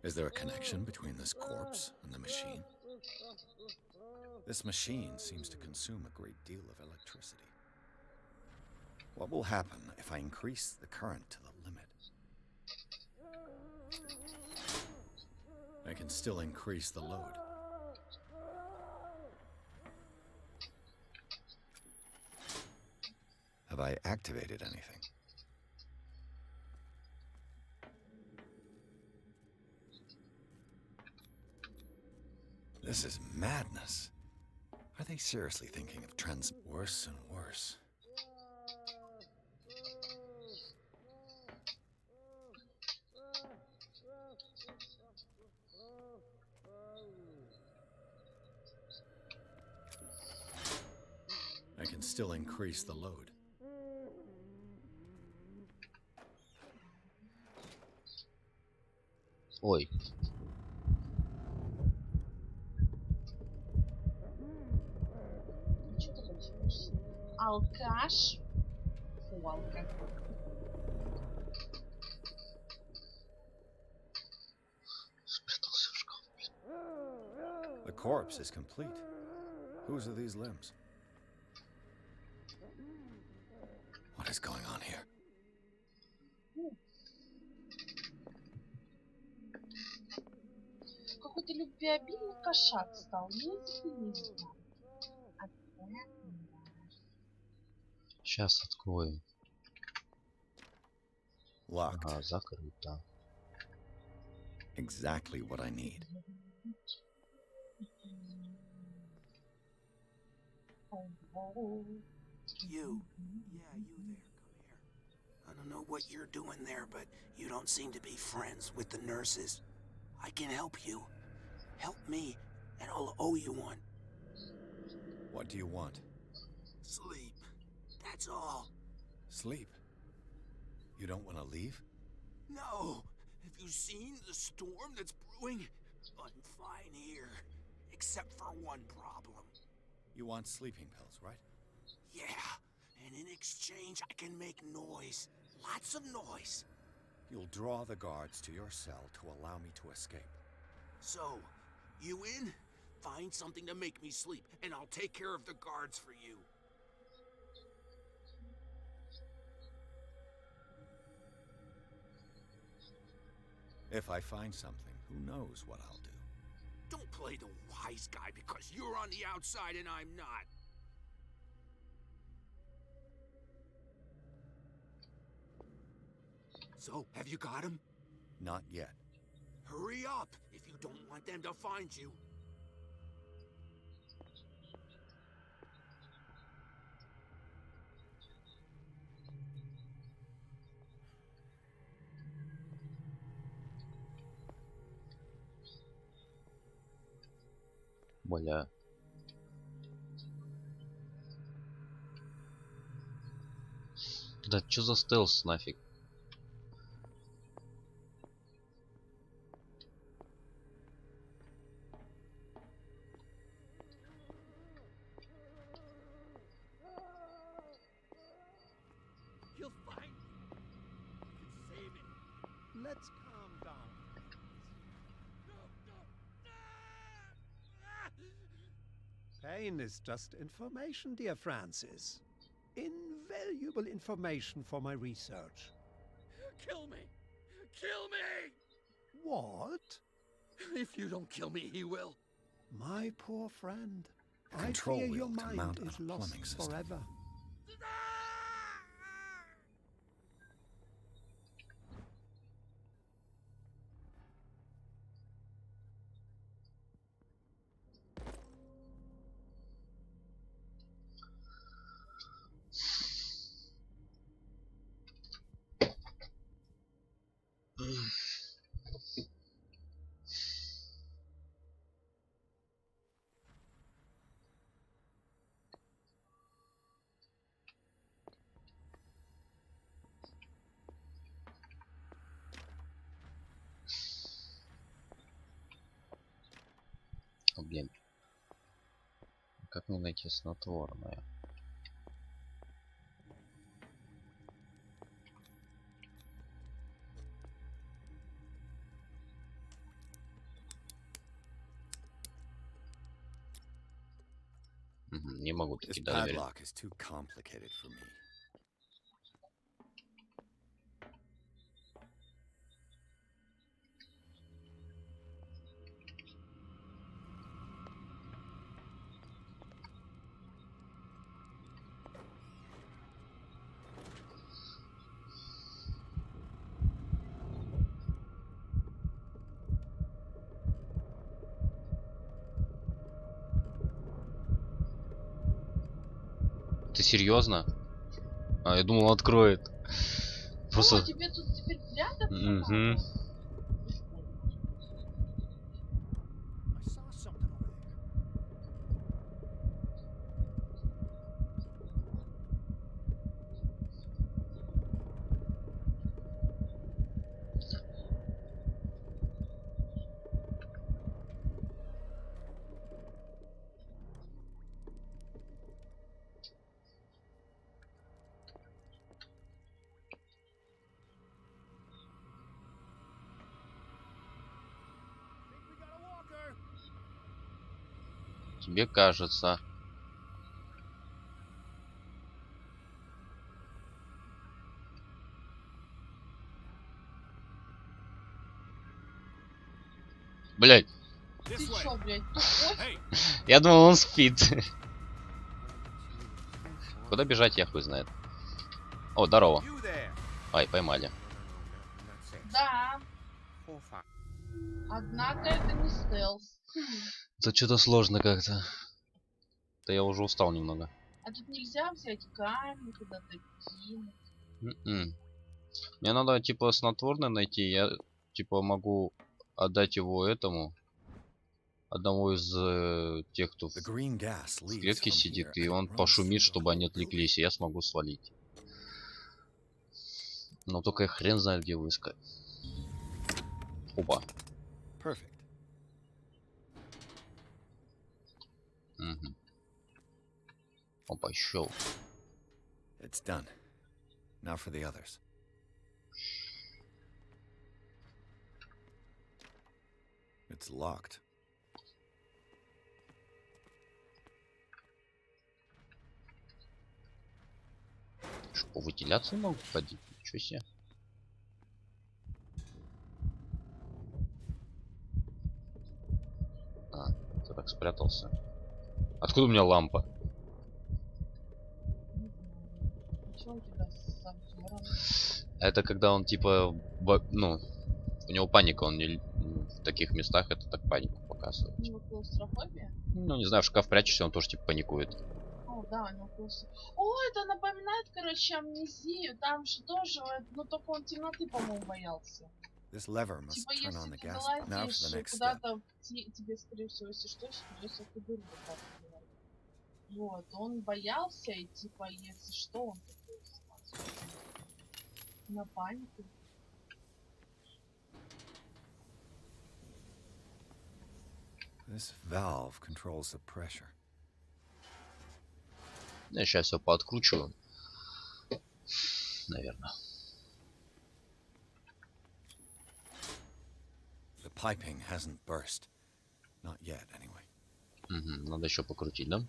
Is there a connection between this corpse and the machine? This machine seems to consume a great deal of electricity. What will happen if I increase the current to the limit? I can still increase the load. Have I activated anything? This is madness. Are they seriously thinking of worse and worse? I can still increase the load. Ой. Что ты хочешь? Алкаш. Фу, алкаш. Спрятался в шкаф, блин. The corpse is complete. Whose are these limbs? What is going on here? Какой-то любвеобильный кошак стал. Язык не знаю. Сейчас открою. Locked. Ага, закрыто. Exactly what I need. You. Yeah, you there. Come here. I don't know what you're doing there, but you don't seem to be friends with the nurses. I can help you. Help me, and I'll owe you one. What do you want? Sleep. That's all. Sleep? You don't want to leave? No. Have you seen the storm that's brewing? I'm fine here. Except for one problem. You want sleeping pills, right? Yeah. And And in exchange, I can make noise. Lots of noise. You'll draw the guards to your cell to allow me to escape. So, you in? Find something to make me sleep, and I'll take care of the guards for you. If I find something, who knows what I'll do. Don't play the wise guy because you're on the outside and I'm not. So, have you got him? Not yet. Hurry up if you don't want them to find you. Бля. Да чё за стелс нафиг? He'll find me. You can save him. Let's calm down. Pain is just information, dear Francis. Invaluable information for my research. Kill me! Kill me! What? If you don't kill me, he will. My poor friend. The I control fear wheel your to mind mount is on a lost plumbing system. forever. О, блин. Как мне найти снотворное? Не могу таки This доверить. padlock is too complicated for me. Ты серьезно? А, я думал, он откроет. Просто... О, тебе тут теперь прятаться надо? Угу. I saw something over there. Think we got a walker. Тебе кажется. Блять, Ты чё, блядь, тупой? я думал, он спит. Куда бежать, я хуй знает. О, здорово. Ай, поймали. Да. Однако это не стелс. Это что-то сложно как-то. Да я уже устал немного. А тут нельзя взять камень куда-то кинуть. Мне надо типа снотворное найти. Я типа могу отдать его этому. Одного из тех, кто в клетке сидит, и он пошумит, чтобы они отвлеклись, и я смогу свалить. Но только я хрен знает, где его искать. Опа. Угу. Опа, щел. It's done. Now for the others. It's locked. Что, по вентиляции могут ходить? Ничего себе. А, ты так спрятался. Откуда у меня лампа? Почему у тебя с обзором? Это когда он типа, ну, у него паника, он не в таких местах это так панику показывает. Ну, клаустрофобия? Ну, не знаю, в шкаф прячешься, он тоже типа паникует. О, да, ну просто. О, это напоминает, короче, амнезию. Там же тоже, ну только он темноты, по-моему, боялся. This lever must Типа, turn on если the ты gas. Now for the залазишь next step. куда-то, тебе, скорее всего, если что, придется эту дыру вот так делать. Вот, он боялся, и типа, если что, он такой сразу на панику. This valve controls the pressure. Я сейчас все пооткручиваю. Наверное. The piping hasn't burst. Not yet, anyway. Угу, надо еще покрутить, да?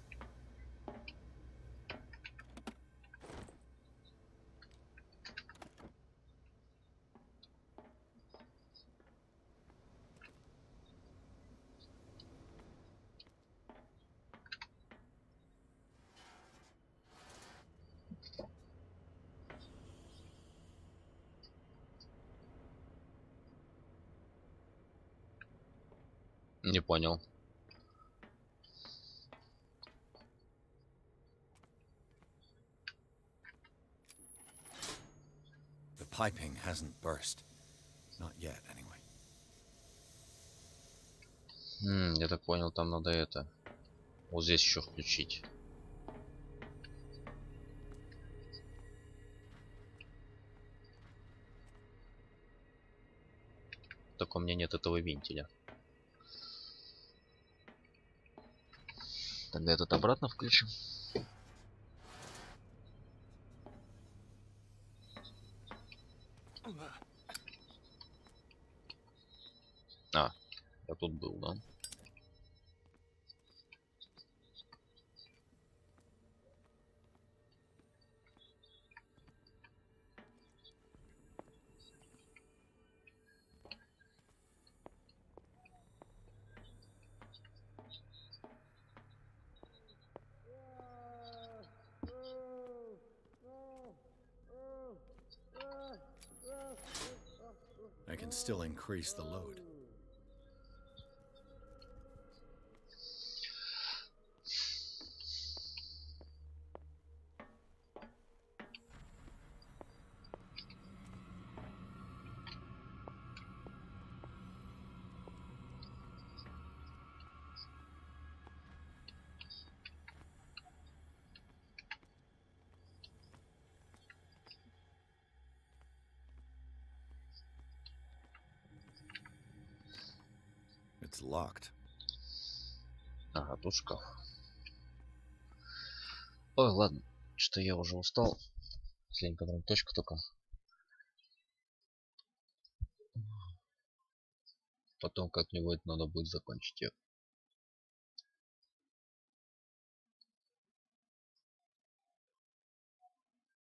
Не понял. The piping hasn't burst. Not yet, anyway. Я так понял, там надо это. Вот здесь еще включить. Только у меня нет этого вентиля. Тогда этот обратно включим. А, я тут был, да? I can still increase the load. It's locked. Ага, тут шкаф. Ой, ладно. Что я уже устал. Последний контроль точка только. Потом как-нибудь надо будет закончить ее.